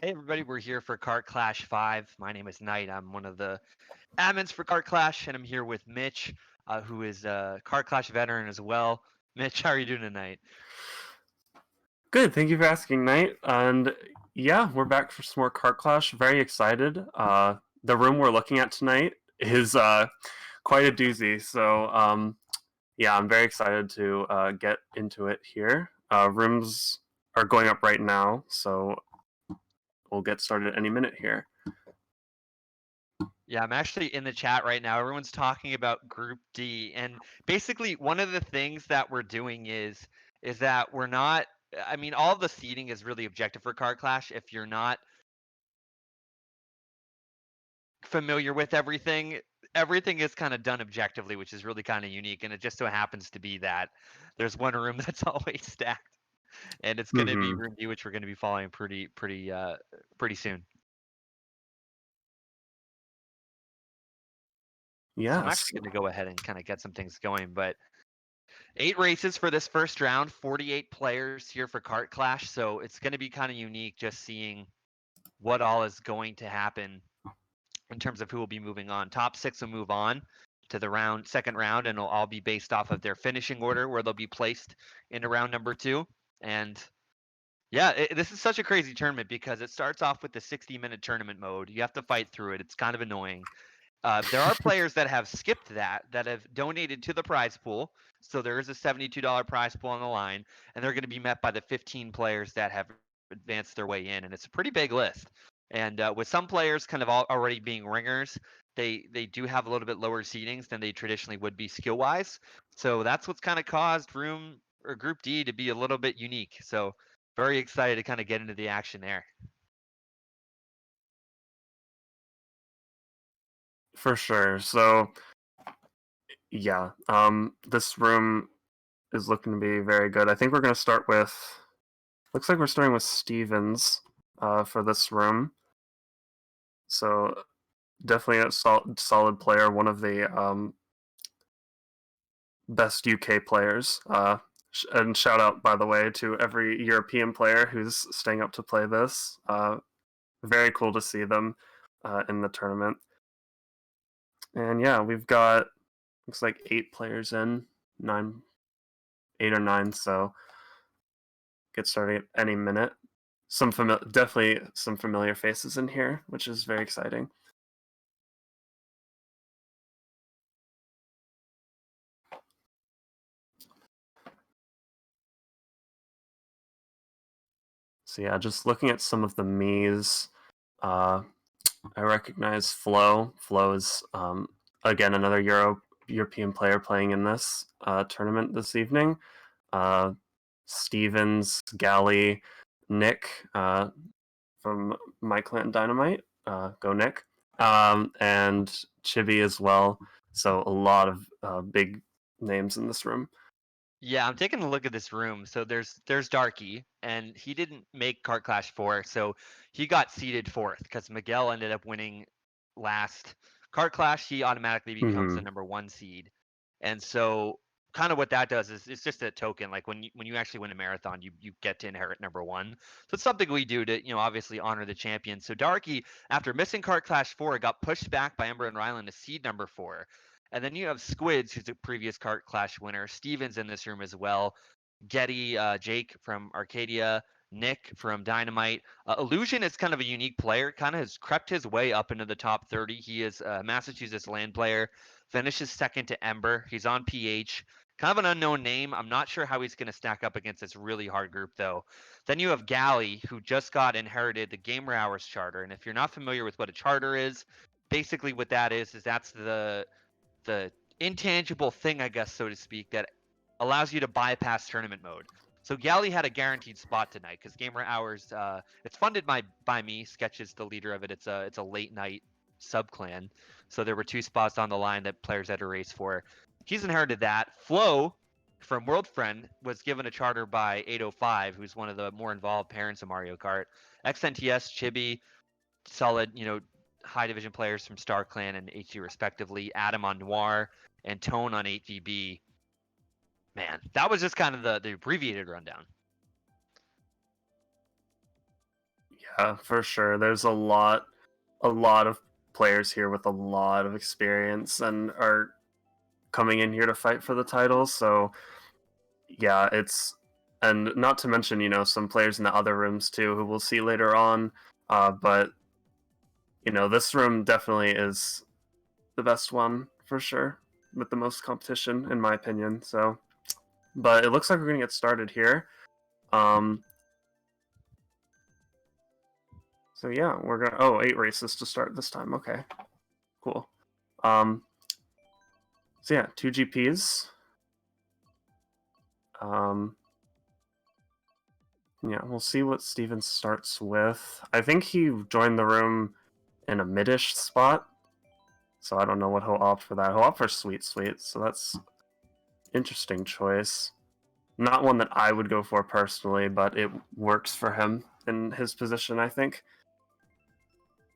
Hey everybody, we're here for Kart Clash 5. My name is Knight. I'm one of the admins for Kart Clash, and I'm here with Mitch, who is a Kart Clash veteran as well. Mitch, how are you doing tonight? Good, thank you for asking, Knight. And yeah, we're back for some more Cart Clash. Very excited. The room we're looking at tonight is quite a doozy. So yeah, I'm very excited to get into it here. Rooms are going up right now, so we'll get started any minute here. Yeah, I'm actually in the chat right now. Everyone's talking about Group D, and basically one of the things that we're doing is that we're not. I mean, all of the seeding is really objective for Kart Clash. If you're not familiar with everything is kind of done objectively, which is really kind of unique. And it just so happens to be that there's one room that's always stacked, and it's going to be Mm-hmm. room D, which we're going to be following pretty soon. So I'm Yes. actually going to go ahead and kind of get some things going. But 8 races for this first round, 48 players here for Kart Clash. So it's going to be kind of unique just seeing what all is going to happen in terms of who will be moving on. Top six will move on to the second round, and it'll all be based off of their finishing order where they'll be placed into round number 2. And yeah, this is such a crazy tournament because it starts off with the 60-minute tournament mode. You have to fight through it. It's kind of annoying. There are players that have skipped that have donated to the prize pool. So there is a $72 prize pool on the line, and they're going to be met by the 15 players that have advanced their way in, and it's a pretty big list. And with some players kind of already being ringers, they do have a little bit lower seedings than they traditionally would be skill wise. So that's what's kind of caused room or Group D to be a little bit unique. So very excited to kind of get into the action there. For sure. So yeah, this room is looking to be very good. I think we're going to start with. Looks like we're starting with Stevens for this room. So definitely a solid player, one of the best UK players. And shout out, by the way, to every European player who's staying up to play this. Very cool to see them in the tournament. And yeah, we've got looks like 8 players in, 8 or 9. So get starting at any minute. Definitely some familiar faces in here, which is very exciting. So yeah, just looking at some of the Mii's, uh, I recognize Flo. Flo is again another European player playing in this tournament this evening. Uh, Stevens, Galley, Nick from My Clan Dynamite. Go Nick. And Chibi as well. So a lot of big names in this room. Yeah, I'm taking a look at this room. So there's Darky, and he didn't make Kart Clash 4, so he got seeded fourth because Miguel ended up winning last Kart Clash. He automatically becomes the Mm-hmm. number 1 seed, and so kind of what that does is it's just a token. Like when you actually win a marathon, you get to inherit number 1. So it's something we do to obviously honor the champion. So Darky, after missing Kart Clash 4, got pushed back by Ember and Rylan to seed number 4. And then you have Squids, who's a previous Kart Clash winner. Stevens in this room as well. Getty, Jake from Arcadia, Nick from Dynamite. Illusion is kind of a unique player, kind of has crept his way up into the top 30. He is a Massachusetts land player, finishes second to Ember. He's on PH. Kind of an unknown name. I'm not sure how he's going to stack up against this really hard group, though. Then you have Galley, who just got inherited the Gamer Hours charter. And if you're not familiar with what a charter is, basically what that is that's the intangible thing, I guess, so to speak, that allows you to bypass tournament mode. So Galley had a guaranteed spot tonight because Gamer Hours, it's funded by me. Sketch is the leader of it. It's a late night sub clan, so there were 2 spots on the line that players had to race for. He's inherited that. Flo from World Friend was given a charter by 805, who's one of the more involved parents of Mario Kart. XNTS, Chibi, solid, high division players from Star Clan and HG respectively. Adam on Noir and Tone on 8VB. Man, that was just kind of the abbreviated rundown. Yeah, for sure. There's a lot of players here with a lot of experience and are coming in here to fight for the title. So yeah, and not to mention, some players in the other rooms too, who we'll see later on. But this room definitely is the best one for sure, with the most competition, in my opinion. So, but it looks like we're gonna get started here. Um, so yeah, we're gonna. Oh, 8 races to start this time. Okay, cool. Um, so yeah, 2 GPs. Um, yeah, we'll see what Steven starts with. I think he joined the room in a midish spot, so I don't know what he'll opt for that. He'll opt for Sweet Sweet, so that's interesting choice. Not one that I would go for personally, but it works for him in his position, I think.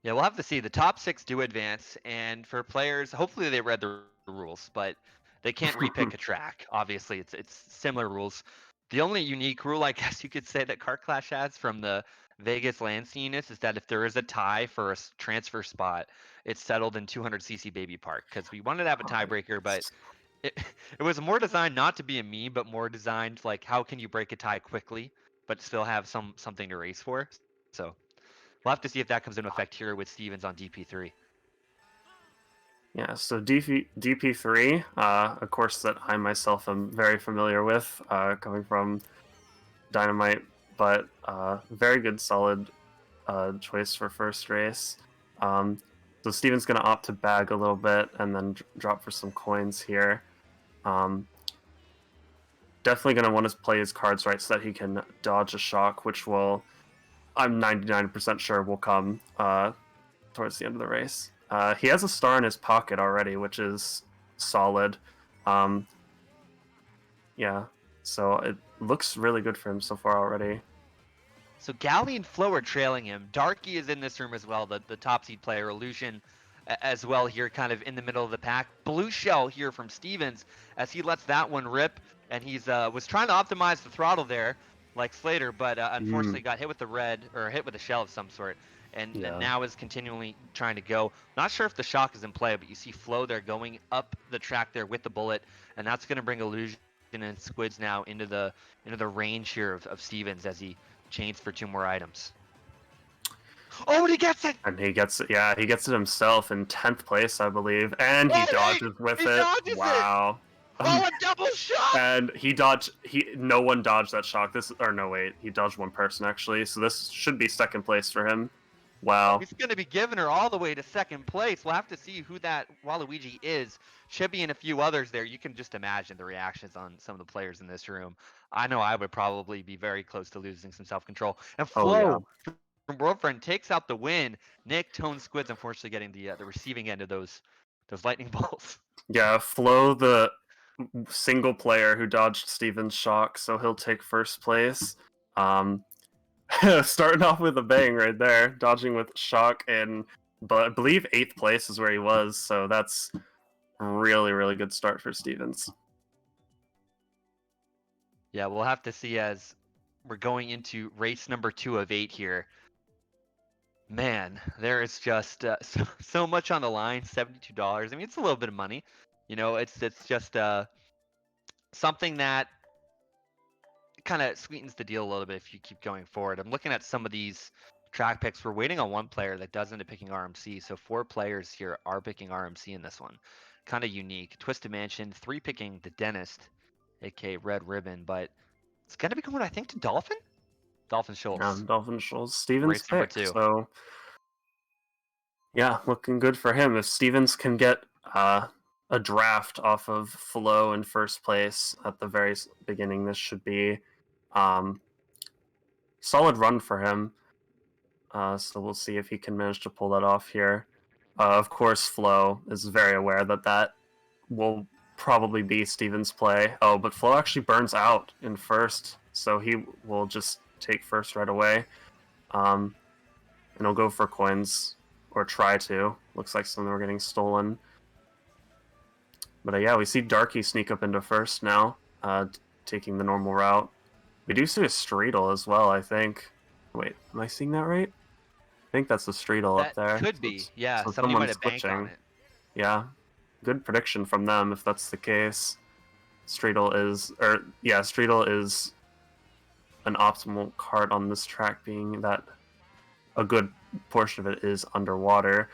Yeah, we'll have to see. The top six do advance, and for players, hopefully they read the rules, but they can't repick a track. Obviously, it's similar rules. The only unique rule, I guess you could say, that Kart Clash has from the Vegas land scene is that if there is a tie for a transfer spot, it's settled in 200cc Baby Park because we wanted to have a tiebreaker, but it it was more designed not to be a meme, but more designed like how can you break a tie quickly, but still have something to race for. So. We'll have to see if that comes into effect here with Stevens on DP3. Yeah, so DP3, a course that I myself am very familiar with, coming from Dynamite, but very good, solid choice for first race. Um, so Steven's going to opt to bag a little bit and then drop for some coins here. Definitely going to want to play his cards right so that he can dodge a shock, which I'm 99% sure will come towards the end of the race. He has a star in his pocket already, which is solid. Um, yeah, so it looks really good for him so far already. So Galley and Flo are trailing him. Darky is in this room as well, the top seed player. Illusion as well here, kind of in the middle of the pack. Blue Shell here from Stevens as he lets that one rip, and he's was trying to optimize the throttle there, like Slater, but unfortunately got hit with the red or hit with a shell of some sort, and Yeah. now is continually trying to go. Not sure if the shock is in play, but you see Flo there going up the track there with the bullet, and that's going to bring Illusion and Squids now into the range here of Stevens as he chains for 2 more items. Oh, and he gets it! And he gets it. Yeah, he gets it himself in 10th place, I believe, and he Oh, wait! dodges with He it. dodges it! Wow. Oh, a double shot! And he dodged. No one dodged that shock. No, wait, he dodged one person actually. So this should be second place for him. Wow. He's going to be giving her all the way to second place. We'll have to see who that Waluigi is. Chibi and a few others there. You can just imagine the reactions on some of the players in this room. I know I would probably be very close to losing some self-control. And Oh yeah. Flo from Worldfriend takes out the win. Nick, Tone, Squids, unfortunately getting the receiving end of those lightning bolts. Yeah, Flo, the single player who dodged Steven's shock, so he'll take first place. Starting off with a bang right there, dodging with shock, but I believe 8th place is where he was, so that's a really, really good start for Stevens. Yeah, we'll have to see as we're going into race number 2 of 8 here. Man, there is just so much on the line. $72. I mean, it's a little bit of money. It's just something that kind of sweetens the deal a little bit if you keep going forward. I'm looking at some of these track picks. We're waiting on one player that does end up picking RMC. So 4 players here are picking RMC in this one. Kind of unique. Twisted Mansion, 3 picking the Dentist, aka Red Ribbon, but it's gonna be going, I think, to Dolphin. Dolphin Schultz. Dolphin Schultz, Stevens' Race number pick, 2. so yeah, looking good for him. If Stevens can get a draft off of Flo in first place at the very beginning, this should be um, solid run for him. So we'll see if he can manage to pull that off here. Of course, Flo is very aware that that will probably be Steven's play. Oh, but Flo actually burns out in first, so he will just take first right away. And he'll go for coins, or try to. Looks like some of them are getting stolen. But yeah, we see Darky sneak up into first now, taking the normal route. We do see a Streetle as well, I think. Wait, am I seeing that right? I think that's the Streetle up That there. could be. Yeah, So somebody might someone's have banked on switching. it. Yeah, good prediction from them if that's the case. Streetle is an optimal cart on this track, being that a good portion of it is underwater.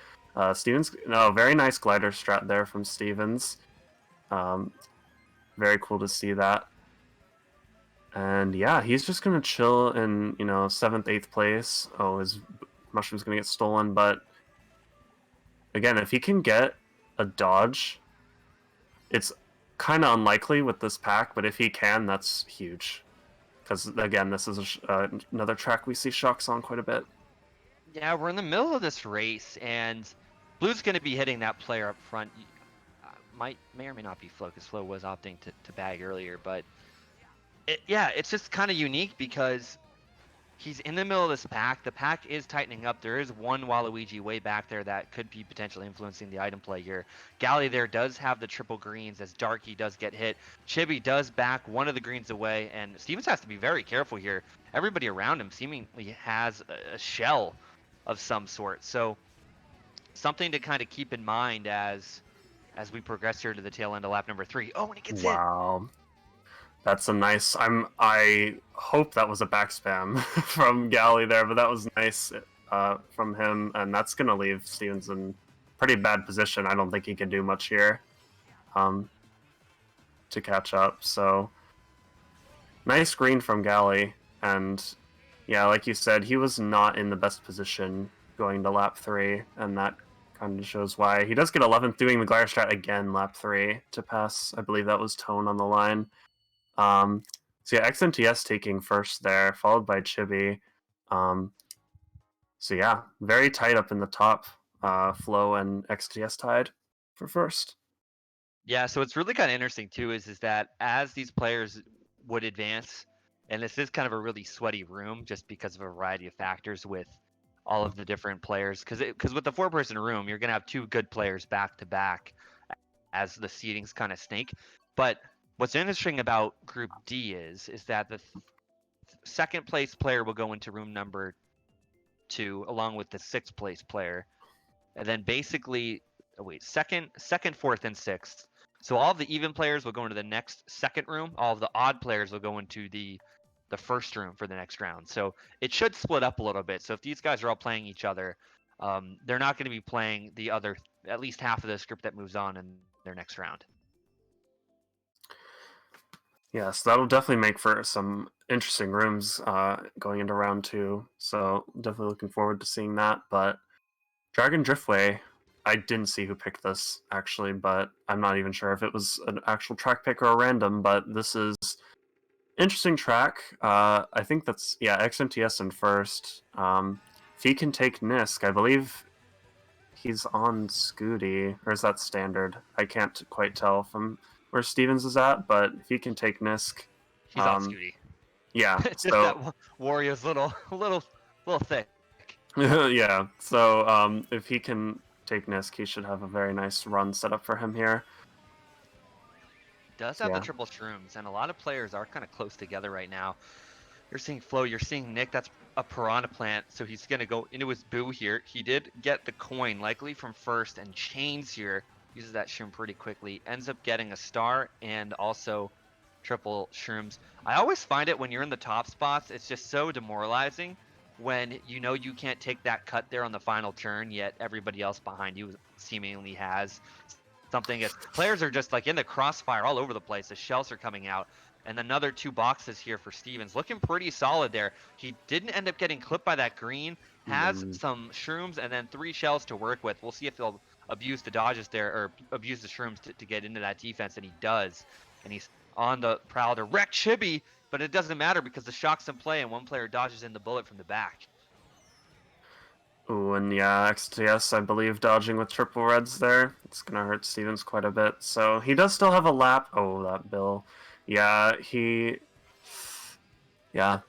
Stevens, no, very nice glider strat there from Stevens. Very cool to see that. And yeah, he's just gonna chill in, 7th, 8th place. Oh, his mushroom's gonna get stolen, but again, if he can get a dodge, it's kind of unlikely with this pack, but if he can, that's huge. Because again, this is another track we see shocks on quite a bit. Yeah, we're in the middle of this race, and Blue's going to be hitting that player up front. May or may not be Flo, because Flo was opting to bag earlier, but it's just kind of unique because he's in the middle of this pack. The pack is tightening up. There is one Waluigi way back there that could be potentially influencing the item play here. Galley there does have the triple greens as Darky does get hit. Chibi does back one of the greens away, and Stevens has to be very careful here. Everybody around him seemingly has a shell of some sort. So something to kind of keep in mind as we progress here to the tail end of lap number 3. Oh, and he gets hit. Wow. That's a nice. I hope that was a back spam from Galley there, but that was nice from him, and that's gonna leave Stevens in pretty bad position. I don't think he can do much here to catch up. So nice green from Galley, and yeah, like you said, he was not in the best position going to lap 3, and that kind of shows why. He does get 11th doing the glider strat again lap 3 to pass. I believe that was Tone on the line. So yeah, XNTS taking first there, followed by Chibi. So yeah, very tight up in the top. Flo and XTS tied for first. Yeah, so it's really kind of interesting too is that as these players would advance, and this is kind of a really sweaty room just because of a variety of factors with all of the different players. Because with the 4-person room, you're gonna have 2 good players back to back as the seedings kind of snake. But what's interesting about Group D is that the second place player will go into room number 2 along with the 6th place player, and then basically, second, fourth, and 6th. So all of the even players will go into the next second room. All of the odd players will go into the first room for the next round. So it should split up a little bit. So if these guys are all playing each other, they're not going to be playing the other, at least half of this group that moves on in their next round. Yes, that'll definitely make for some interesting rooms going into round 2. So definitely looking forward to seeing that. But Dragon Driftway, I didn't see who picked this actually, but I'm not even sure if it was an actual track pick or a random. But this is interesting track. I think that's XMTS in first. If he can take Nisk, I believe he's on Scooty, or is that standard? I can't quite tell from where Stevens is at, but if he can take Nisk, He's on Scooty. yeah. It's just that Wario's little thick. Yeah. So if he can take Nisk, he should have a very nice run set up for him here. Does have the triple shrooms, and a lot of players are kind of close together right now. You're seeing Flo, you're seeing Nick, that's a piranha plant, so he's going to go into his boo here. He did get the coin, likely from first, and Chains here uses that shroom pretty quickly. Ends up getting a star and also triple shrooms. I always find it when you're in the top spots, it's just so demoralizing when you know you can't take that cut there on the final turn, yet everybody else behind you seemingly has something. As players are just like in the crossfire all over the place. The shells are coming out. And another 2 boxes here for Stevens. Looking pretty solid there. He didn't end up getting clipped by that green. Has some shrooms and then 3 shells to work with. We'll see if he'll abuse the dodges there or abuse the shrooms to get into that defense. And he does. And he's on the prowl to wreck Chibi. But it doesn't matter because the shock's in play and one player dodges in the bullet from the back. Ooh, and yeah, XTS, I believe, dodging with triple reds there. It's going to hurt Stevens quite a bit. So he does still have a lap. Oh, that Bill. Yeah,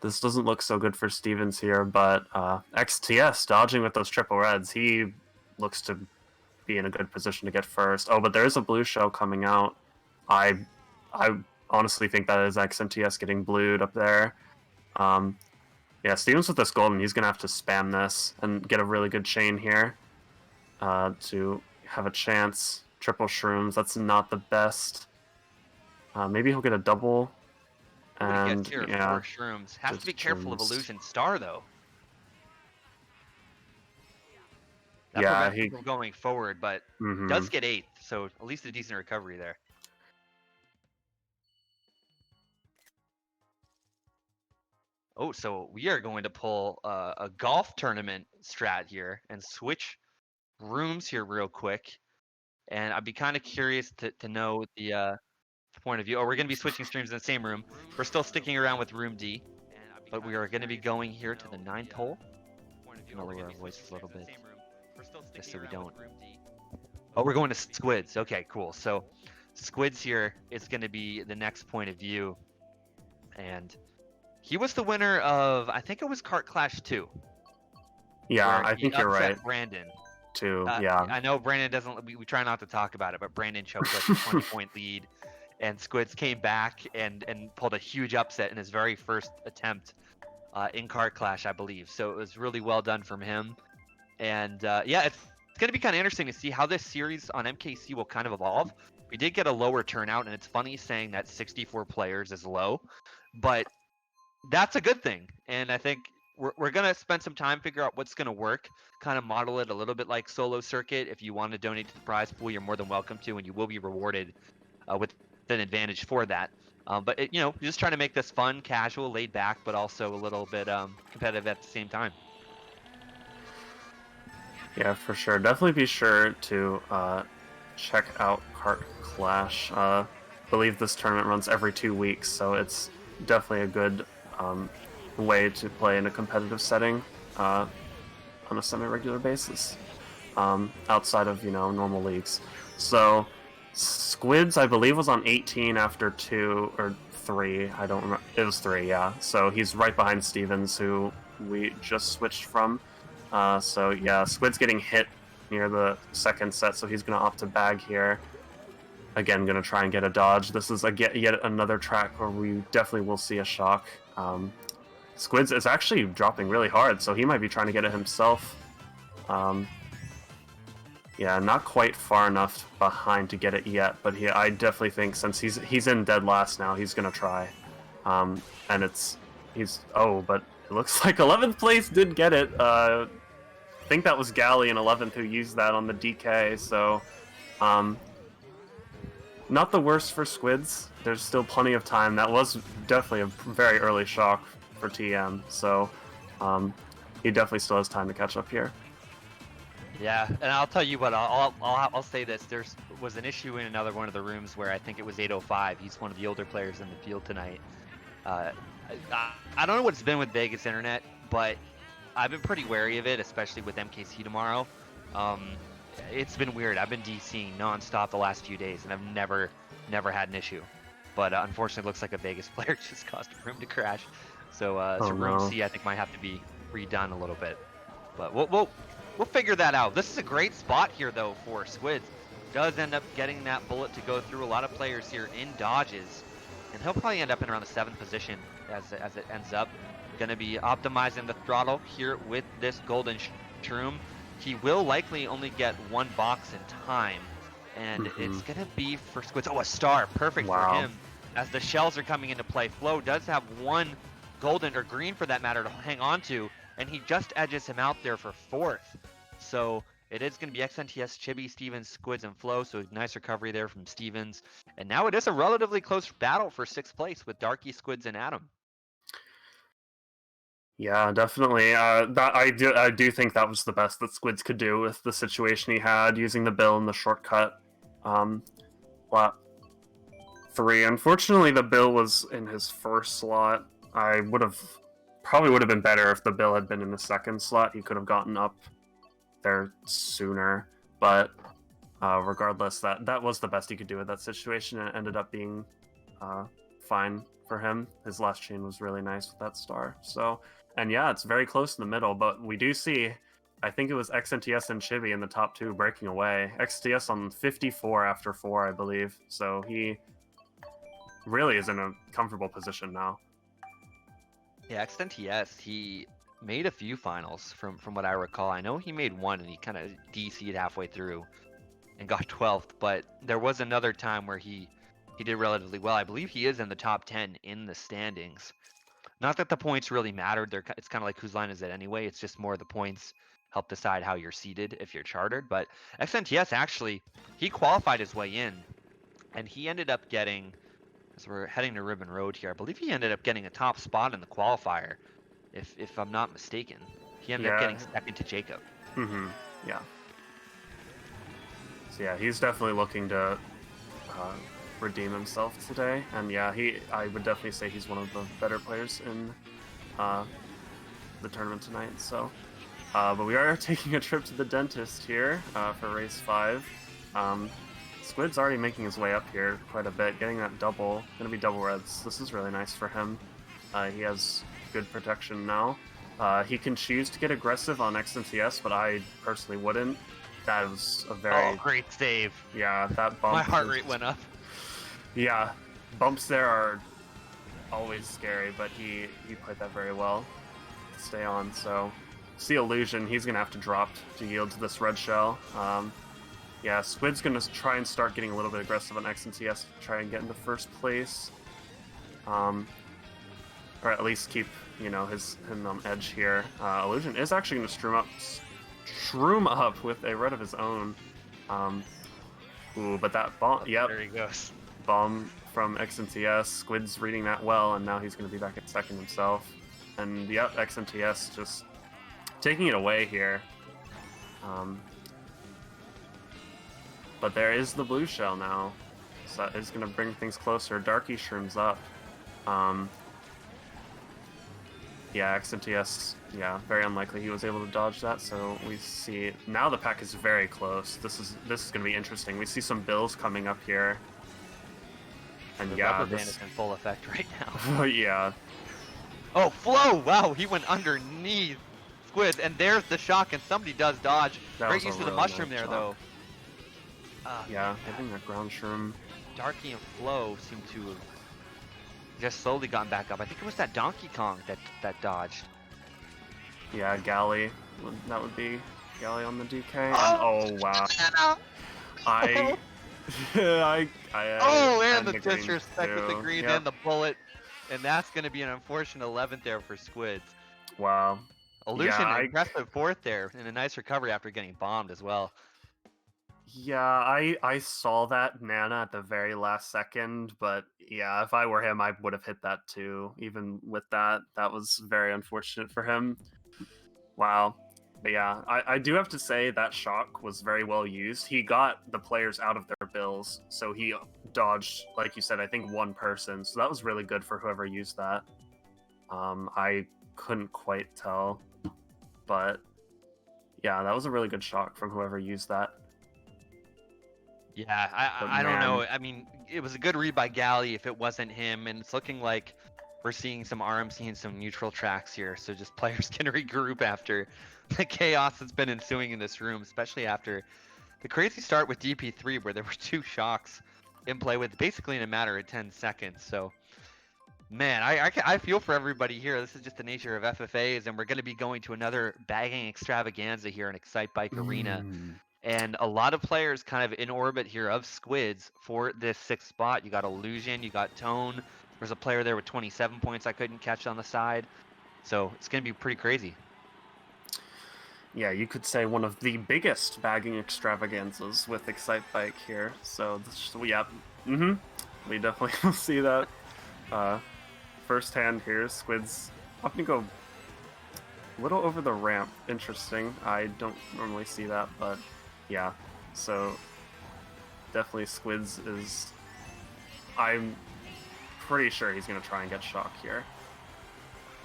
this doesn't look so good for Stevens here, but XTS dodging with those triple reds, he looks to be in a good position to get first. Oh, but there is a blue shell coming out. I honestly think that is XMTS getting blued up there. Yeah, Stevens with this golden, he's going to have to spam this and get a really good chain here to have a chance. Triple shrooms, that's not the best. Maybe he'll get a double. What he gets And here, yeah, 4 shrooms. Has to be just careful of shrooms. Illusion Star, though. That Yeah, prevents him from going forward, but hmm does get 8th, so at least a decent recovery there. Oh, so we are going to pull a golf tournament strat here and switch rooms here real quick. And I'd be kind of curious to know the point of view. Oh, we're going to be switching streams in the same room. We're still sticking around with room D, but we are going to be going here to the 9th hole. I'm going to lower our voices a little bit, just so we don't. Oh, we're going to Squids. Okay, cool. So Squids here is going to be the next point of view. And he was the winner of, I think it was Kart Clash 2. Yeah, Where I he think you're upset right Brandon. too. Yeah. I know Brandon doesn't. We try not to talk about it, but Brandon choked like a 20-point lead, and Squids came back and pulled a huge upset in his very first attempt in Kart Clash, I believe. So it was really well done from him. And yeah, it's going to be kind of interesting to see how this series on MKC will kind of evolve. We did get a lower turnout, and it's funny saying that 64 players is low, but that's a good thing. And I think we're going to spend some time figure out what's going to work, kind of model it a little bit like solo circuit. If you want to donate to the prize pool, you're more than welcome to, and you will be rewarded with an advantage for that. But just trying to make this fun, casual, laid back, but also a little bit competitive at the same time. Yeah, for sure. Definitely be sure to check out Kart Clash. Believe this tournament runs every 2 weeks, so it's definitely a good way to play in a competitive setting on a semi-regular basis, outside of normal leagues. So Squids, I believe, was on 18 after 2 or 3. I don't remember. It was 3, yeah. So he's right behind Stevens, who we just switched from. So yeah, Squid's getting hit near the second set, so he's going to opt to bag here. Again, going to try and get a dodge. This is yet another track where we definitely will see a shock. Squids is actually dropping really hard, so he might be trying to get it himself. Yeah, not quite far enough behind to get it yet, but I definitely think since he's in dead last now, he's going to try. And but it looks like 11th place did get it. I think that was Galley in 11th who used that on the DK, so not the worst for Squids. There's still plenty of time. That was definitely a very early shock for TM, so he definitely still has time to catch up here. Yeah, and I'll tell you what, I'll say this. There was an issue in another one of the rooms where I think it was 805. He's one of the older players in the field tonight. I don't know what it's been with Vegas Internet, but I've been pretty wary of it, especially with MKC tomorrow. It's been weird. I've been DCing nonstop the last few days, and I've never had an issue. But unfortunately, it looks like a Vegas player just caused a room to crash. So, room C, I think, might have to be redone a little bit. But we'll figure that out. This is a great spot here, though, for Squids. Does end up getting that bullet to go through. A lot of players here in dodges, and he'll probably end up in around the 7th position as it ends up. Going to be optimizing the throttle here with this golden shroom. He will likely only get 1 box in time, and it's going to be for Squids. Oh, a star. Perfect for him as the shells are coming into play. Flo does have 1 golden, or green for that matter, to hang on to, and he just edges him out there for 4th. So it is going to be XNTS, Chibi, Stevens, Squids, and Flo. So nice recovery there from Stevens. And now it is a relatively close battle for 6th place with Darky, Squids, and Adam. Yeah, definitely. That I do think that was the best that Squids could do with the situation he had, using the bill and the shortcut. Lap 3. Unfortunately, the bill was in his first slot. Probably would have been better if the bill had been in the second slot. He could have gotten up there sooner, but regardless, that was the best he could do with that situation, and it ended up being fine for him. His last chain was really nice with that star. So, and yeah, it's very close in the middle, but we do see, I think it was XNTS and Chibi in the top 2 breaking away. XNTS on 54 after 4, I believe. So he really is in a comfortable position now. Yeah, XNTS, he made a few finals from what I recall. I know he made one and he kind of DC'd halfway through and got 12th, but there was another time where he did relatively well. I believe he is in the top 10 in the standings. Not that the points really mattered. It's kind of like whose line is it anyway. It's just more the points help decide how you're seated if you're chartered. But XNTS actually, he qualified his way in and he ended up getting, as we're heading to Ribbon Road here, I believe he ended up getting a top spot in the qualifier, if I'm not mistaken. He ended up Yeah. getting second to Jacob. Yeah. So yeah, he's definitely looking to redeem himself today, and yeah, I would definitely say he's one of the better players in the tournament tonight. So, but we are taking a trip to the dentist here for race 5. Squid's already making his way up here quite a bit, getting that double. Gonna be double reds. This is really nice for him. He has good protection now. He can choose to get aggressive on XMTS, but I personally wouldn't. That was a very... Oh, great save. Yeah, that bump... My heart rate went up. Yeah, bumps there are always scary, but he played that very well to stay on. So, see Illusion, he's going to have to drop to yield to this red shell. Yeah, Squid's going to try and start getting a little bit aggressive on XMTS to try and get into first place. Or at least keep, him on edge here. Illusion is actually going to shroom up with a red of his own. Ooh, but that bomb, yep. There he goes. Bomb from XMTS. Squid's reading that well, and now he's going to be back at second himself. And yep, XMTS just taking it away here. But there is the blue shell now, so that is going to bring things closer. Darky shrooms up. Yeah, XMTS, yeah, very unlikely he was able to dodge that, so we see... Now the pack is very close. This is going to be interesting. We see some bills coming up here. And the yeah, rubber band is in full effect right now. Yeah. Oh, Flow! Wow, he went underneath Squid, and there's the shock, and somebody does dodge. Great use of the mushroom there, though. Yeah, hitting that ground shroom. Darky and Flow seem to have just slowly gotten back up. I think it was that Donkey Kong that dodged. Yeah, Galley. That would be Galley on the DK. And, wow. And the disrespect with the green and the bullet. And that's going to be an unfortunate 11th there for Squids. Wow. Illusion, impressive 4th there, and a nice recovery after getting bombed as well. Yeah, I saw that Nana at the very last second, but yeah, if I were him, I would have hit that too. Even with that, that was very unfortunate for him. Wow. But yeah, I do have to say that shock was very well used. He got the players out of their bills, so he dodged, like you said, I think one person. So that was really good for whoever used that. I couldn't quite tell, but yeah, that was a really good shock from whoever used that. Yeah, I don't know. I mean, it was a good read by Galley if it wasn't him, and it's looking like we're seeing some RMC and some neutral tracks here, so just players can regroup after the chaos that's been ensuing in this room, especially after the crazy start with DP3 where there were 2 shocks in play with basically in a matter of 10 seconds. So, man, I feel for everybody here. This is just the nature of FFAs, and we're going to be going to another bagging extravaganza here in Excite Bike Arena. And a lot of players kind of in orbit here of Squids for this 6th spot. You got Illusion, you got Tone. There's a player there with 27 points I couldn't catch on the side. So it's going to be pretty crazy. Yeah, you could say one of the biggest bagging extravaganzas with Excite Bike here. So, yeah, we definitely will see that firsthand here. Squids often go a little over the ramp. Interesting. I don't normally see that, but yeah. So, definitely Squids is... I'm pretty sure he's going to try and get shock here.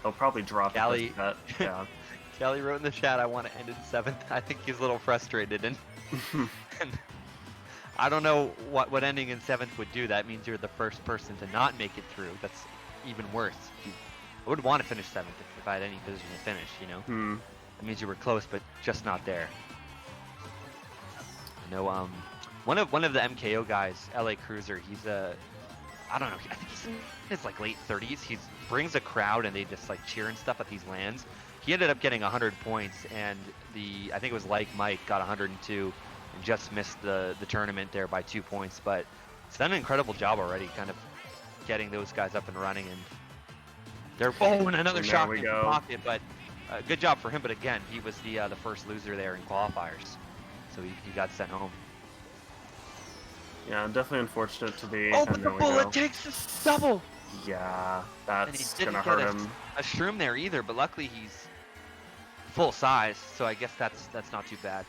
He'll probably drop Galley. That. Yeah. Kelly wrote in the chat, I want to end in 7th. I think he's a little frustrated, and I don't know what ending in 7th would do. That means you're the first person to not make it through. That's even worse. I would want to finish 7th if I had any position to finish, That means you were close, but just not there. I know one of the MKO guys, LA Cruiser, I don't know. I think he's in his like late 30s. He brings a crowd and they just like cheer and stuff at these lands. He ended up getting 100 points, and I think it was like Mike got 102 and just missed the tournament there by 2 points. But it's done an incredible job already, kind of getting those guys up and running. And they're and another And shot there we in the go. pocket, but good job for him. But again, he was the first loser there in qualifiers, so he got sent home. Yeah, definitely unfortunate to be. Oh, And but the there we bullet go. takes the double. Yeah, And he that's didn't gonna get hurt him. a shroom there either, but luckily he's full size, so I guess that's not too bad.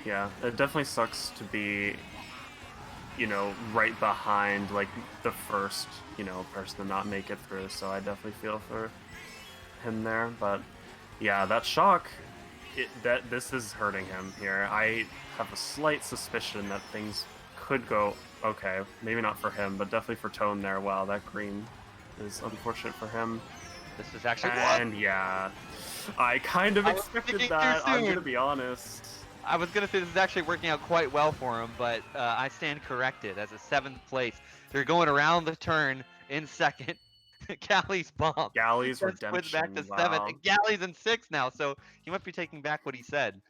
Yeah, it definitely sucks to be, you know, right behind like the first, you know, person to not make it through. So I definitely feel for him there. But yeah, that shock, this is hurting him here. I have a slight suspicion that things could go okay. Maybe not for him, but definitely for Tone there. Wow, that green is unfortunate for him. This is actually And yeah, I kind of I was expected thinking too that. I'm soon. gonna be honest. I was gonna say this is actually working out quite well for him, but I stand corrected. As a 7th place, they're going around the turn in 2nd. Galley's bomb. Galley's That's Squid's back to redemption. 7th, Wow. and Galley's in 6th now, so he might be taking back what he said.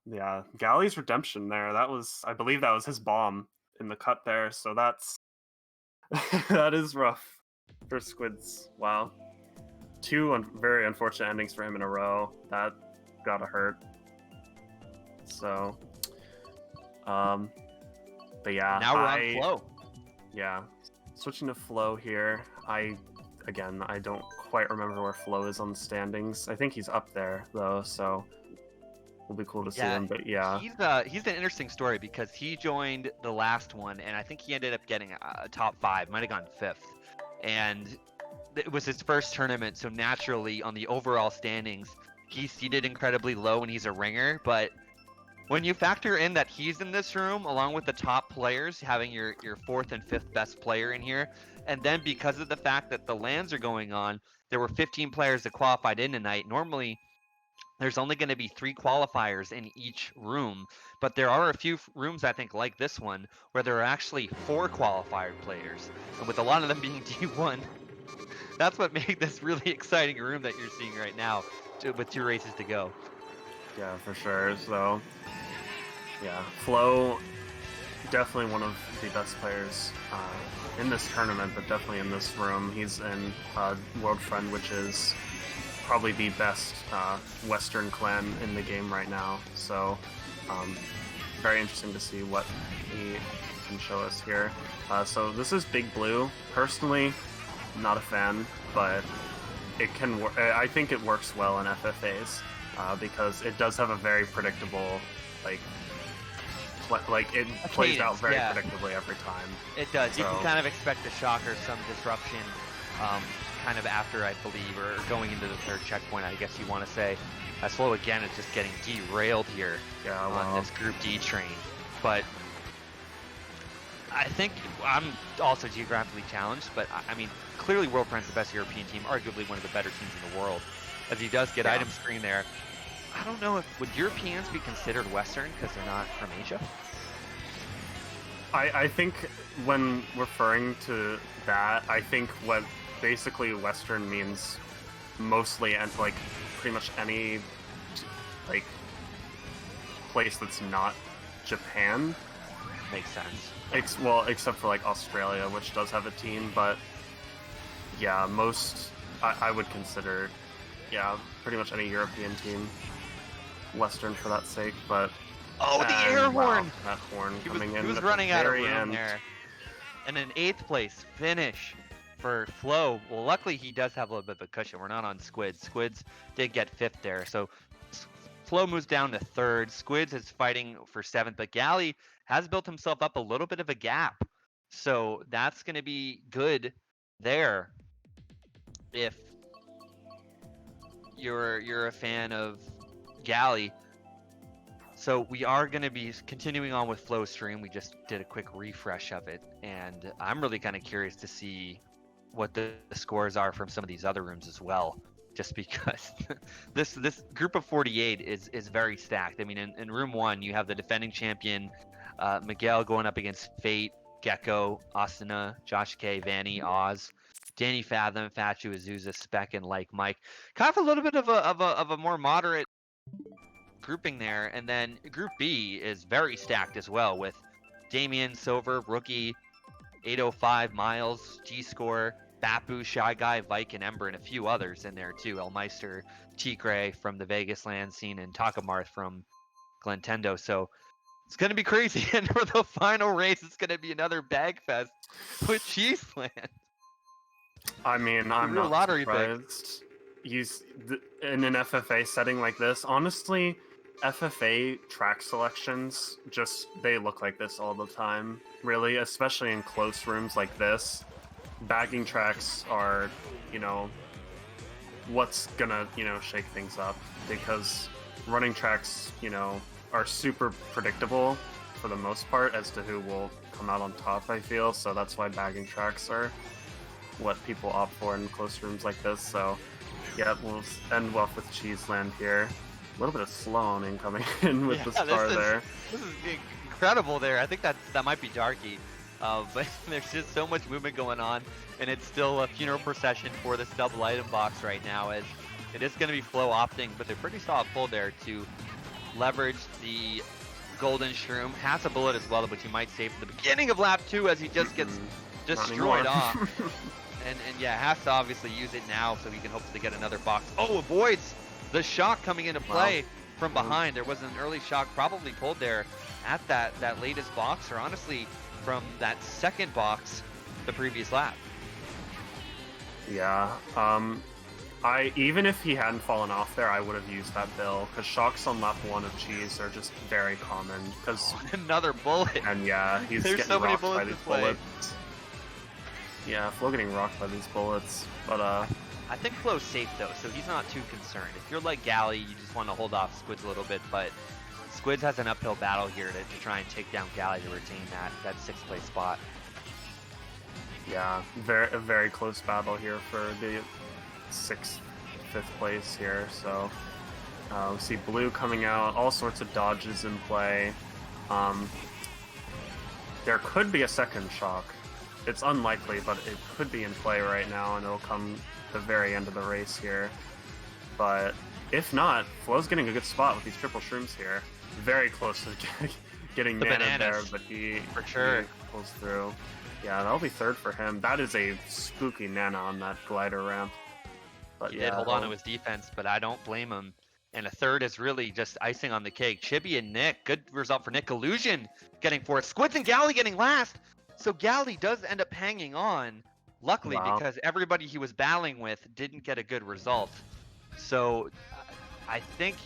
Yeah, Galley's redemption there. That was, I believe, that was his bomb in the cut there. So that's that is rough for Squids. Wow, two very unfortunate endings for him in a row. That gotta hurt. So, but yeah, Now we're on Flow. Yeah, switching to Flow here. Again, I don't quite remember where Flow is on the standings. I think he's up there though, so it'll be cool to see him. But yeah, he's an interesting story because he joined the last one, and I think he ended up getting a top 5, might have gone 5th, and it was his first tournament. So naturally, on the overall standings, he's seated incredibly low, and he's a ringer. But when you factor in that he's in this room along with the top players, having your 4th and 5th best player in here, and then because of the fact that the lands are going on, there were 15 players that qualified in tonight. Normally, there's only going to be 3 qualifiers in each room, but there are a few rooms, I think, like this one, where there are actually 4 qualified players, and with a lot of them being D1, that's what made this really exciting room that you're seeing right now, with 2 races to go. yeah, for sure. So, yeah, Flo, definitely one of the best players in this tournament, but definitely in this room. He's in World Friend, which is probably the best Western clan in the game right now. So, very interesting to see what he can show us here. So this is Big Blue. Personally, not a fan, but it can work. I think it works well in FFAs because it does have a very predictable, it plays out very predictably every time. It does. So, you can kind of expect a shock or some disruption kind of after, I believe, or going into the 3rd checkpoint, I guess you want to say. Slow again is just getting derailed here on this Group D train. But I think I'm also geographically challenged, but I mean, clearly World Friend's the best European team, arguably one of the better teams in the world, as he does get item screen there. I don't know would Europeans be considered Western because they're not from Asia? I think when referring to that, I think what basically Western means mostly, and pretty much any place that's not Japan. Makes sense. Except for Australia, which does have a team, but yeah, I would consider, pretty much any European team Western for that sake. But the air horn! Wow, that horn coming in. He was at running the out of very room end. there. And an 8th place finish for Flo. Well, luckily he does have a little bit of a cushion. We're not on Squids. Squids did get 5th there, so Flo moves down to 3rd. Squids is fighting for 7th, but Galley has built himself up a little bit of a gap. So that's going to be good there if you're a fan of Galley. So we are going to be continuing on with Flow Stream. We just did a quick refresh of it, and I'm really kind of curious to see what the scores are from some of these other rooms as well, just because this group of 48 is very stacked. I mean, in room 1, you have the defending champion Miguel going up against Fate, Gecko, Asuna, Josh K, Vanny, Oz, Danny Fathom, Fatu, Azusa, Spec, and like Mike. Kind of a little bit of a more moderate grouping there. And then Group B is very stacked as well with Damian, Silver, Rookie, 805, Miles, G Score, Bapu, Shy Guy, Vike, and Ember, and a few others in there too. Elmeister, T-Gray from the Vegas land scene, and Takamarth from Glentendo. So it's going to be crazy. And for the final race, it's going to be another bag fest with Cheeseland. I mean, I'm real not lottery pick. surprised. In an FFA setting like this, honestly, FFA track selections they look like this all the time. Really, especially in close rooms like this, bagging tracks are, what's gonna, shake things up, because running tracks, are super predictable for the most part as to who will come out on top, I feel. So that's why bagging tracks are what people opt for in close rooms like this. So yeah, we'll end off with Cheeseland here. A little bit of Sloan coming in with the star there. This is incredible there. I think that might be Darky. But there's just so much movement going on, and it's still a funeral procession for this double item box right now, as it is going to be Flow opting, but they're pretty solid pull there to leverage the golden shroom. Has a bullet as well, but you might save for the beginning of lap 2 as he just gets destroyed off. And yeah, has to obviously use it now so he can hopefully get another box. Oh, avoids the shock coming into play from behind. There was an early shock probably pulled there at that latest box, or honestly from that second box the previous lap. Yeah, even if he hadn't fallen off there, I would have used that bill, because shocks on lap 1 of Cheese are just very common. Because another bullet. And yeah, he's getting so rocked by these bullets. Yeah, Flo getting rocked by these bullets, but I think Flo's safe though, so he's not too concerned. If you're like Galley, you just want to hold off Squids a little bit, but Squids has an uphill battle here to try and take down Galley to retain that 6th place spot. Yeah, a very close battle here for the 5th place here. So we see Blue coming out, all sorts of dodges in play. There could be a second shock. It's unlikely, but it could be in play right now, and it'll come the very end of the race here. But if not, Flo's getting a good spot with these triple shrooms here. Very close to getting Nana there, but he pulls through. Yeah, that'll be 3rd for him. That is a spooky Nana on that glider ramp. But he did hold on to his defense, but I don't blame him. And a 3rd is really just icing on the cake. Chibi and Nick, good result for Nick. Illusion getting 4th. Squids and Galley getting last. So Galley does end up hanging on, luckily, because everybody he was battling with didn't get a good result. So I think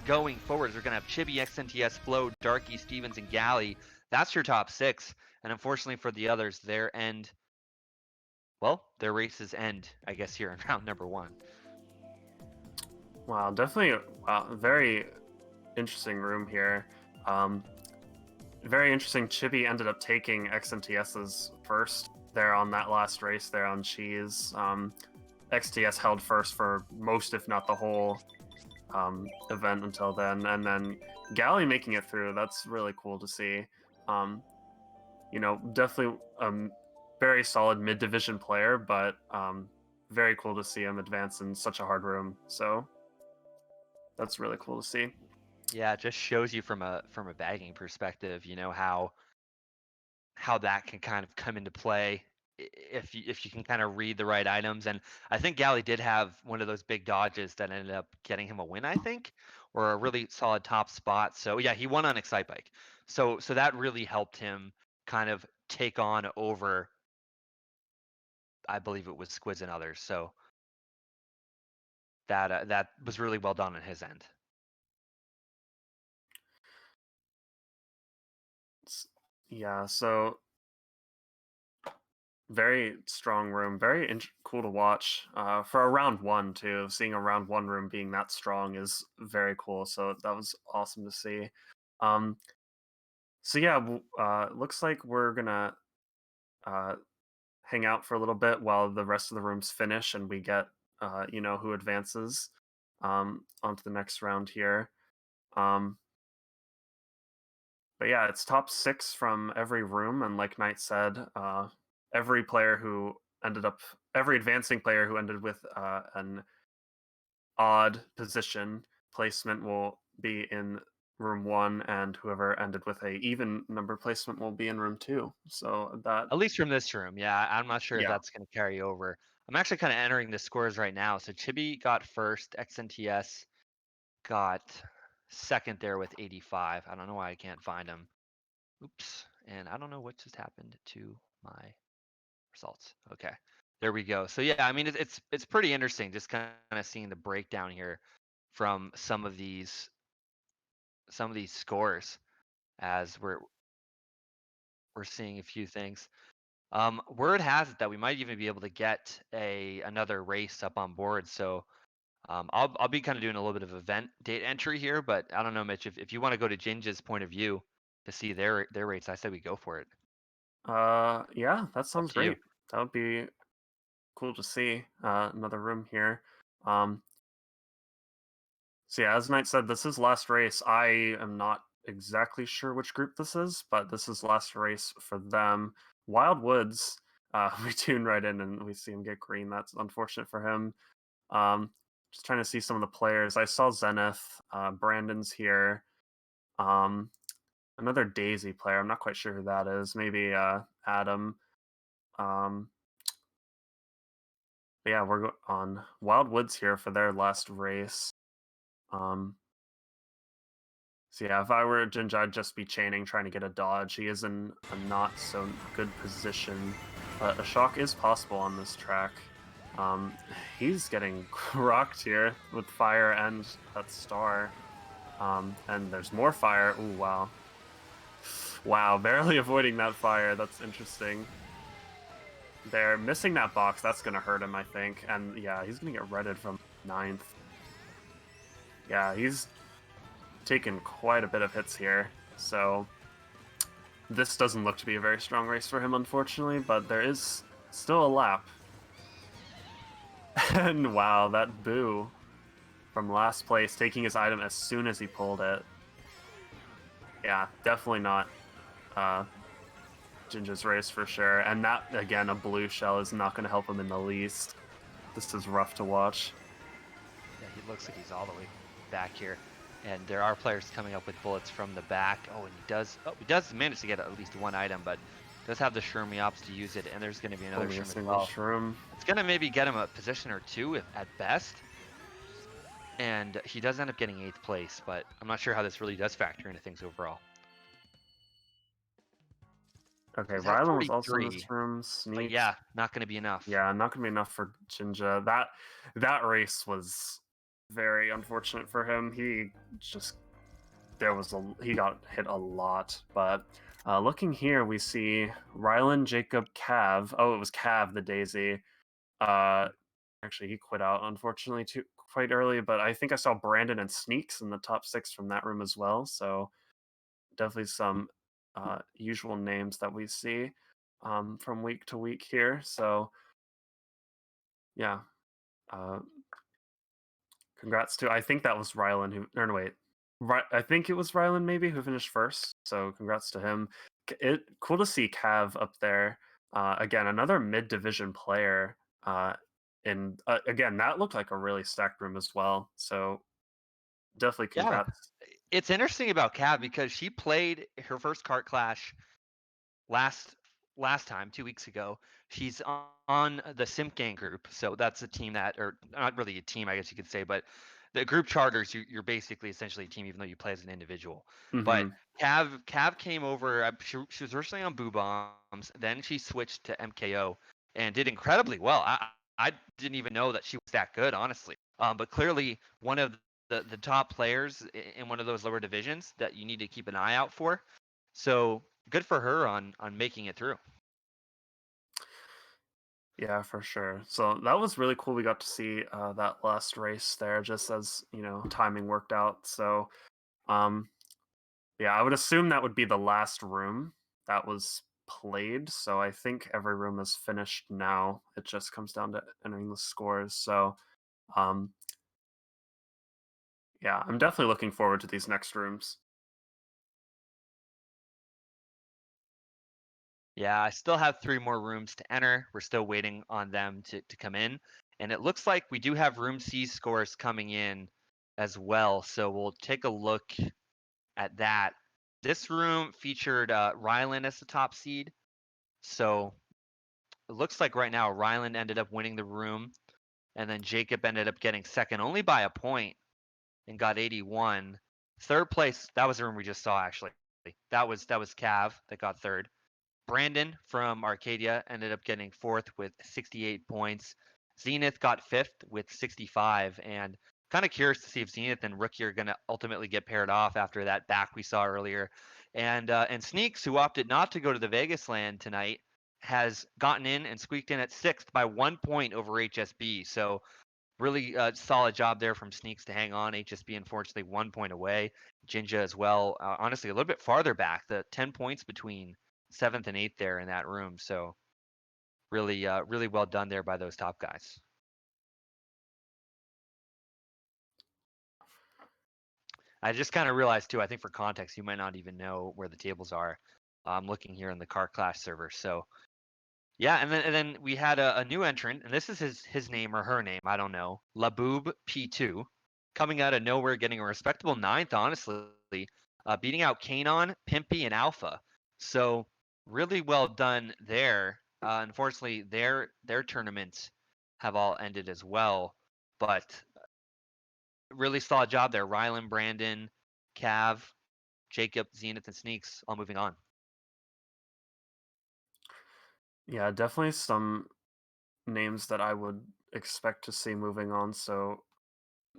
going forward, we're going to have Chibi, XNTS, Flo, Darky, Stevens, and Galley. That's your top 6. And unfortunately for the others, their races end, I guess, here in round number 1. Wow, definitely a very interesting room here. Very interesting. Chibi ended up taking XMTS's first there on that last race there on Cheese. XTS held first for most, if not the whole event until then. And then Galley making it through, that's really cool to see. Definitely a very solid mid-division player, but very cool to see him advance in such a hard room. So that's really cool to see. Yeah, it just shows you from a bagging perspective, how that can kind of come into play if you can kind of read the right items. And I think Galley did have one of those big dodges that ended up getting him a win, I think, or a really solid top spot. So yeah, he won on Excite Bike. So that really helped him kind of take on over, I believe it was Squids and others. So that was really well done on his end. Yeah, so very strong room, very cool to watch. For a round 1 too, seeing a round 1 room being that strong is very cool. So that was awesome to see. So yeah, looks like we're gonna hang out for a little bit while the rest of the rooms finish and we get who advances onto the next round here. but yeah, it's top 6 from every room, and like Knight said, every player who ended up every advancing player who ended with an odd position placement will be in room 1, and whoever ended with a even number placement will be in room 2. So that At least from this room. Yeah, I'm not sure if yeah. that's going to carry over. I'm actually kind of entering the scores right now. So Chibi got first, XNTS got second there with 85. I don't know why I can't find him. Oops. And I don't know what just happened to my results. Okay. There we go. So yeah, I mean it's pretty interesting just kind of seeing the breakdown here from some of these scores as we're seeing a few things. Word has it that we might even be able to get another race up on board. So I'll be kind of doing a little bit of event date entry here, but I don't know, Mitch, if you want to go to Jinja's point of view to see their rates, I say we go for it. Yeah, that Up sounds to you. great. That would be cool to see. Another room here. Um, so yeah, as Knight said, this is last race. I am not exactly sure which group this is, but this is last race for them. Wild Woods, we tune right in and we see him get green. That's unfortunate for him. Um, just trying to see some of the players. I saw Zenith. Brandon's here. Um, another Daisy player. I'm not quite sure who that is. Maybe Adam. Um, but yeah, we're on Wild Woods here for their last race. Um, so yeah, if I were Jinja, I'd just be chaining, trying to get a dodge. He is in a not so good position, but a shock is possible on this track. Um, he's getting rocked here with fire and that star. And there's more fire. Ooh, wow. Wow, barely avoiding that fire. That's interesting. They're missing that box. That's going to hurt him, I think. And yeah, he's going to get redded from 9th. Yeah, he's taken quite a bit of hits here. So this doesn't look to be a very strong race for him, unfortunately, but there is still a lap. And wow, that boo from last place, taking his item as soon as he pulled it. Yeah, definitely not Jinja's race for sure. And that, again, a blue shell is not going to help him in the least. This is rough to watch. Yeah, he looks like he's all the way back here. And there are players coming up with bullets from the back. Oh, and he does manage to get at least one item, but does have the Shroomy Ops to use it, and there's going to be another Only a Shroom as single well. shroom. It's going to maybe get him a position or two if, at best, and he does end up getting 8th place, but I'm not sure how this really does factor into things overall. Okay, So he's at Rylan was also in 43, this room. but Sneak. yeah, not going to be enough. Yeah, not gonna be enough for Jinja. That race was very unfortunate for him. He just he got hit a lot. But looking here, we see Rylan, Jacob, Cav. Oh, it was Cav the Daisy. Uh, actually, he quit out unfortunately too quite early. But I think I saw Brandon and Sneaks in the top 6 from that room as well. So definitely some usual names that we see from week to week here. So yeah. Uh, congrats to I think that was Rylan who or no wait. I think it was Rylan maybe who finished first. So congrats to him. Cool to see Cav up there. Again, another mid-division player. And again, that looked like a really stacked room as well. So definitely Yeah, congrats. it's interesting about Cav because she played her first Kart Clash last last time 2 weeks ago. She's on the Simp Gang group, so that's a team that, or not really a team, I guess you could say, but the group charters, you're basically essentially a team, even though you play as an individual. But Hmm. Cav came over. She was originally on Boo Bombs, then she switched to MKO and did incredibly well. I didn't even know that she was that good, honestly. But clearly one of the top players in one of those lower divisions that you need to keep an eye out for. So good for her on making it through. Yeah, for sure. So that was really cool. We got to see that last race there, just as timing worked out. So um, yeah, I would assume that would be the last room that was played. So I think every room is finished now. It just comes down to entering the scores. So um, yeah, I'm definitely looking forward to these next rooms. Yeah, I still have 3 more rooms to enter. We're still waiting on them to come in. And it looks like we do have room C scores coming in as well. So we'll take a look at that. This room featured Ryland as the top seed. So it looks like right now Ryland ended up winning the room, and then Jacob ended up getting second only by a point and got 81. Third place, that was the room we just saw actually. That was Cav that got third. Brandon from Arcadia ended up getting fourth with 68 points. Zenith got fifth with 65, and kind of curious to see if Zenith and Rookie are going to ultimately get paired off after that back we saw earlier. And Sneaks, who opted not to go to the Vegas land tonight, has gotten in and squeaked in at sixth by 1 point over HSB. So really solid job there from Sneaks to hang on. HSB unfortunately 1 point away. Jinja as well. Honestly, a little bit farther back. The 10 points between seventh and eighth there in that room. So really, really well done there by those top guys. I just kind of realized too. I think for context, you might not even know where the tables are. I'm looking here in the Kart Clash server. So yeah, and then we had a new entrant, and this is his name or her name, I don't know. Laboob P2, coming out of nowhere, getting a respectable ninth, honestly, beating out Kanon, Pimpy, and Alpha. So really well done there. Unfortunately, their tournaments have all ended as well, but really solid job there. Rylan, Brandon, Cav, Jacob, Zenith, and Sneaks all moving on. Yeah, definitely some names that I would expect to see moving on. So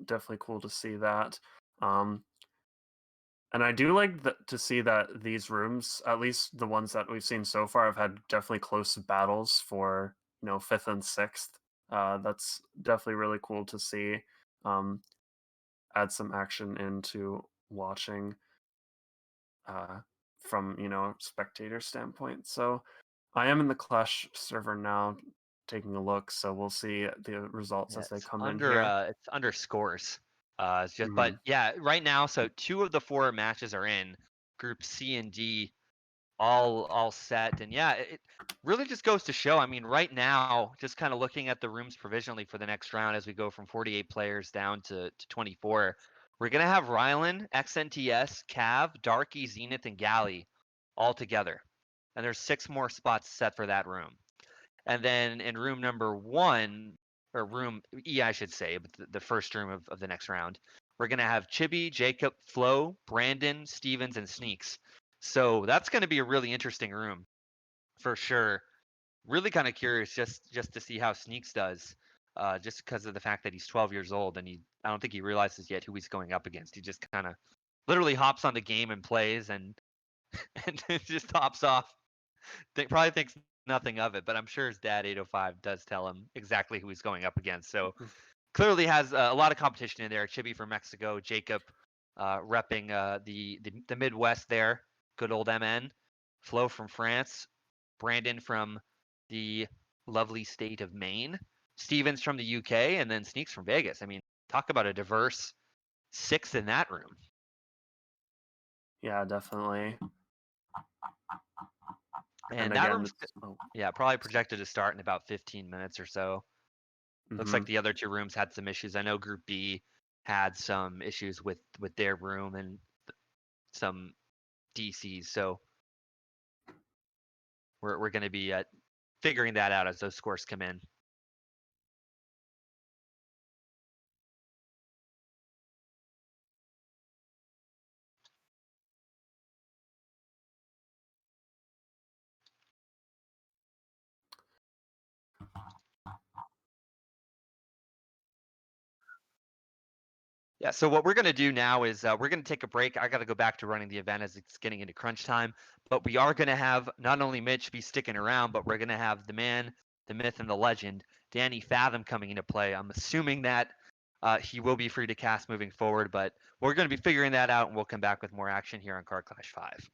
definitely cool to see that. Um, and I do like to see that these rooms, at least the ones that we've seen so far, have had definitely close battles for fifth and sixth. That's definitely really cool to see. Um, add some action into watching uh, from a spectator standpoint. So I am in the Clash server now, taking a look. So we'll see the results Yeah, as they come in here. it's under scores. It's just, Hmm. but yeah, right now, so two of the four matches are in group C and D, all set, and yeah, it really just goes to show. I mean, right now, just kind of looking at the rooms provisionally for the next round as we go from 48 players down to 24, we're gonna have Rylan, XNTS, Cav, Darky, Zenith, and Galley all together, and there's 6 more spots set for that room. And then in room number one, or room E, I should say, but the first room of the next round, we're going to have Chibi, Jacob, Flo, Brandon, Stevens, and Sneaks. So that's going to be a really interesting room for sure. Really kind of curious just to see how Sneaks does, just because of the fact that he's 12 years old and I don't think he realizes yet who he's going up against. He just kind of literally hops on the game and plays and and just hops off. Probably thinks nothing of it, but I'm sure his dad 805 does tell him exactly who he's going up against. So clearly has a lot of competition in there. Chibi from Mexico, Jacob repping the Midwest there, good old MN. Flo from France, Brandon from the lovely state of Maine, Stevens from the UK, and then Sneaks from Vegas. I mean, talk about a diverse six in that room. Yeah, definitely. And And that again, room's it's yeah, probably projected to start in about 15 minutes or so. Looks hmm like the other two rooms had some issues. I know Group B had some issues with their room and some DCs. So we're going to be figuring that out as those scores come in. Yeah. So what we're going to do now is we're going to take a break. I got to go back to running the event as it's getting into crunch time. But we are going to have not only Mitch be sticking around, but we're going to have the man, the myth, and the legend, Danny Fathom, coming into play. I'm assuming that he will be free to cast moving forward, but we're going to be figuring that out, and we'll come back with more action here on Card Clash 5.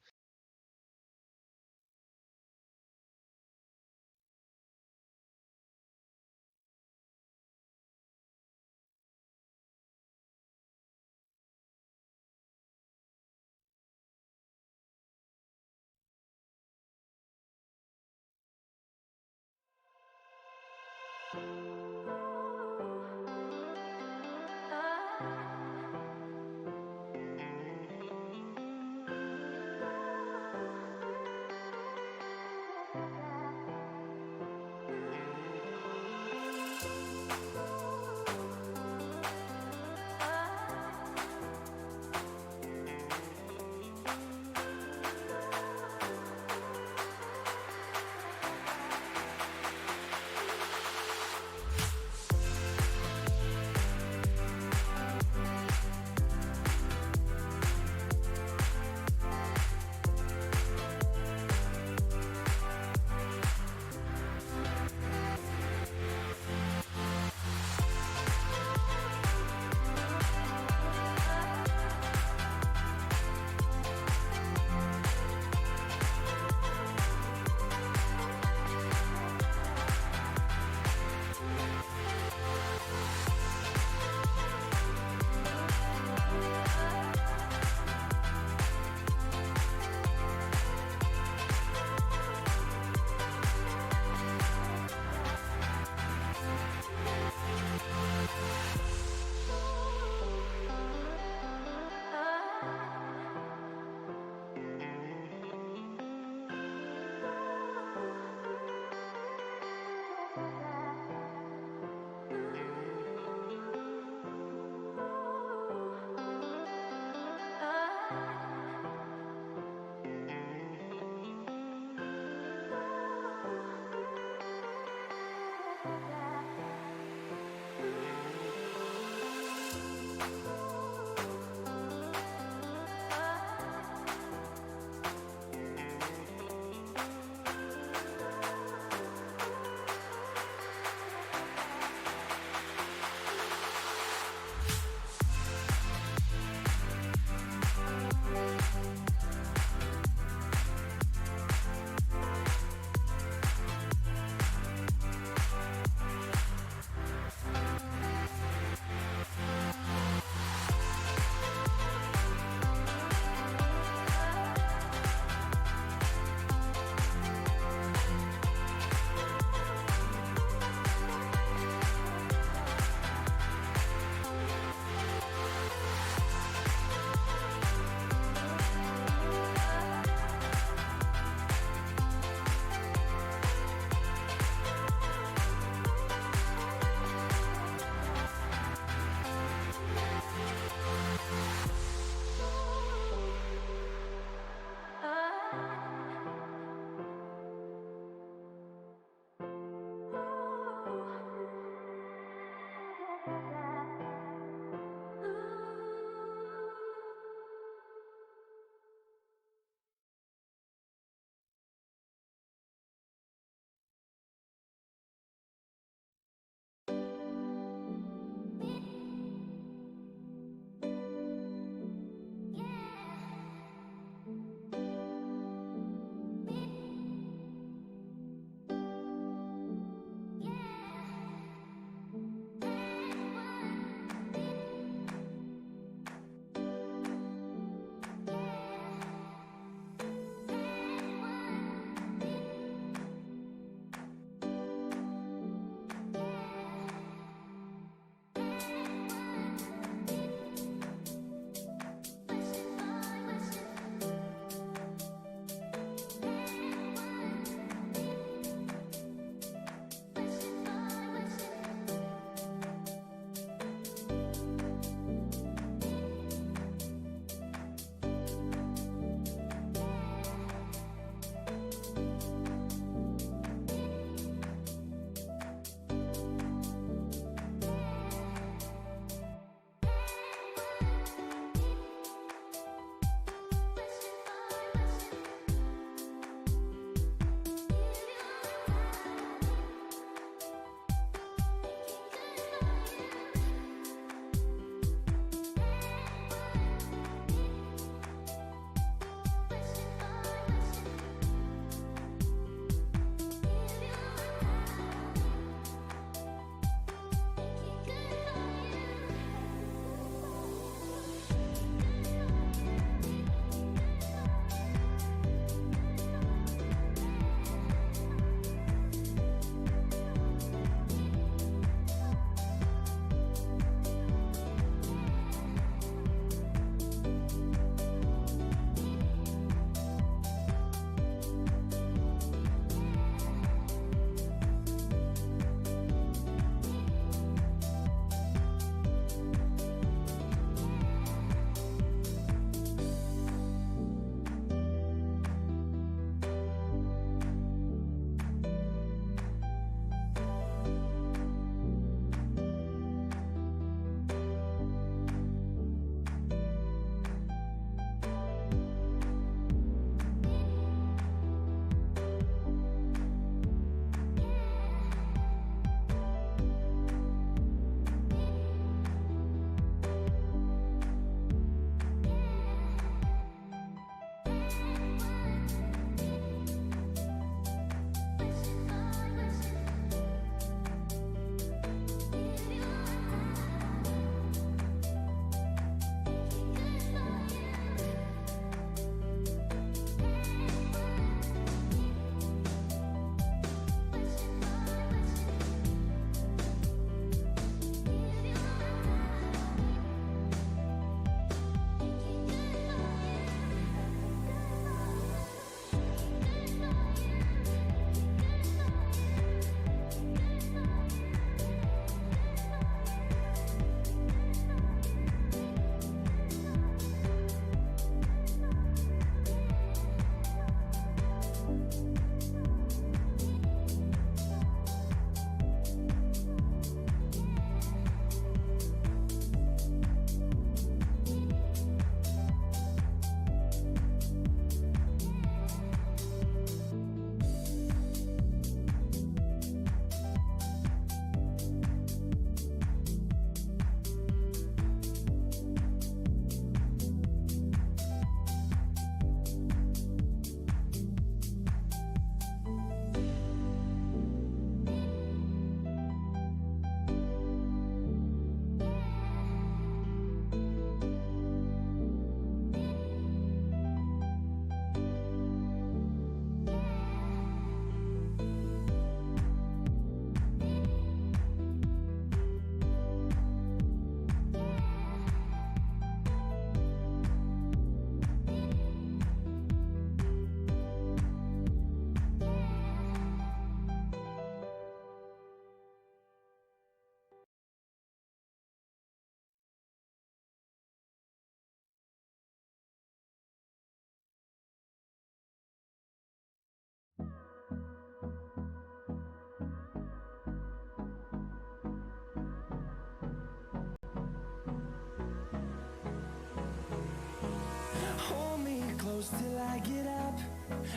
I get up,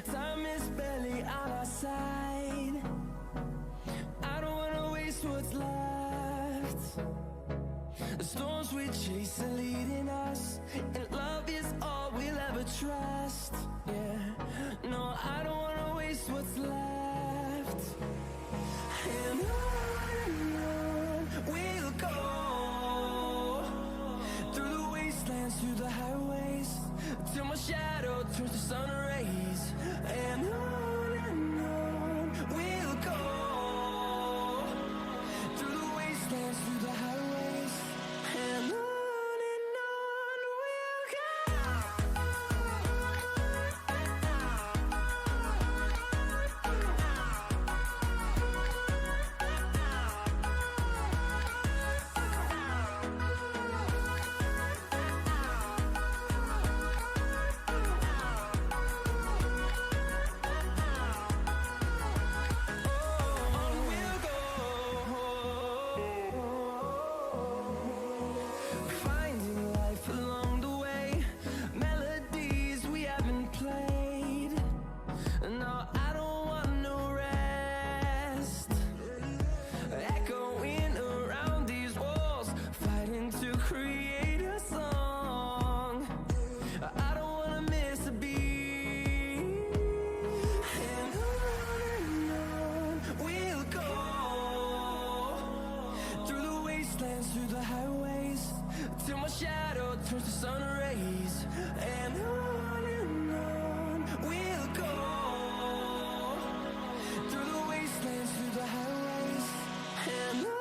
time is barely on our side. I don't wanna waste what's left. The storms we chase are leading us, and love is all we'll ever trust. Yeah, no, I don't wanna waste what's left. And on we'll go, through the wastelands, through the highways, till my shadow turns to sun rays. And on we'll go, through the wastelands, through the highways, and on we'll finding life along the way, melodies we haven't played. No, I don't want no rest, echoing around these walls, fighting to create a song. I don't wanna miss a beat. And on we'll go, through the wastelands, through the highways, till my shadow turns to sun rays. And on we'll go, through the wastelands, through the highways, and on we'll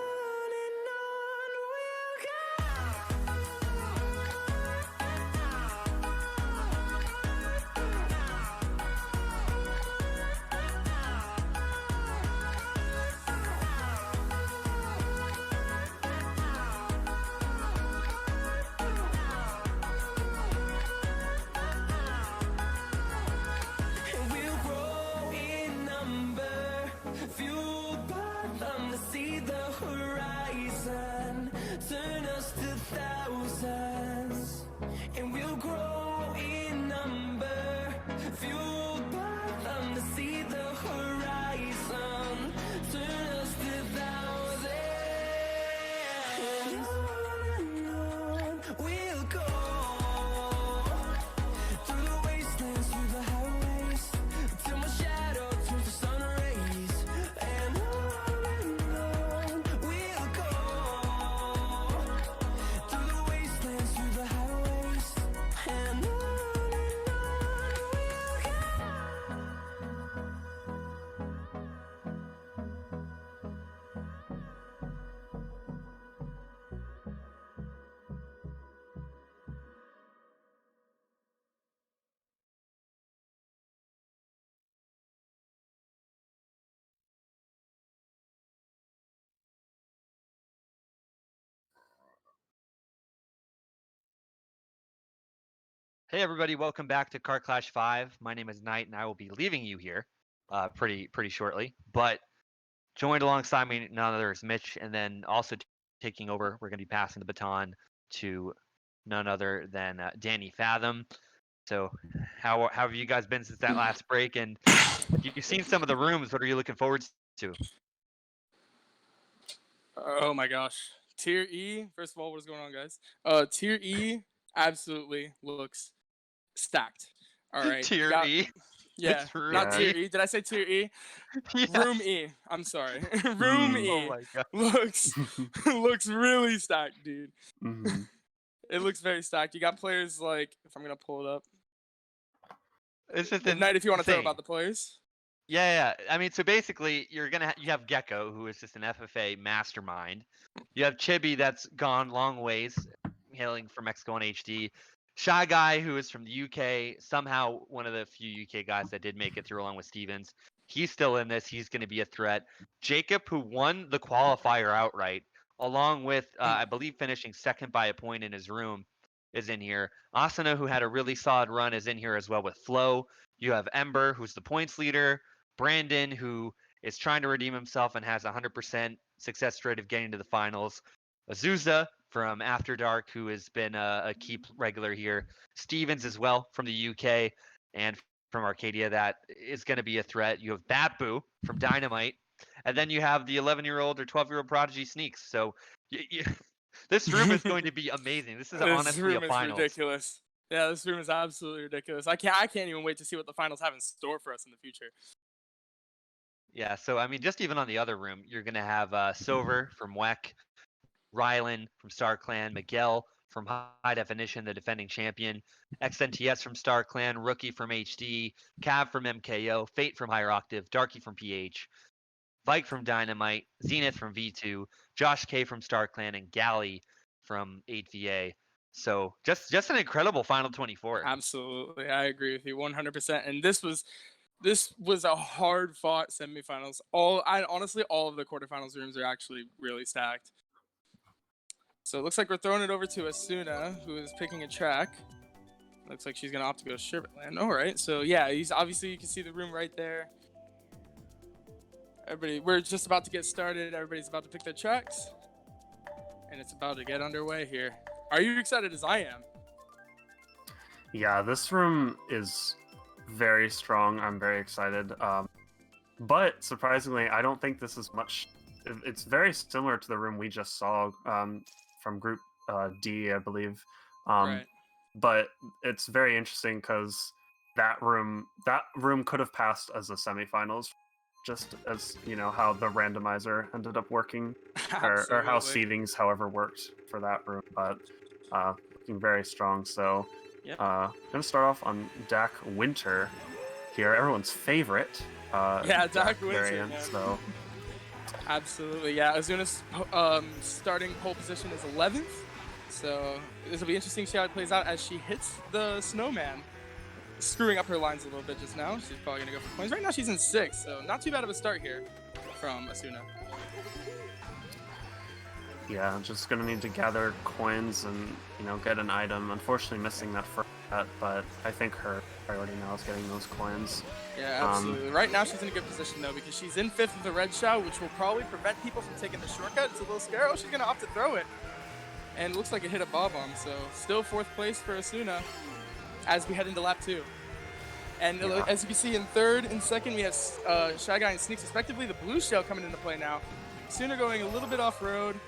and we'll grow in number, fueled by them to see the horizon, turn us to thousands. And we'll grow in number, fueled by them to see the horizon, turn us to thousands. And on we'll go, through the wastelands, through the highways, till my shadow turns to sun rays. And on we'll go, through the wastelands, through the highways, and on we'll go. Hey everybody, welcome back to Kart Clash 5. My name is Knight, and I will be leaving you here pretty shortly. But joined alongside me, none other is Mitch, and then also taking over, we're going to be passing the baton to none other than Danny Fathom. So how have you guys been since that last break? And you've seen some of the rooms. What are you looking forward to? Oh my gosh. Tier E, first of all, what is going on, guys? Tier E absolutely looks stacked. All right. You Tier got, E. yeah, It's room not Tier Yeah. E. E. Did I say Tier E? Yes. Room E. I'm sorry. Room Mm. Oh E my god. looks really stacked, dude. Mhm. It looks very stacked. You got players like, if I'm gonna pull it up, It's just Night, if you want to throw insane. about the players. Yeah. I mean, so basically, you have Gecko, who is just an FFA mastermind. You have Chibi, that's gone long ways, hailing from Mexico on HD. Shy Guy, who is from the UK, somehow one of the few UK guys that did make it through along with Stevens. He's still in this. He's going to be a threat. Jacob, who won the qualifier outright, along with, I believe, finishing second by a point in his room, is in here. Asuna, who had a really solid run, is in here as well with Flo. You have Ember, who's the points leader. Brandon, who is trying to redeem himself and has 100% success rate of getting to the finals. Azusa from After Dark, who has been a key regular here. Stevens as well from the UK. and from Arcadia that is going to be a threat. You have Bapu from Dynamite, and then you have the 11-year-old or 12-year-old Prodigy Sneaks. So this room is going to be amazing. This is This honestly a room is finals. ridiculous. Yeah, this room is absolutely ridiculous. I can't even wait to see what the finals have in store for us in the future. Yeah, so I mean, just even on the other room, you're gonna have Silver from WEC, Rylan from Star Clan, Miguel from High Definition, the defending champion, XNTS from Star Clan, Rookie from HD, Cav from MKO, Fate from Higher Octave, Darky from PH, Vike from Dynamite, Zenith from V2, Josh K from Star Clan, and Galley from 8VA. So just an incredible final 24. Absolutely, I agree with you 100%. And this was a hard fought semifinals. Honestly, all of the quarterfinals rooms are actually really stacked. So it looks like we're throwing it over to Asuna, who is picking a track. Looks like she's gonna opt to go Sherbetland. All right, so yeah, he's obviously, you can see the room right there. Everybody, we're just about to get started. Everybody's about to pick their tracks, and it's about to get underway here. Are you excited as I am? Yeah, this room is very strong. I'm very excited. But surprisingly, I don't think this is much. It's very similar to the room we just saw from Group D, I believe. Right. But it's very interesting because that room could have passed as a semifinals, just as how the randomizer ended up working, or how Absolutely. seedings, however, worked for that room. But looking very strong. So Yep. gonna start off on Dak Winter here, everyone's favorite. Yeah, Dak Winter, variant. man. So Absolutely, yeah. Azuna's starting pole position is 11th, so this will be interesting to see how it plays out as she hits the snowman, screwing up her lines a little bit just now. She's probably gonna go for coins. Right now she's in 6th, so not too bad of a start here from Asuna. yeah, just gonna need to gather coins and get an item. Unfortunately, missing that first set, but I think her priority now is getting those coins. Yeah, absolutely. Right now she's in a good position though, because she's in 5th with the red shot, which will probably prevent people from taking the shortcut. It's a little scary. Oh, she's gonna opt to throw it, and it looks like it hit a bob bomb. So still 4th place for Asuna as we head into lap 2. And Yeah. as you can see, in 3rd and 2nd, we have Shy Guy and Sneaks, respectively. The blue shell coming into play now. Asuna going a little bit off road,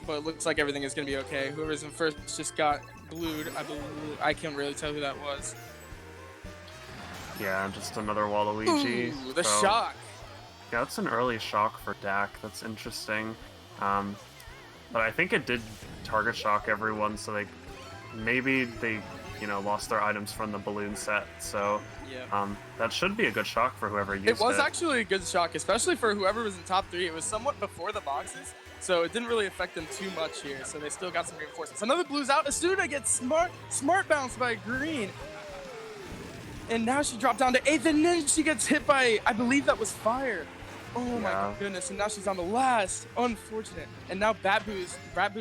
but it looks like everything is going to be okay. Whoever's in 1st just got blued. I can't really tell who that was. Yeah, just another Waluigi. Ooh, the So, shock. Yeah, that's an early shock for Dak. That's interesting. But I think it did target shock everyone, so maybe they lost their items from the balloon set. So Yeah. that should be a good shock for whoever used it. It was actually a good shock, especially for whoever was in top 3. It was somewhat before the boxes, so it didn't really affect them too much here. So they still got some reinforcements. Another blue's out. Asuna gets smart bounce by green. And now she dropped down to 8th, and then she gets hit by, I believe that was fire. Oh Yeah. my goodness, and now she's on the last. Unfortunate. And now Babu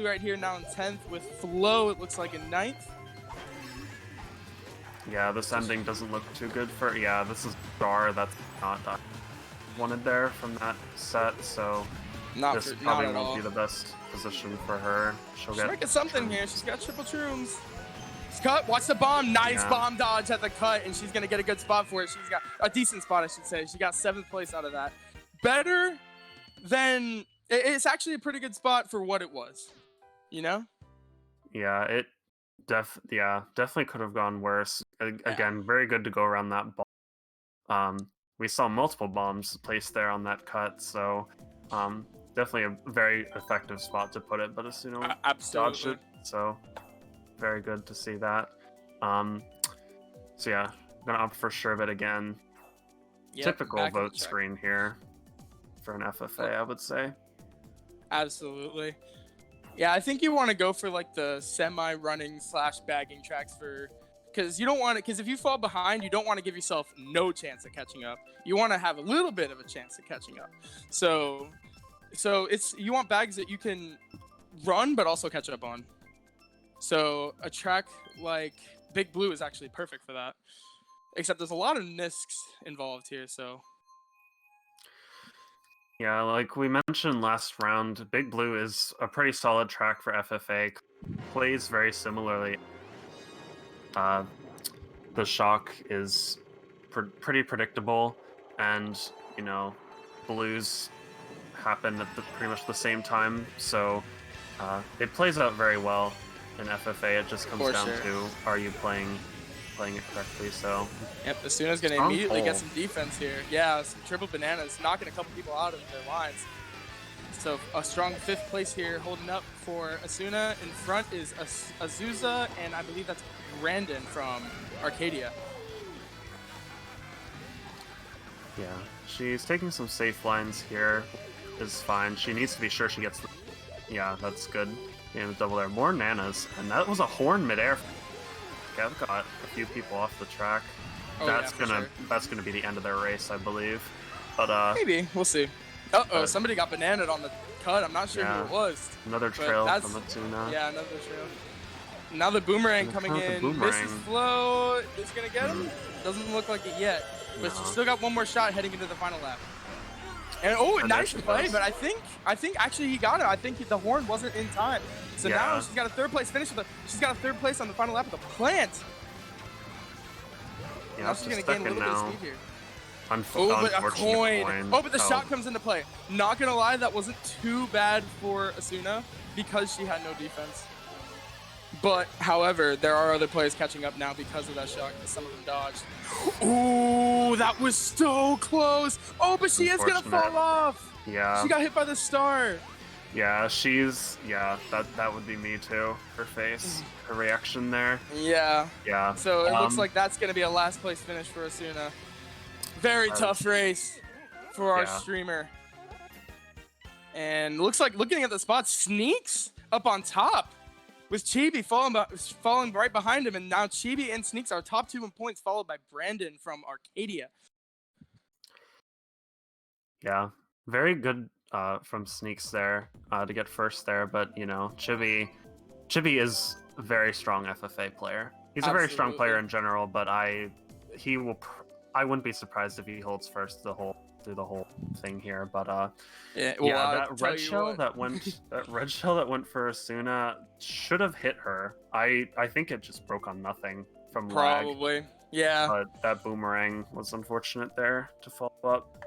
right here now in 10th with Flo, it looks like in 9th. Yeah, this ending doesn't look too good for. Yeah, this is Gar. That's not wanted there from that set. So Not this at probably won't all. be the best position for her. She'll She's get might get something here. She's got triple shrooms. Cut. Watch the bomb. Nice Yeah. bomb dodge at the cut, and she's gonna get a good spot for it. She's got a decent spot, I should say. She got 7th place out of that. Better than. It's actually a pretty good spot for what it was. Yeah, it definitely could have gone worse. Again, very good to go around that bomb. We saw multiple bombs placed there on that cut, so definitely a very effective spot to put it. But Asuna dodged Absolutely. it, so very good to see that. So yeah, gonna opt for Sherbet again. Yep, Typical back on vote the track. screen here for an FFA, I would say. Absolutely. Yeah, I think you want to go for like the semi-running / bagging tracks because you don't want to, because if you fall behind, you don't want to give yourself no chance at catching up. You want to have a little bit of a chance at catching up. So you want bags that you can run but also catch up on. So a track like Big Blue is actually perfect for that. Except there's a lot of nisks involved here, so. Yeah, like we mentioned last round, Big Blue is a pretty solid track for FFA. Plays very similarly. the shock is pretty predictable, and you know, blues happen at pretty much the same time, so it plays out very well in FFA. It just comes down to, are you playing it correctly? So yep, Asuna's gonna strong immediately pull. get some defense here. Yeah, some triple bananas, knocking a couple people out of their lines. So a strong 5th place here, holding up for Asuna. In front is Azusa, and I believe that's Brandon from Arcadia. Yeah, she's taking some safe lines here. Is fine. She needs to be sure she gets the... Yeah, that's good. Getting the double there. More nanas, and that was a horn midair. I've got a few people off the track. Oh, that's yeah, that's gonna be the end of their race, I believe. But maybe we'll see. Somebody got bananaed on the cut. I'm not sure who it was. Another trail from Asuna. Yeah, another trail. Now the boomerang coming in. Mrs. Flo is gonna get him. Doesn't look like it yet, but she's still got one more shot heading into the final lap. And nice play, but I think actually he got it. I think the horn wasn't in time. So now she's got a 3rd place finish she's got a 3rd place on the final lap with a plant. Yeah, now she's gonna gain a little bit of speed here. But a coin. But the shot comes into play. Not gonna lie, that wasn't too bad for Asuna because she had no defense. But, however, there are other players catching up now because of that shot, because some of them dodged. Ooh, that was so close. Oh, but she is gonna fall off. Yeah. She got hit by the star. Yeah, that would be me too. Her face, her reaction there. Yeah. Yeah. So it looks like that's gonna be a last place finish for Asuna. Very tough race for our streamer. And looks like, looking at the spots, Sneaks up on top with Chibi falling right behind him. And now Chibi and Sneaks are top 2 in points, followed by Brandon from Arcadia. Yeah, very good from Sneaks there to get first there. But, you know, Chibi is a very strong FFA player. He's a very strong player in general, but I wouldn't be surprised if he holds first through the whole thing here. But that red shell that went for Asuna should have hit her. I think it just broke on nothing from lag. Probably. Yeah. But that boomerang was unfortunate there to follow up.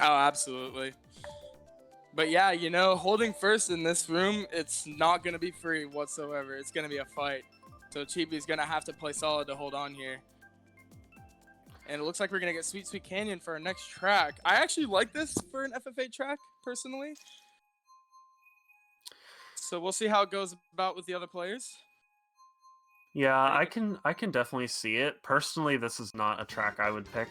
Oh, absolutely. But yeah, you know, holding first in this room, it's not going to be free whatsoever. It's going to be a fight. So Chibi's going to have to play solid to hold on here. And it looks like we're going to get Sweet Sweet Canyon for our next track. I actually like this for an FFA track, personally. So we'll see how it goes about with the other players. Yeah, I can definitely see it. Personally, this is not a track I would pick,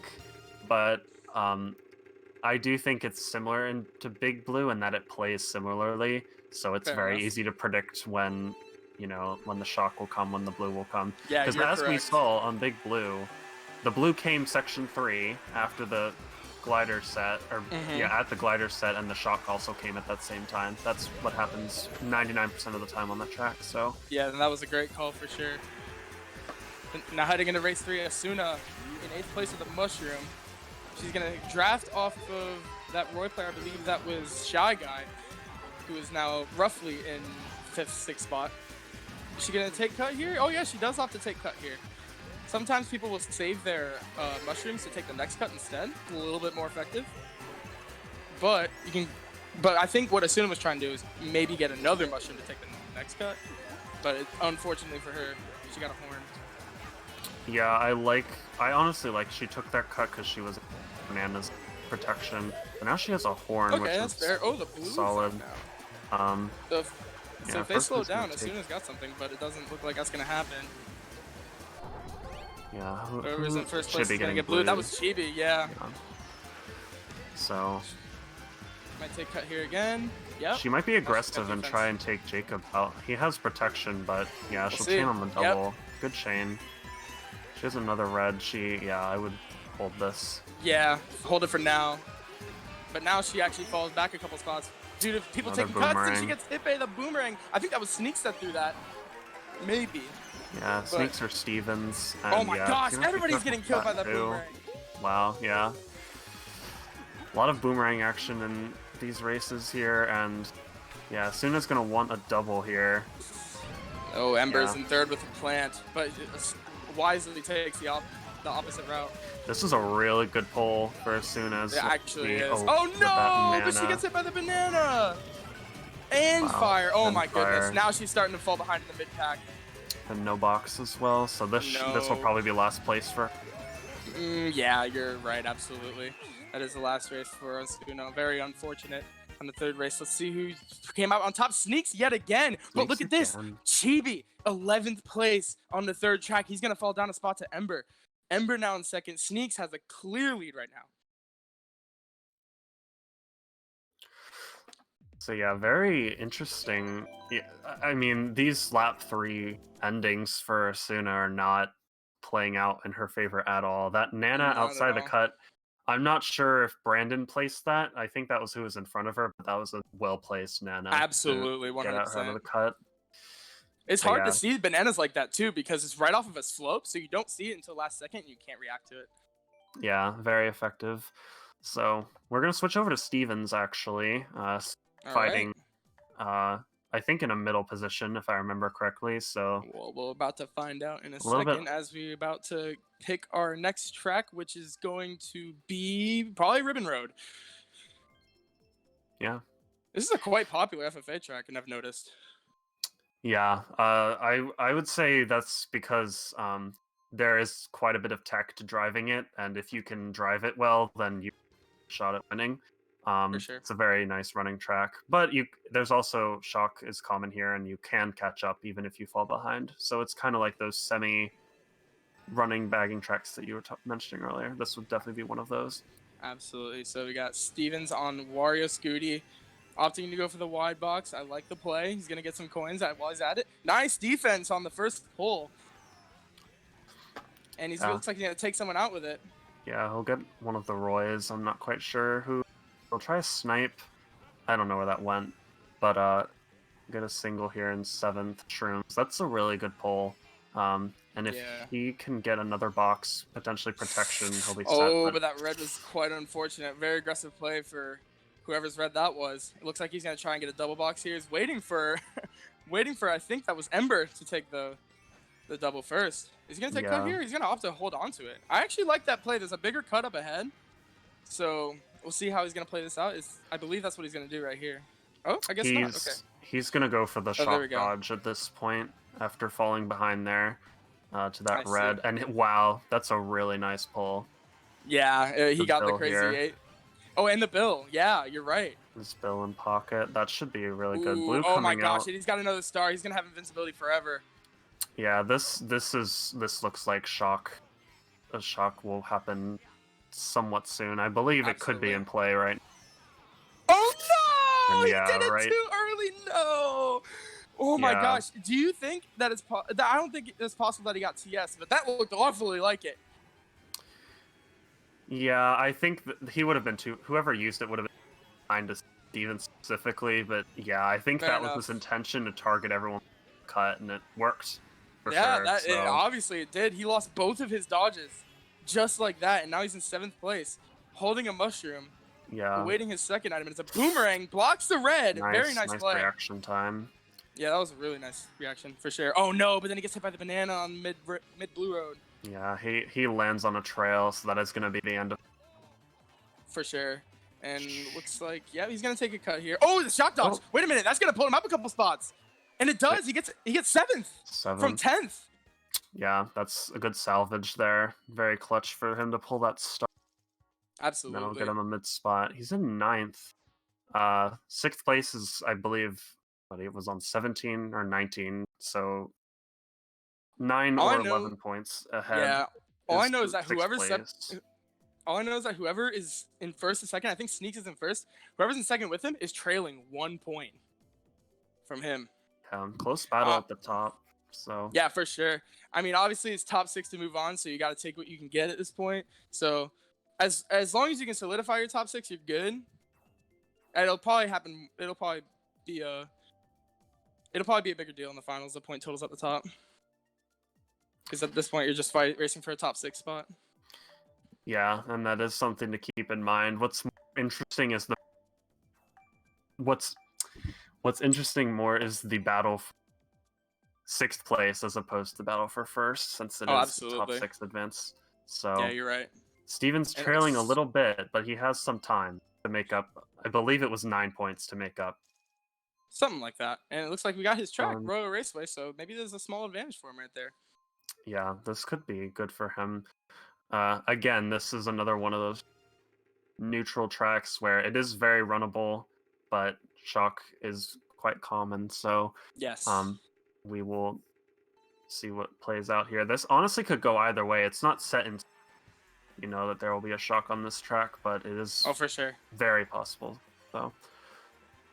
but I do think it's similar to Big Blue in that it plays similarly. So it's very easy to predict when the shock will come, when the blue will come. Yeah, because as we saw on Big Blue, the blue came section 3 after the glider set, at the glider set, and the shock also came at that same time. That's what happens 99% of the time on the track. So yeah, and that was a great call for sure. Now heading into race 3, Asuna in 8th place with the mushroom. She's gonna draft off of that Roy player. I believe that was Shy Guy, who is now roughly in 5th, 6th spot. Is she gonna take cut here? Oh yeah, she does have to take cut here. Sometimes people will save their mushrooms to take the next cut instead. A little bit more effective. But I think what Asuna was trying to do is maybe get another mushroom to take the next cut. But unfortunately for her, she got a horn. Yeah, I honestly like she took that cut because she was Bananas protection. But now she has a horn, which is fair. Oh, the blue solid. Now. So if they slow down, Asuna's got something, but it doesn't look like that's gonna happen. Yeah, whoever's in first place is gonna get blue. That was Chibi, yeah. So might take cut here again. Yep. She might be aggressive and try and take Jacob out. He has protection, but yeah, she'll chain on the double. Yep. Good chain. She has another red. I would hold this. Yeah, hold it for now. But now she actually falls back a couple spots. Dude, if people take cuts and she gets hit by the boomerang. I think that was Sneaks that threw that. Maybe. Yeah, Sneaks or Stevens. And oh my gosh, everybody's getting killed by that boomerang. Wow, yeah. A lot of boomerang action in these races here, and yeah, Asuna's gonna want a double here. Oh, Ember's in 3rd with a plant, but wisely takes the opposite route. This is a really good pull for as soon as It actually is. with Oh that no! But she Nana. gets hit by the banana. And Wow, fire. Oh and my goodness. fire. Now she's starting to fall behind in the mid pack. And no box as well, so this will No. probably be last place for. Yeah, you're right. Absolutely. That is the last race for us. Very unfortunate on the third race. Let's see who came out on top. Sneaks yet again. But look at this. Again. Chibi, 11th place on the third track. He's going to fall down a spot to Ember. Ember now in second. Sneaks has a clear lead right now. So yeah, very interesting. Yeah, I mean, these lap 3 endings for Asuna are not playing out in her favor at all. That Nana Not at outside the all. cut, I'm not sure if Brandon placed that. I think that was who was in front of her, but that was a well-placed Nana. to Absolutely, Get out of 100%. the cut. It's But hard yeah. to see bananas like that too because it's right off of a slope, so you don't see it until last second and you can't react to it. Yeah, very effective. So we're gonna switch over to Stevens actually, All fighting. right. I think in a middle position if I remember correctly. So Well, we're about to find out in a little bit- second as we're about to pick our next track, which is going to be probably Ribbon Road. yeah. This is a quite popular FFA track, and I've noticed. Yeah, I would say that's because there is quite a bit of tech to driving it, and if you can drive it well, then you shot at winning. For sure. It's a very nice running track, but there's also shock is common here, and you can catch up even if you fall behind. So it's kind of like those semi-running bagging tracks that you were mentioning earlier. This would definitely be one of those. Absolutely. So we got Stevens on Wario Scooty, opting to go for the wide box. I like the play. He's going to get some coins while he's at it. Nice defense on the first pull. And he looks like he's going to take someone out with it. Yeah, he'll get one of the Roys. I'm not quite sure who. He'll try a snipe. I don't know where that went. But get a single here in 7th. Shrooms. That's a really good pull. And if Yeah. he can get another box, potentially protection, he'll be set. Oh, but that red was quite unfortunate. Very aggressive play for whoever's red that was. It looks like he's going to try and get a double box here. He's waiting for, I think that was Ember to take the double first. Is he going to take cut Yeah. here? He's going to opt to hold on to it. I actually like that play. There's a bigger cut up ahead. So we'll see how he's going to play this out. I believe that's what he's going to do right here. Oh, I guess not. Okay. He's going to go for the there we shock go. dodge at this point after falling behind there to that I see. red. And wow, that's a really nice pull. Yeah, he The got the bill crazy here. 8. Oh, and the bill. Yeah, you're right. This bill in pocket. That should be really good. Ooh, Blue oh my coming gosh, out. and he's got another star. He's going to have invincibility forever. Yeah, this looks like shock. A shock will happen somewhat soon. I believe it could be Absolutely. in play right. Oh no! And He yeah, did it right. too early. No. Oh my Yeah. gosh. Do you think that it's I don't think it's possible that he got TS, but that looked awfully like it. Yeah, I think that he would have been too. Whoever used it would have been behind to Steven specifically, but yeah, I think Fair that enough. was his intention to target everyone cut, and it worked. For Yeah, sure, that so. obviously it did. He lost both of his dodges, just like that, and now he's in 7th place, holding a mushroom, Yeah. awaiting his second item. And it's a boomerang, blocks the red. Very nice play. reaction time. Yeah, that was a really nice reaction for sure. Oh no, but then he gets hit by the banana on mid blue road. Yeah, he lands on a trail, so that is going to be the end of. For sure. And looks like, yeah, he's gonna take a cut here. Oh, the shock dodge. Oh. Wait a minute, that's gonna pull him up a couple spots. And it does. He gets 7th 7. from 10th. Yeah, that's a good salvage there. Very clutch for him to pull that start. Then Absolutely. I'll get him a mid spot. He's in 9th. 6th place is, I believe, but it was on 17 or 19, so 9 All I or know- 11 points ahead. Yeah. All I know is that sixth place. all I know is that whoever is in first and second, I think Sneaks is in first. Whoever's in second with him is trailing 1 point from him. Close battle Uh, at the top. So Yeah, for sure. I mean, obviously it's top 6 to move on, so you got to take what you can get at this point. So as long as you can solidify your top 6, you're good. And it'll probably happen. It'll probably be a bigger deal in the finals. The point totals at the top, because at this point you're just racing for a top 6 spot. yeah, and that is something to keep in mind. What's interesting is what's interesting more is the battle 6th place as opposed to battle for first, since it Oh, is top absolutely. 6 advance. So Yeah, you're right. Steven's And trailing a it's- little bit, but he has some time to make up. I believe it was 9 points to make up. Something like that. And it looks like we got his track, Um, Royal Raceway, so maybe there's a small advantage for him right there. Yeah, this could be good for him. Again, this is another one of those neutral tracks where it is very runnable, but shock is quite common. So Yes. we will see what plays out here. This honestly could go either way. It's not set in, that there will be a shock on this track, but it is Oh, for sure. very possible. So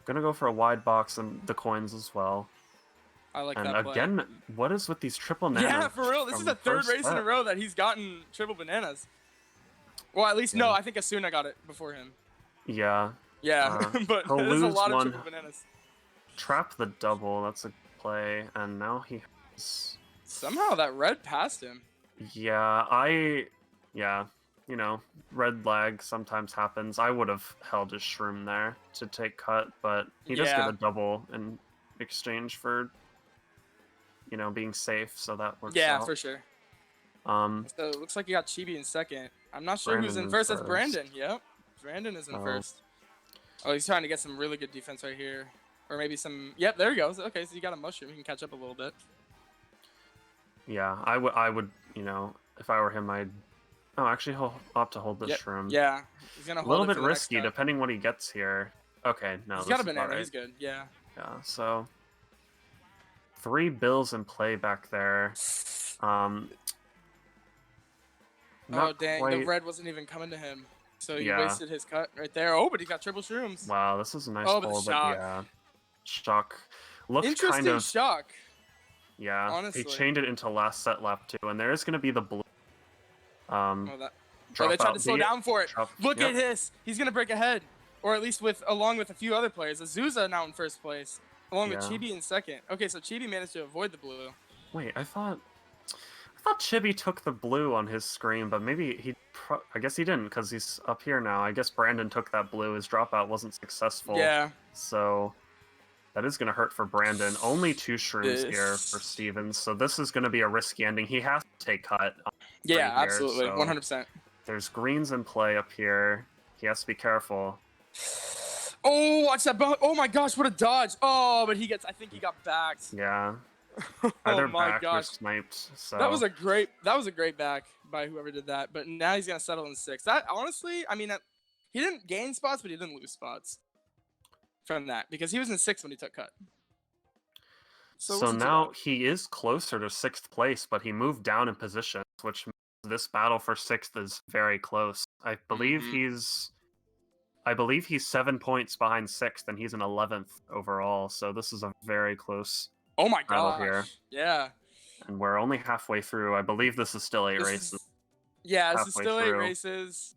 gonna go for a wide box and the coins as well. I like And that play. again, what is with these triple nanas? Yeah, for real. This is from the third first race in a set? row that he's gotten triple bananas. Well, at least, no, Yeah. I think Asuna got it before him. Yeah. Yeah, but he'll there's a lose lot of one. triple bananas. Trap the double. That's a play. And now he has... Somehow that red passed him. Yeah, red lag sometimes happens. I would have held his shroom there to take cut, but he does Yeah. get a double in exchange for, being safe, so that works Yeah, out. for sure. Um, So it looks like you got Chibi in second. I'm not sure who's Brandon in in first. That's first. Brandon. Yep. Brandon is in Oh. first. Oh, he's trying to get some really good defense right here. Or maybe some... Yep, there he goes. Okay, so you got a mushroom. He can catch up a little bit. yeah, I would, if I were him, I'd... Oh, actually, he'll opt to hold the Yep, shroom. Yeah. He's going to A hold little it bit for the next risky, cut. depending what he gets here. Okay, no, He's this got a is banana. alright. He's good. Yeah. Yeah, so 3 bills in play back there. Oh, Not dang. quite... The red wasn't even coming to him. So he Yeah. wasted his cut right there. Oh, but he got triple shrooms. Wow, this is a nice Oh, but the pull, but shock. yeah, shock looked Interesting kind of shock. yeah. honestly. He chained it into last set lap 2, and there is going to be the blue. Oh, they Drop tried out to slow B. down for it. Drop- Look yep. at this. He's going to break ahead. Or at least along with a few other players. Azusa now in first place. Along with Yeah. Chibi in second. Okay, so Chibi managed to avoid the blue. Wait, I thought Chibi took the blue on his screen, but maybe I guess he didn't because he's up here now. I guess Brandon took that blue. His dropout wasn't successful. Yeah. So that is going to hurt for Brandon. Only 2 shrooms here This- for Stevens, so this is going to be a risky ending. He has to take cut. Yeah, Right here, absolutely. so- 100%. There's greens in play up here. He has to be careful. Oh, watch that. Oh my gosh, what a dodge. Oh, but I think he got backed. Yeah. Oh Either my back or gosh. sniped. So That was a great back by whoever did that. But now he's gonna settle in 6th. That honestly, I mean, he didn't gain spots, but he didn't lose spots from that because he was in 6th when he took cut. So it wasn't too now bad. he is closer to 6th place, but he moved down in position, which means this battle for 6th is very close. I believe Mhm. he's 7 points behind 6th, and he's in 11th overall. So this is a very close, Oh my battle gosh. here. Yeah. and we're only halfway through. I believe this is still 8 This races. is- yeah, this is halfway still 8 through. races,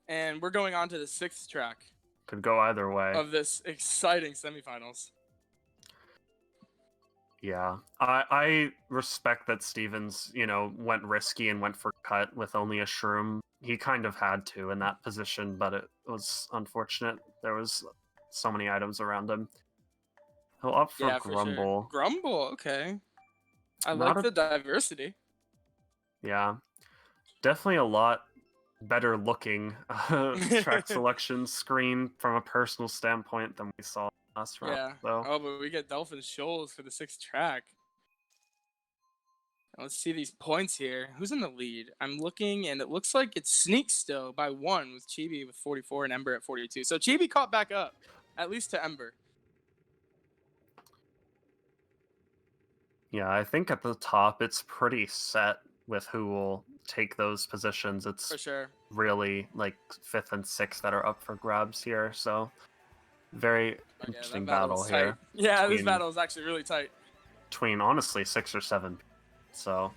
and we're going on to the 6th track Could go either way. of this exciting semifinals. Yeah, I respect that Stevens, went risky and went for cut with only a shroom. He kind of had to in that position, but it was unfortunate. There was so many items around him. He'll opt for Yeah, for Grumble. sure. Grumble, okay. I Not like a- the diversity. Yeah, definitely a lot better looking track selection screen from a personal standpoint than we saw last round. Yeah. So Oh, but we get Dolphin Shoals for the 6th track. Now let's see these points here. Who's in the lead? I'm looking, and it looks like it's Sneak still by 1 with Chibi with 44 and Ember at 42. So Chibi caught back up, at least to Ember. yeah, I think at the top it's pretty set with who will take those positions. It's For sure. really like 5th and 6th that are up for grabs here. So very Oh, yeah, interesting that battle was here tight. Yeah, this between- battle is actually really tight. between honestly 6 or 7. So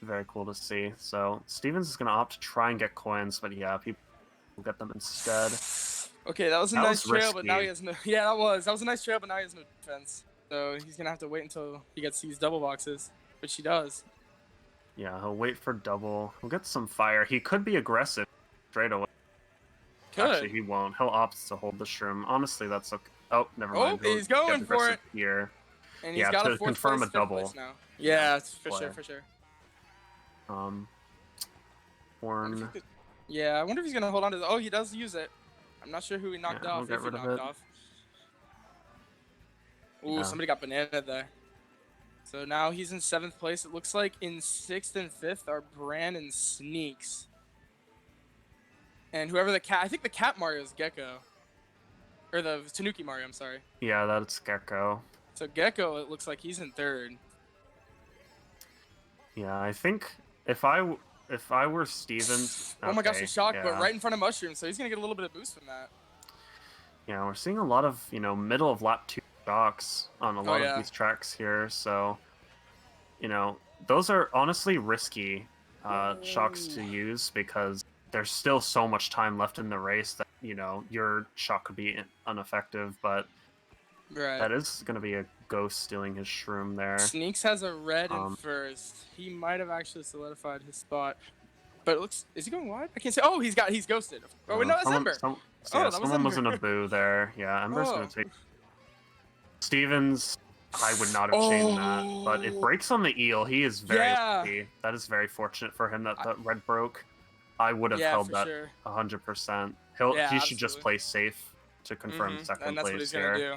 very cool to see. So Stevens is going to opt to try and get coins, but yeah, people will get them instead. Okay, that was a That nice was trail, but now risky. he has no. Yeah, that was a nice trail, but now he has no defense. So he's gonna have to wait until he gets these double boxes, which he does. Yeah, he'll wait for double. He'll get some fire. He could be aggressive straight away. Could. Actually, he won't. He'll opt to hold the shroom. Honestly, that's okay. Oh, never Oh, mind. He'll he's going get for aggressive it. here. And he's Yeah, got to a 4th confirm place, a 5th double. place now. Yeah, it's for play. sure, for sure. Horn. Yeah, I wonder if he's gonna hold on to the. Oh, he does use it. I'm not sure who he knocked Yeah, we'll off. get If he rid of knocked it. off. Ooh, Yeah. somebody got banana there. So now he's in 7th place. It looks like in 6th and 5th are Bran and Sneaks. And whoever the cat, I think the cat Mario is Gecko. Or the Tanuki Mario, I'm sorry. Yeah, that's Gecko. So Gecko, it looks like he's in 3rd. Yeah, I think if I were Stevens. Oh my gosh, okay, he's shocked, but yeah. right in front of Mushroom, so he's gonna get a little bit of boost from that. Yeah, we're seeing a lot of, middle of lap 2 shocks on a lot yeah. of these tracks here, so, those are honestly risky shocks to use because there's still so much time left in the race that, your shock could be ineffective, but Right. that is going to be a ghost stealing his shroom there. Sneaks has a red in 1st. He might have actually solidified his spot. But it looks, is he going wide? I can't say. Oh, he's ghosted. Oh, wait, no, that's Ember. Someone was in a boo there. Yeah, Ember's going to take. Stevens, I would not have chained that, but it breaks on the eel. He is very lucky. That is very fortunate for him that that red broke. I would have held that 100%. He should just play safe to confirm second that's place what he's here. gonna do.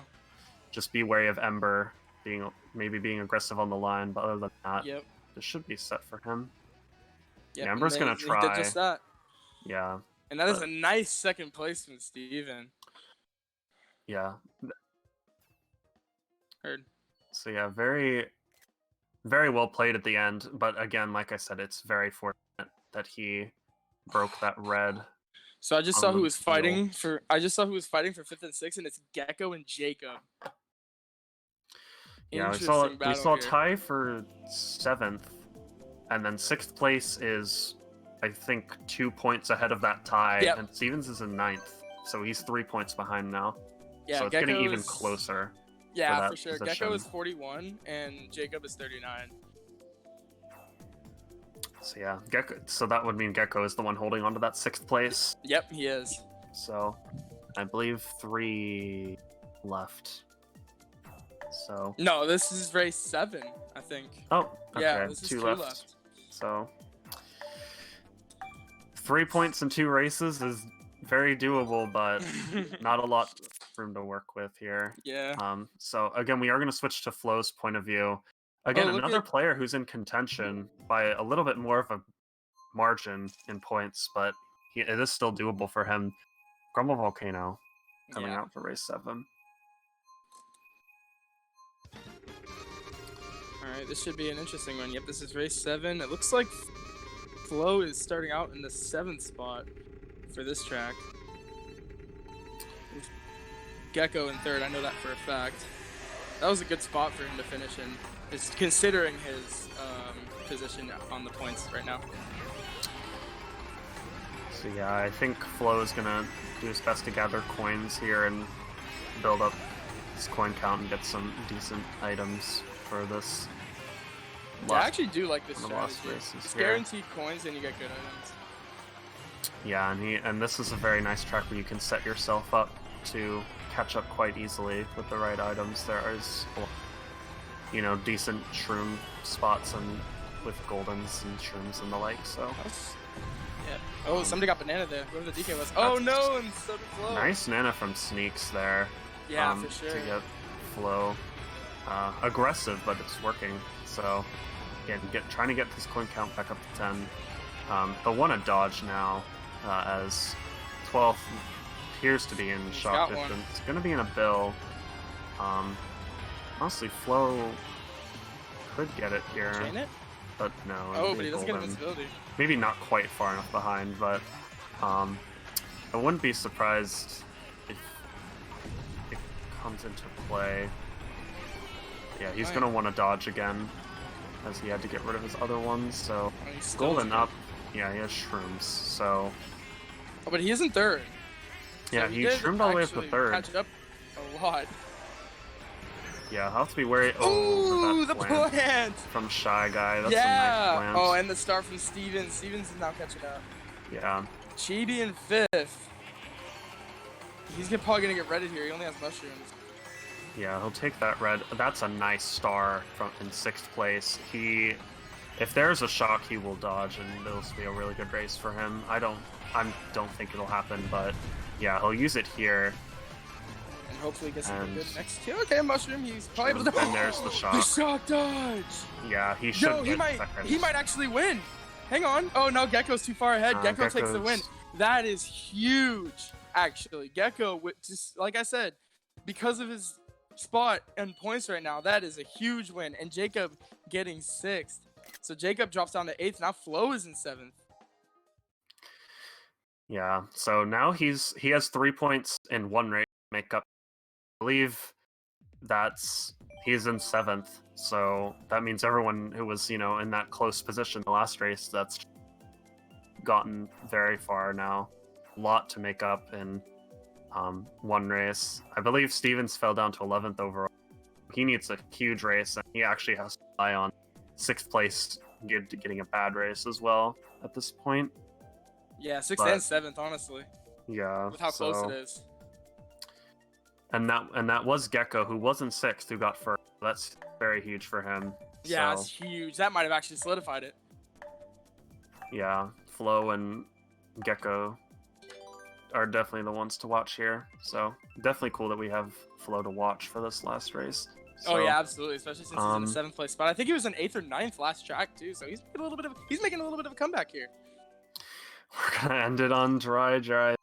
Just be wary of Ember being aggressive on the line, but other than that, Yep. this should be set for him. Yep. Yeah, Ember's gonna try. He did just that. Yeah. And that is a nice second place from Steven. Yeah. Heard. So yeah, very, very well played at the end. But again, like I said, it's very fortunate that he broke that red. So I just saw who was fighting for. I just saw who was fighting for 5th and 6th, and it's Gecko and Jacob. Yeah, we saw a tie for 7th, and then 6th place is, I think, 2 points ahead of that tie, and Stevens is in 9th, so he's 3 points behind now. Yeah, so it's getting even closer. Yeah, for sure. Position. Gecko is 41, and Jacob is 39. So yeah, Gecko. So that would mean Gecko is the one holding on to that 6th place. Yep, he is. So, I believe 3 left. So. No, this is race 7, I think. Oh, okay. Yeah, this is 2 left. left. So, 3 points in 2 races is very doable, but not a lot of room to work with here. Yeah. So again, we are going to switch to Flo's point of view. Again, another player who's in contention by a little bit more of a margin in points, but it is still doable for him. Grumble Volcano coming out for race 7. Alright, this should be an interesting one. Yep, this is race 7. It looks like Flo is starting out in the 7th spot for this track. Gecko in 3rd, I know that for a fact. That was a good spot for him to finish in, just considering his position on the points right now. So yeah, I think Flo is gonna do his best to gather coins here and build up his coin count and get some decent items for this. Yeah, I actually do like this strategy. It's guaranteed coins and you get good items. Yeah, and this is a very nice track where you can set yourself up to catch up quite easily with the right items. There is, decent shroom spots and with goldens and shrooms and the like. So. Yeah. Oh, somebody got banana there. Whoever the DK was. Oh no, and so did Flo. Nice nana from Sneaks there. Yeah, for sure. To get Flo aggressive, but it's working. So again, trying to get this coin count back up to 10. He'll want to dodge now as 12th appears to be in shot distance. It's going to be in a bill. Honestly, Flo could get it here. Chain it? But no. Oh, but he doesn't get invincibility. Maybe not quite far enough behind, but I wouldn't be surprised if it comes into play. Yeah, he's going to want to dodge again, as he had to get rid of his other ones, so golden up. Yeah, he has shrooms, so... Oh, but he is in 3rd. Yeah, so he shroomed all the way up to 3rd. Catch up a lot. Yeah, I'll have to be wary. Oh, the plant! From Shy Guy. That's a nice plant. Oh, and the star from Stevens. Stevens is now catching up. Yeah. Chibi in 5th. He's probably going to get redded here. He only has mushrooms. Yeah, he'll take that red. That's a nice star from in 6th place. If there's a shock, he will dodge, and it'll be a really good race for him. I don't think it'll happen, but yeah, he'll use it here. And hopefully get something good next year. Okay, Mushroom, he's probably able to. And there's the shock. The shock dodge. Yeah, he should. No, he might actually win. Hang on. Oh no, Gecko's too far ahead. Gecko takes the win. That is huge, actually. Gecko, just like I said, because of his spot and points right now, that is a huge win. And Jacob getting 6th. So Jacob drops down to 8th. Now Flo is in 7th. Yeah, so now he has 3 points in 1 race to make up. I believe he's in 7th. So that means everyone who was, in that close position the last race, that's gotten very far now. A lot to make up in 1 race. I believe Stevens fell down to 11th overall. He needs a huge race, and he actually has to rely on 6th place getting a bad race as well at this point. Yeah, 6th and 7th, honestly. Yeah, with how close it is. And that was Gecko, who was in 6th, who got first. That's very huge for him. Yeah, it's huge. That might have actually solidified it. Yeah, Flo and Gecko are definitely the ones to watch here. So definitely cool that we have Flo to watch for this last race. So, oh yeah, absolutely. Especially since he's in the 7th place spot. I think he was in 8th or 9th last track too. So he's making a little bit of a comeback here. We're gonna end it on dry.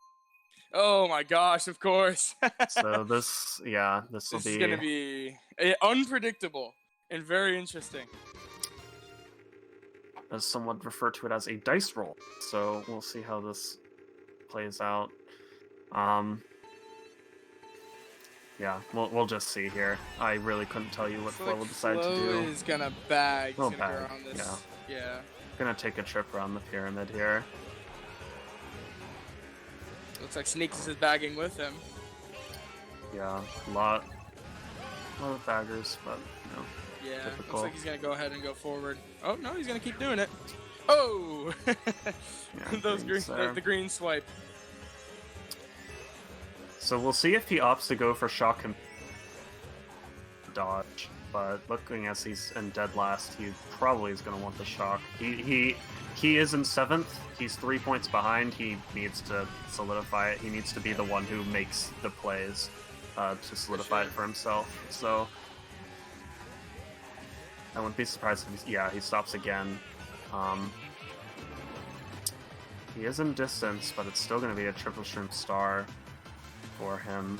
Oh my gosh, of course. So this is gonna be unpredictable and very interesting. As someone referred to it as a dice roll. So we'll see how this plays out. Yeah, we'll just see here. I really couldn't tell you what Flo will decide to do. Flo is gonna bag. He's gonna bag. go around this. Yeah. Gonna take a trip around the pyramid here. Looks like Sneaks is bagging with him. Yeah, a lot of baggers, but yeah, typical. Looks like he's gonna go ahead and go forward. Oh no, he's gonna keep doing it. Oh, yeah, the green swipe. So we'll see if he opts to go for shock and dodge. But looking as he's in dead last, he probably is going to want the shock. He is in 7th. He's 3 points behind. He needs to solidify it. He needs to be the one who makes the plays to solidify it for himself. So I wouldn't be surprised if he stops again. He is in distance, but it's still going to be a triple shrimp star for him.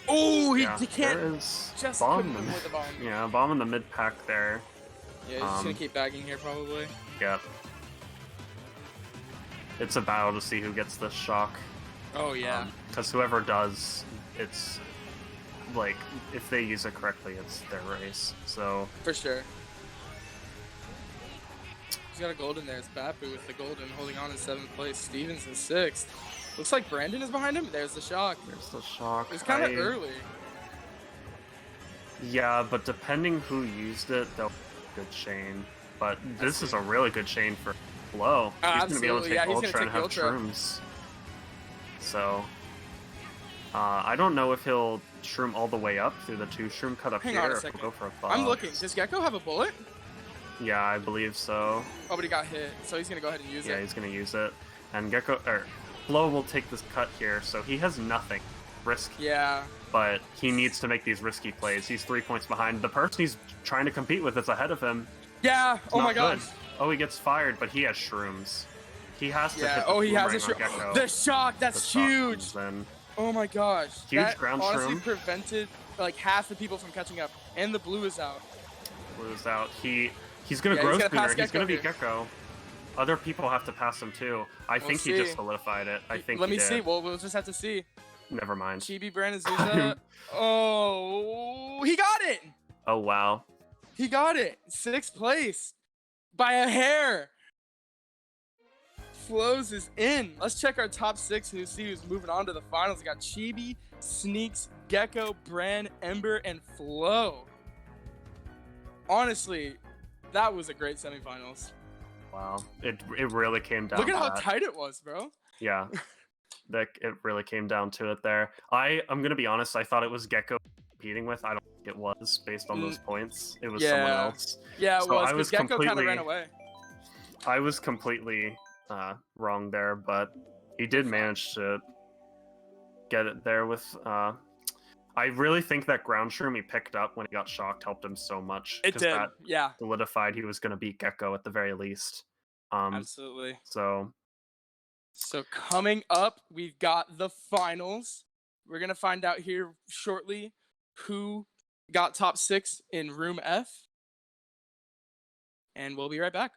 Oh, he can't. There is just bomb couldn't avoid the bomb. Yeah, bomb in the mid pack there. Yeah, he's just gonna keep bagging here probably. Yep. It's a battle to see who gets this shock. Oh yeah. Because whoever does, it's like if they use it correctly, it's their race. So for sure. He's got a golden there. It's Bapu with the golden, holding on in 7th place. Stevens in 6th. Looks like Brandon is behind him. There's the shock. There's the shock. It's kind of early. Yeah, but depending who used it, they'll good chain. But this is a really good chain for Flo. He's going to be able to take Ultra and have shrooms. So, I don't know if he'll shroom all the way up through the 2 shroom cut up Hang here, on a or if second. he'll go for a 5. I'm looking. Does Gecko have a bullet? Yeah, I believe so. Oh, but he got hit, so he's going to go ahead and use it. Yeah, he's going to use it. And Flo will take this cut here, so he has nothing. Risk. Yeah. But he needs to make these risky plays. He's 3 points behind. The person he's trying to compete with is ahead of him. Yeah. Oh my gosh. Oh, he gets fired, but he has shrooms. He has to hit the he has a Gecko. The shock, that's huge. Oh my gosh. Huge that ground honestly shroom. Prevented like half the people from catching up. And the blue is out. Blue is out. He's going to grow spooner. He's going to be here. Gecko. Other people have to pass him too. I think he just solidified it. Let me see. We'll just have to see. Never mind. Chibi Brandon Zuza. Oh, he got it. Oh, wow. He got it. 6th place by a hair. Flows is in. Let's check our top 6 and see who's moving on to the finals. We got Chibi, Sneaks, Gecko, Bran, Ember, and Flo. Honestly, that was a great semifinals. Wow. It really came down Look at to how that. tight it was, bro. Yeah. that it really came down to it there. I'm gonna be honest. I thought it was Gecko competing with. I don't think it was based on those points. It was someone Yeah. else. Yeah, it So was I because was Gecko kind of completely- ran away. I was completely wrong there, but he did fine. manage to get it there with. I really think that ground shroom he picked up when he got shocked helped him so much. It 'cause did. That Yeah, solidified he was going to beat Gecko at the very least. absolutely. So So coming up, we've got the finals. We're gonna find out here shortly who got top 6 in room F, and we'll be right back.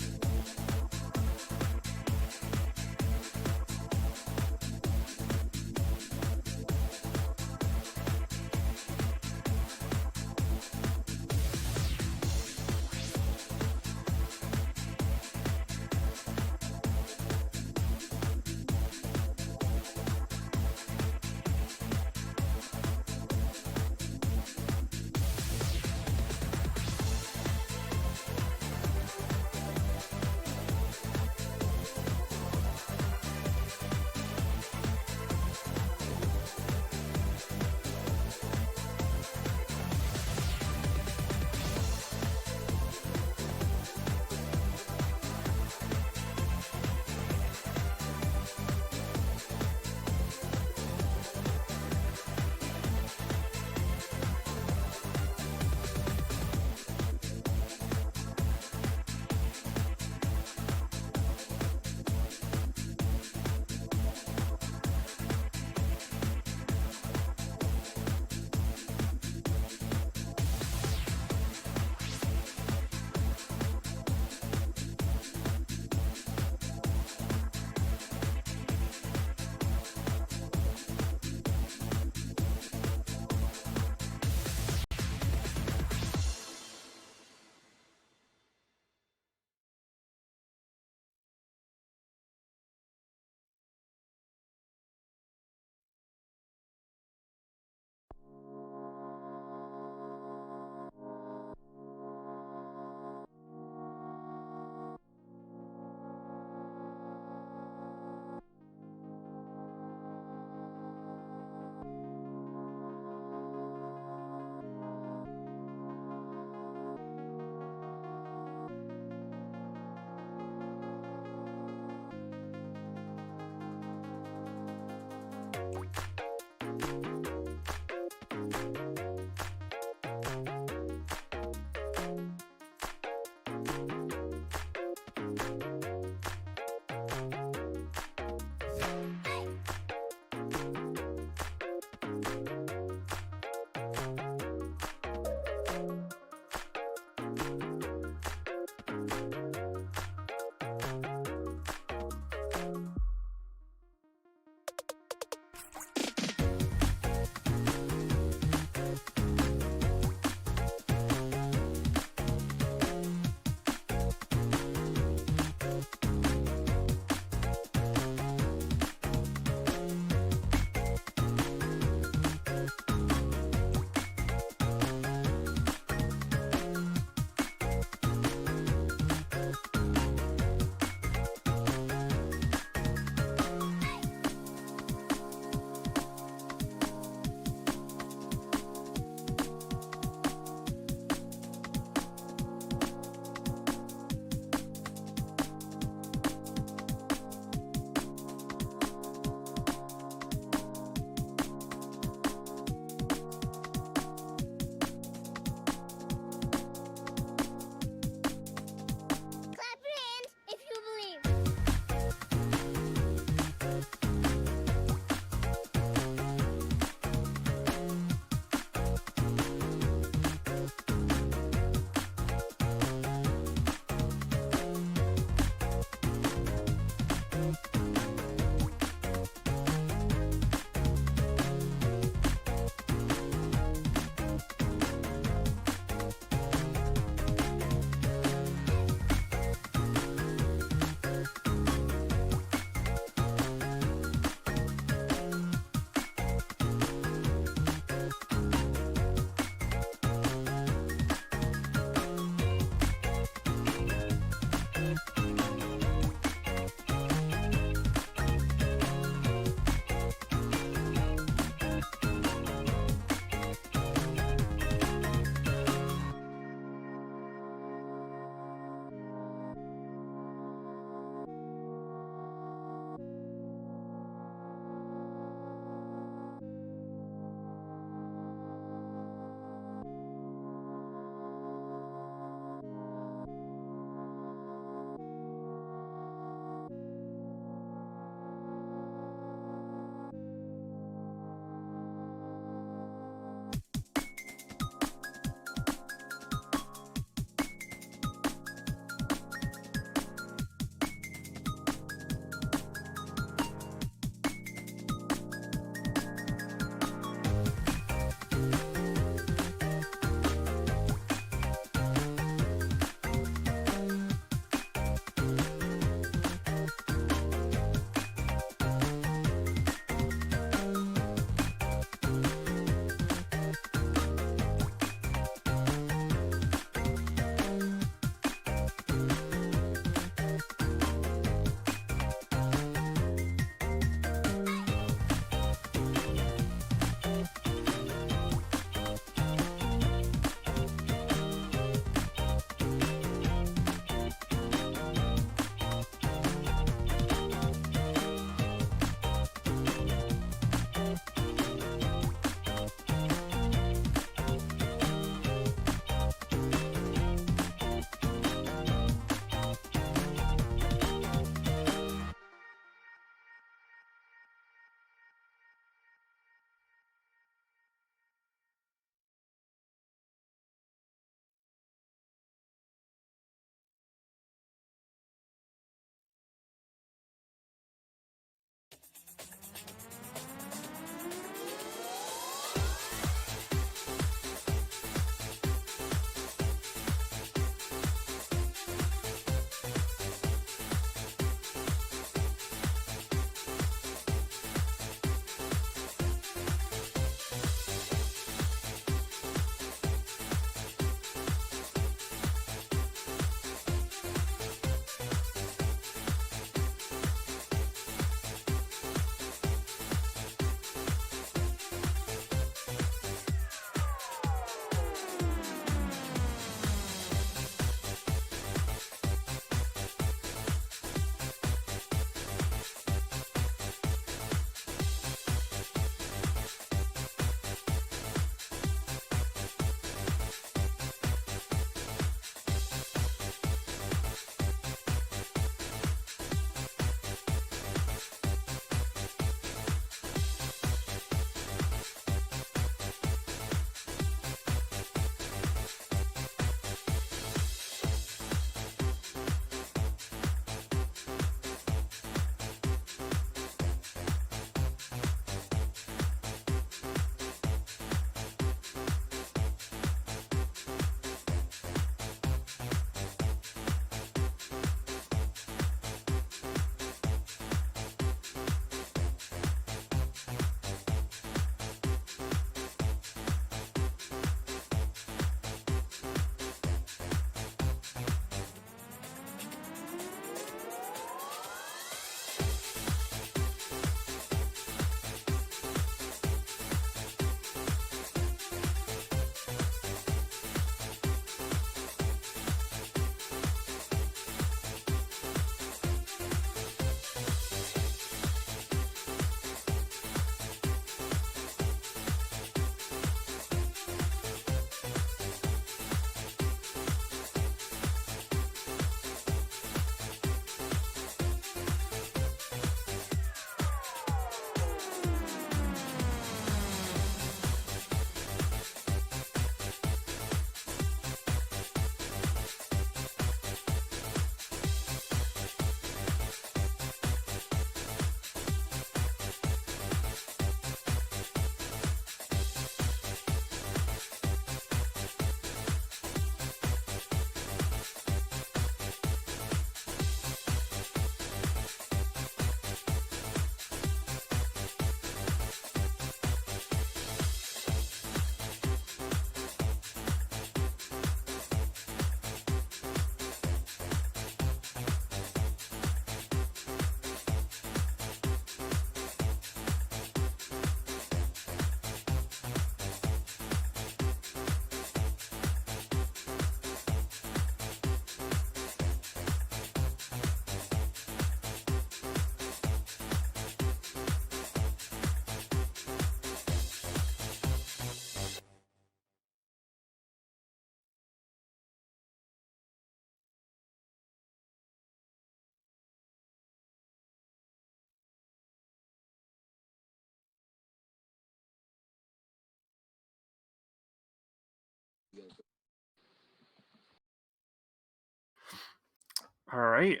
All right.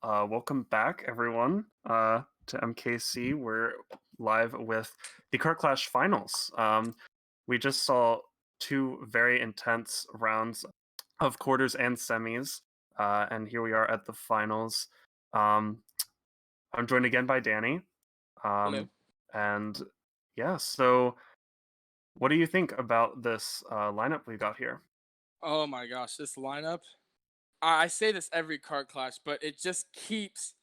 Welcome back, everyone, to MKC. We're live with the Kart Clash finals. We just saw two very intense rounds of quarters and semis, and here we are at the finals. I'm joined again by Danny. Hello. And yeah, so what do you think about this lineup we got here? Oh my gosh, this lineup. I say this every Card Clash, but it just keeps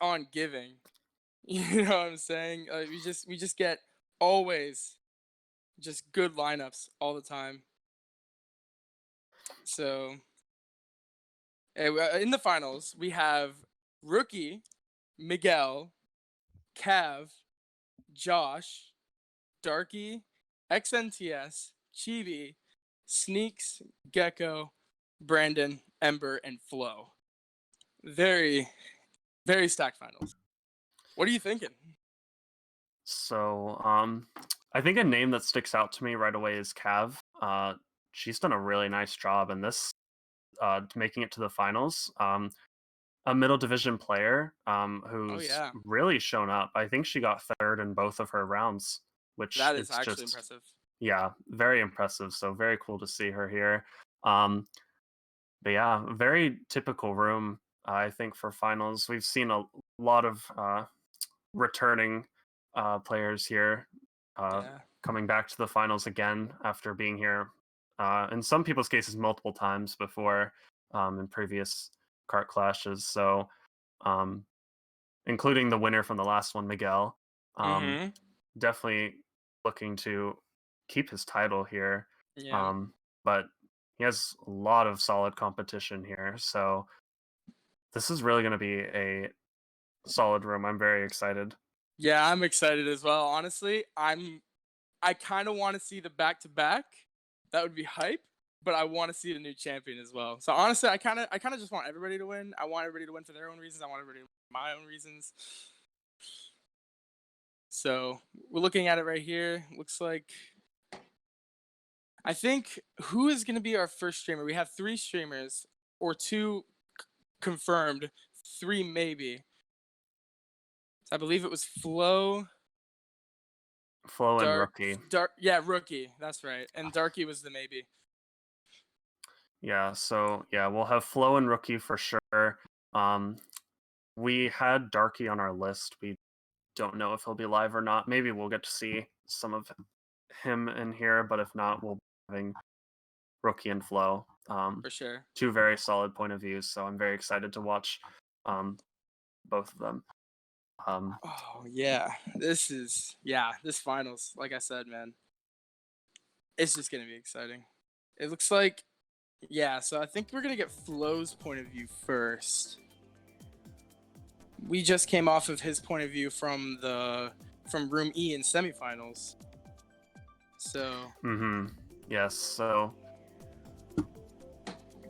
on giving. You know what I'm saying? We just get always just good lineups all the time. So in the finals, we have rookie Miguel, Cav, Josh, Darky, XNTS, Chibi, Sneaks, Gecko, Brandon, Ember, and Flo. Very, very stacked finals. What are you thinking? So, I think a name that sticks out to me right away is Cav. She's done a really nice job in this, making it to the finals. A middle division player, Oh who's yeah, really shown up. I think she got third in both of her rounds, which that is it's actually just, impressive. yeah, very impressive. So very cool to see her here. But yeah, very typical room, I think, for finals. We've seen a lot of returning players here, Yeah. coming back to the finals again after being here, in some people's cases, multiple times before, in previous Kart Clashes. So, um, including the winner from the last one, Miguel, Mm-hmm. definitely looking to keep his title here. Yeah. But he has a lot of solid competition here. So this is really going to be a solid room. I'm very excited. Yeah, I'm excited as well. Honestly, I kind of want to see the back to back. That would be hype. But I want to see the new champion as well. So honestly, I kind of just want everybody to win. I want everybody to win for their own reasons. I want everybody to win for my own reasons. So we're looking at it right here. Looks like I think who is going to be our first streamer? We have 3 streamers or 2 confirmed, 3 maybe. So I believe it was Flo, Flo and Rookie. yeah, Rookie. That's right. And Darky was the maybe. Yeah, so yeah, we'll have Flo and Rookie for sure. We had Darky on our list. We don't know if he'll be live or not. Maybe we'll get to see some of him in here, but if not, we'll be having Rookie and Flo. For sure. 2 very solid point of views, so I'm very excited to watch both of them. Oh yeah, this finals. Like I said, man, it's just gonna be exciting. It looks like, yeah. So I think we're gonna get Flo's point of view first. We just came off of his point of view from Room E in semifinals. So. Yes. So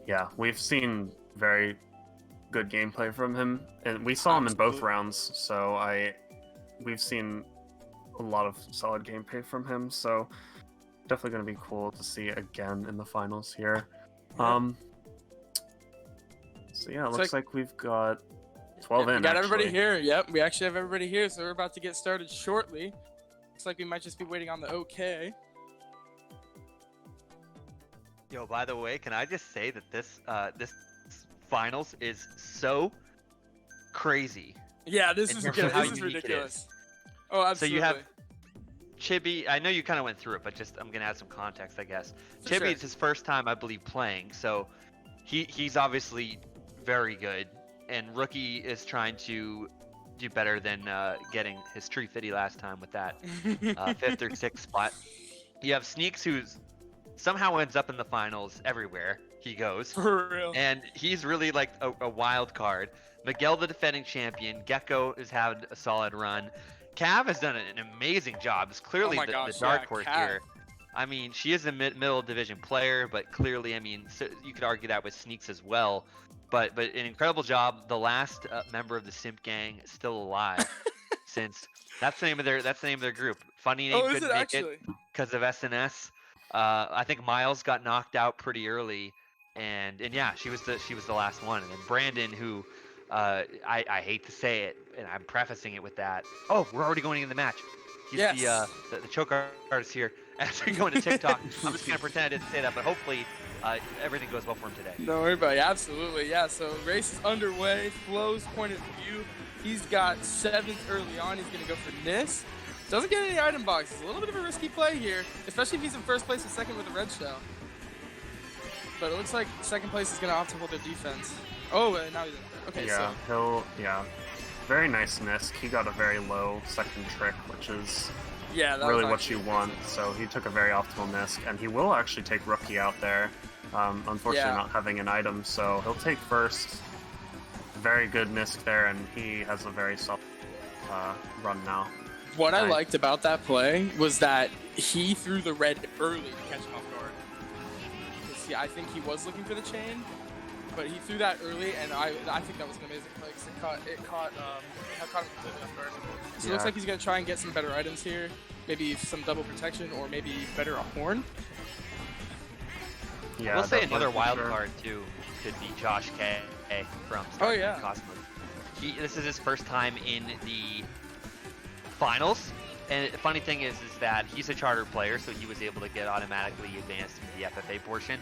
yeah, we've seen very good gameplay from him, and we saw him in both rounds. So we've seen a lot of solid gameplay from him. So definitely going to be cool to see again in the finals here. Yep. So yeah, it looks like we've got 12 We in. got everybody actually. here. Yep, we actually have everybody here. So we're about to get started shortly. Looks like we might just be waiting on the okay. Yo, by the way, can I just say that this finals is so crazy. Yeah, this in is terms good. of how This is unique it ridiculous. is. Oh, absolutely. So you have Chibi. I know you kind of went through it, but just I'm gonna add some context, I guess. For Chibi, sure. it's his first time, I believe, playing, so he's obviously very good, and Rookie is trying to do better than getting his tree fitty last time with that 5th or 6th spot. You have Sneaks, who's somehow ends up in the finals everywhere he goes. For real. And he's really like a wild card. Miguel, the defending champion. Gecko has had a solid run. Cav has done an amazing job. It's clearly my the gosh, dark yeah, horse Cav. here. I mean, she is a middle division player, but clearly, I mean, so you could argue that with Sneaks as well. But an incredible job. The last member of the Simp Gang is still alive, since that's the name of their group. Funny name, Oh, is couldn't it make actually? it because of SNS. I think Miles got knocked out pretty early, and yeah, she was the last one. And then Brandon, who I hate to say it, and I'm prefacing it with that. Oh, we're already going into the match. He's Yes. the choke artist here. As we go into TikTok, I'm just gonna pretend I didn't say that, but hopefully everything goes well for him today. Don't worry about it. Absolutely, yeah. So race is underway. Flo's point of view. He's got 7th early on. He's gonna go for Nis. Doesn't get any item boxes. A little bit of a risky play here, especially if he's in first place and second with a red shell. But it looks like second place is gonna have to hold their defense. Oh, and now he's in. Okay, Yeah, so very nice Nisk. He got a very low second trick, which is yeah, that really was what you want. So he took a very optimal Nisk, and he will actually take Rookie out there. Unfortunately, Yeah. not having an item, so he'll take first. Very good Nisk there, and he has a very solid run now. What I Nice. liked about that play was that he threw the red early to catch him off guard. 'Cause I think he was looking for the chain, but he threw that early, and I think that was an amazing play because it caught him completely off guard. So it looks Yeah. like he's gonna try and get some better items here, maybe some double protection or maybe better a horn. Yeah, We'll say definitely another for wild sure. card too could be Josh K from Oh, yeah. Cosmos. This is his first time in the finals, and the funny thing is that he's a charter player, so he was able to get automatically advanced into the FFA portion.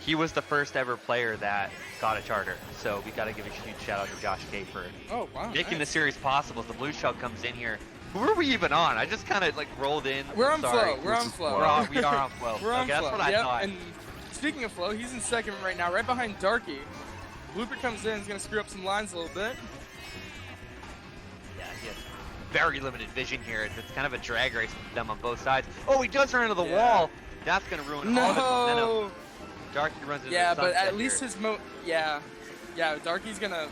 He was the first ever player that got a charter, so we got to give a huge shout out to Josh K for Oh wow! making the nice. series possible. As the blue shell comes in here. Who are we even on? I just kind of like rolled in. We're on Sorry. flow. We're on This is flow. We are on flow. We're on Okay, that's flow. what I Yep, thought. and speaking of flow, he's in second right now, right behind Darky. Blooper comes in, he's gonna screw up some lines a little bit. Yeah, he has very limited vision here. It's kind of a drag race with them on both sides. Oh, he does run into the Yeah. wall. That's going to ruin all of his momentum. No. Darky runs into Yeah, the but sunset at least here. his Darky's gonna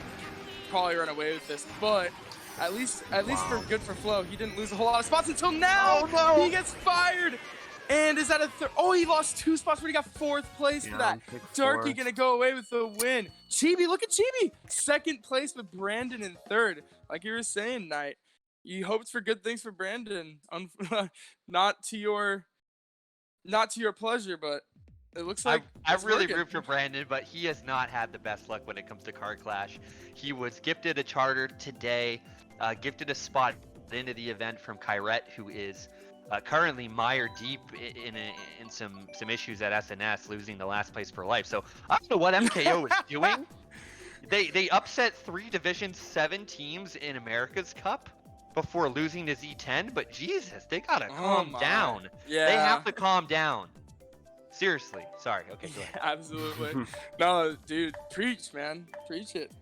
probably run away with this, but at least for good for Flo, he didn't lose a whole lot of spots until now. Oh, no. He gets fired, and is that a third? Oh, he lost 2 spots, but he got 4th place for Yeah, that. pick Darky fourth. gonna go away with the win. Chibi, look at Chibi, 2nd place with Brandon in 3rd. Like you were saying, Knight, you hoped for good things for Brandon. Not to your pleasure, but it looks like I it's really working. root for Brandon, but he has not had the best luck when it comes to Card Clash. He was gifted a charter today, gifted a spot into the event from Kyrette, who is currently mired deep in some issues at SNS, losing the last place for life. So I don't know what MKO is doing. They upset 3 Division 7 teams in America's Cup before losing to Z10, but Jesus, they gotta calm my. down. Yeah. They have to calm down. Seriously. Sorry. Okay, go ahead. Absolutely. No, dude, preach, man. Preach it.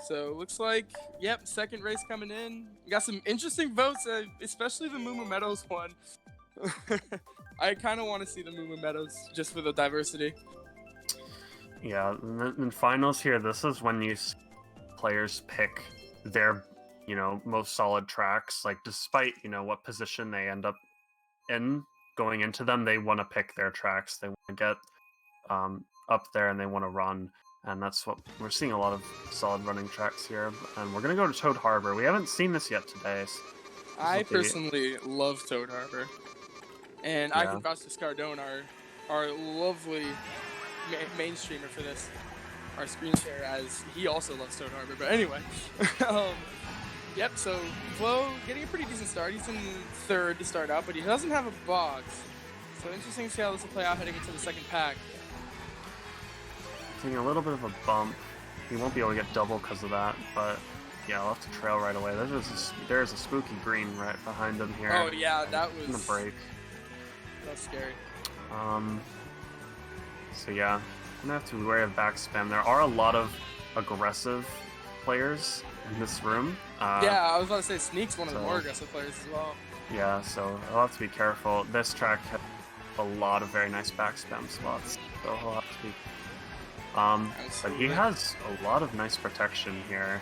So looks like, yep, 2nd race coming in. We got some interesting votes, especially the Moo Meadows one. I kind of want to see the Moo Meadows just for the diversity. Yeah, in finals here, this is when you see players pick their, most solid tracks. Like, despite, what position they end up in going into them, they want to pick their tracks. They want to get up there and they want to run. And that's what we're seeing, a lot of solid running tracks here. And we're going to go to Toad Harbor. We haven't seen this yet today. So I will be- personally love Toad Harbor. And I Yeah. can vouch to Scardone, our lovely main streamer for this. Our screen share, as he also loves Toad Harbor. But anyway. Yep, so Flo getting a pretty decent start. He's in 3rd to start out, but he doesn't have a box. So interesting to see how this will play out heading into the 2nd pack. taking a little bit of a bump. He won't be able to get double because of that, but yeah, I'll have to trail right away. There's a spooky green right behind him here. Oh yeah, that In the was break. scary. So yeah, I'm gonna have to be wary of back spam. There are a lot of aggressive players in this room. Yeah, I was about to say Sneak's one of the so- more aggressive players as well. Yeah, so I'll have to be careful. This track has a lot of very nice back spam spots, so I'll have to be. But he Absolutely. has a lot of nice protection here.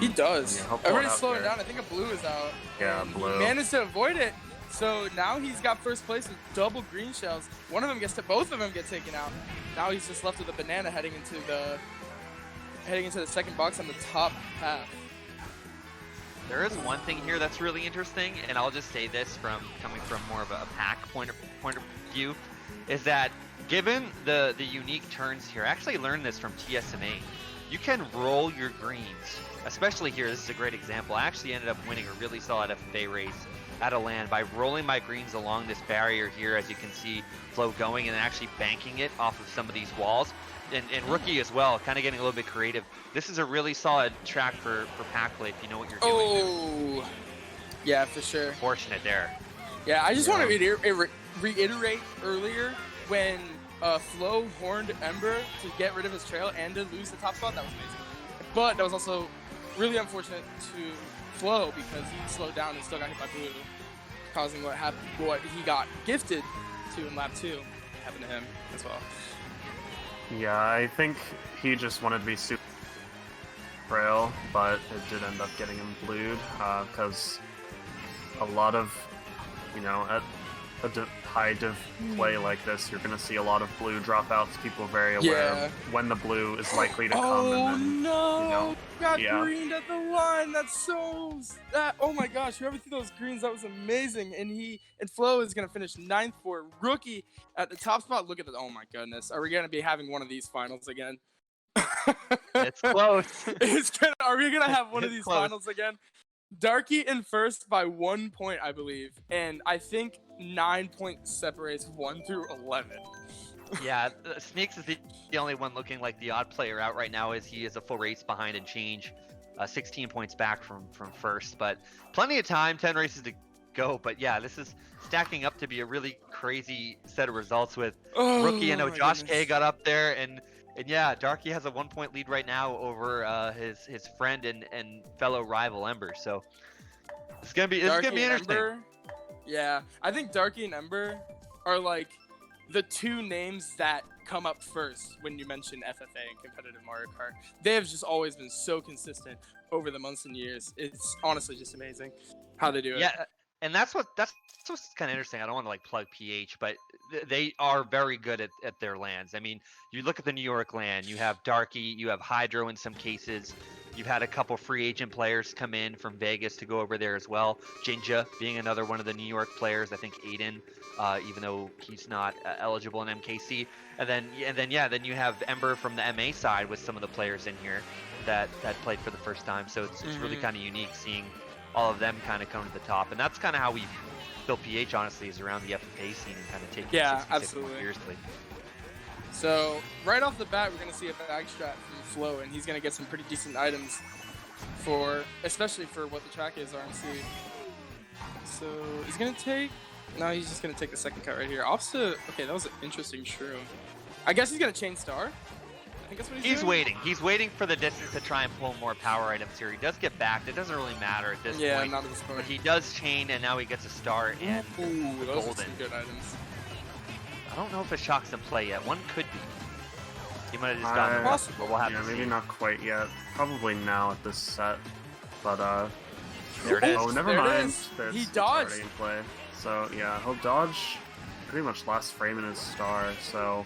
He does. yeah, he'll pull it Everybody's out slowing there. down. I think a blue is out. Yeah, and blue. He managed to avoid it. So now he's got 1st place with double green shells. One of them both of them get taken out. Now he's just left with a banana heading into the 2nd box on the top path. There is one thing here that's really interesting, and I'll just say this coming from more of a pack point of view, is that given the unique turns here, I actually learned this from TSMA. You can roll your greens, especially here. This is a great example. I actually ended up winning a really solid FFA race at a land by rolling my greens along this barrier here, as you can see Flo going, and then actually banking it off of some of these walls. And Rookie as well, kind of getting a little bit creative. This is a really solid track for pack play if you know what you're doing. Oh, yeah, for sure. Fortunate there. Yeah, I just want to reiterate earlier when Flo horned Ember to get rid of his trail and to lose the top spot. That was amazing. But that was also really unfortunate to Flo because he slowed down and still got hit by blue, causing what he got gifted to in lap 2 happened to him as well. Yeah, I think he just wanted to be super frail, but it did end up getting him blued because a lot of, at a high div play like this, you're going to see a lot of blue dropouts. People are very aware of when the blue is likely to come. Oh, and then, no! Got greened at the line. That's oh my gosh! Whoever threw those greens, that was amazing. And Flo is gonna finish 9th for Rookie at the top spot. Look at that! Oh my goodness! Are we gonna be having one of these finals again? It's close. Are we gonna have one of these finals again? Darky in first by 1 point, I believe, and I think 9 points separates 1 through 11. Yeah, Sneaks is the only one looking like the odd player out right now, as he is a full race behind and change, 16 points back from first, but plenty of time, 10 races to go. But yeah, this is stacking up to be a really crazy set of results with Rookie. I know Josh K got up there, and yeah, Darky has a 1 point lead right now over his friend and fellow rival Ember. So it's gonna be interesting. Ember, yeah, I think Darky and Ember are like the two names that come up first when you mention FFA and competitive Mario Kart. They have just always been so consistent over the months and years. It's honestly just amazing how they do it. Yeah, and that's what's kind of interesting. I don't want to like plug PH, but they are very good at their lands. I mean, you look at the New York land, you have Darky, you have Hydro in some cases. You've had a couple free agent players come in from Vegas to go over there as well. Jinja being another one of the New York players. I think Aiden, even though he's not eligible in MKC. And then you have Ember from the MA side with some of the players in here that played for the first time. So it's really kind of unique seeing all of them kind of come to the top. And that's kind of how we built PH, honestly, is around the FFA scene and kind of taking it 66 more seriously. So right off the bat, we're going to see a bag strat from Flo, and he's going to get some pretty decent items especially for what the track is, RMC. So he's going to take, no, he's just going to take the second cut right here. Opposite, okay, that was an interesting shroom. I guess he's going to chain star. I think that's what he's doing. Waiting. He's waiting for the distance to try and pull more power items here. He does get backed. It doesn't really matter at this point. Yeah, not at this point. But he does chain, and now he gets a star and those golden. are some good items. I don't know if a shock's in play yet. One could be. He might have just gotten the rest, but we'll have to see. Maybe not quite yet. Probably now at this set. But there it is. Oh, never mind. He dodged. Already in play. So yeah, he'll dodge pretty much last frame in his star. So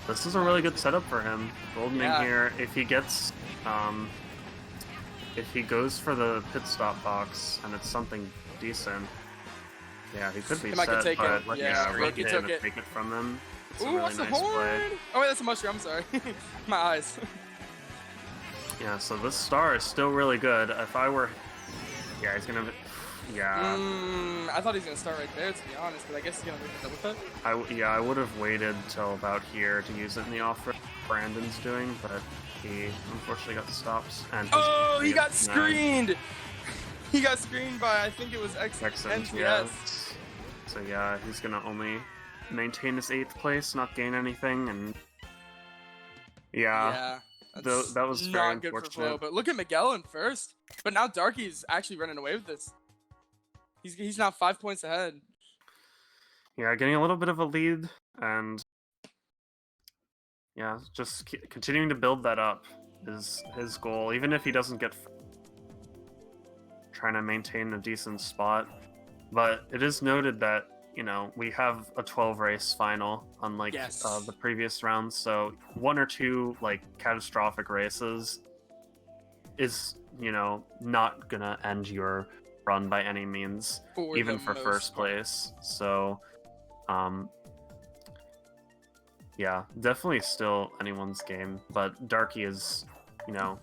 this is a really good setup for him. Goldening here. If he gets, if he goes for the pit stop box and it's something decent, yeah, he could be set. But Rookie took it. Take it from him. It's a really what's the nice horn? play. Oh wait, that's a mushroom. I'm sorry. My eyes. Yeah, so this star is still really good. If I were, yeah, he's gonna. Yeah. I thought he was gonna start right there, to be honest, but I guess he's gonna wait for double cut. I would have waited till about here to use it in the off-road Brandon's doing, but he unfortunately got stopped. And he got screened. He got screened by, I think it was NTS. Yeah. So yeah, he's gonna only maintain his 8th place, not gain anything, and yeah. That was very not good unfortunate. for Flo, but look at Miguel in first. But now Darky's actually running away with this. He's now 5 points ahead. Yeah, getting a little bit of a lead, and yeah, just continuing to build that up is his goal. Even if he doesn't get, trying to maintain a decent spot. But it is noted that we have a 12 race final, unlike the previous rounds. So 1 or 2 like catastrophic races is not gonna end your run by any means, even for first place. So Yeah, definitely still anyone's game, but Darky is, you know,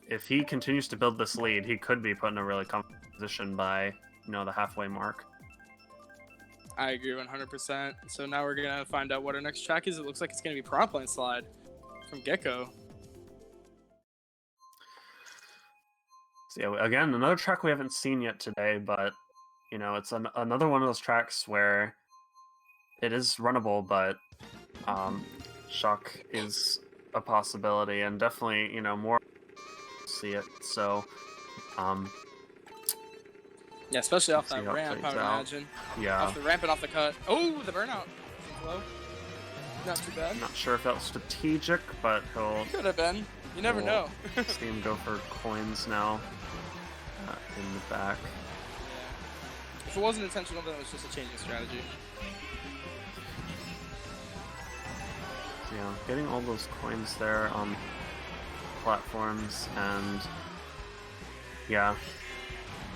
if he continues to build this lead, he could be put in a really comfortable position by, you know, the halfway mark. I agree 100%. So now we're gonna find out what our next track is. It looks like it's gonna be Prompt Line Slide from Gecko. So yeah, again, another track we haven't seen yet today, but you know, it's another one of those tracks where it is runnable, but shock is a possibility, and definitely, you know, more see it. So, yeah, especially off see that how it ramp, I plays would out. imagine. Yeah, Off the ramp and off the cut. Oh, the burnout. Low. Not too bad. not sure if that was strategic, but he'll Could have been. You never Cool. know. see him go for coins now in the back. If it wasn't intentional, then it was just a change in strategy. So, yeah, getting all those coins there on platforms, and yeah,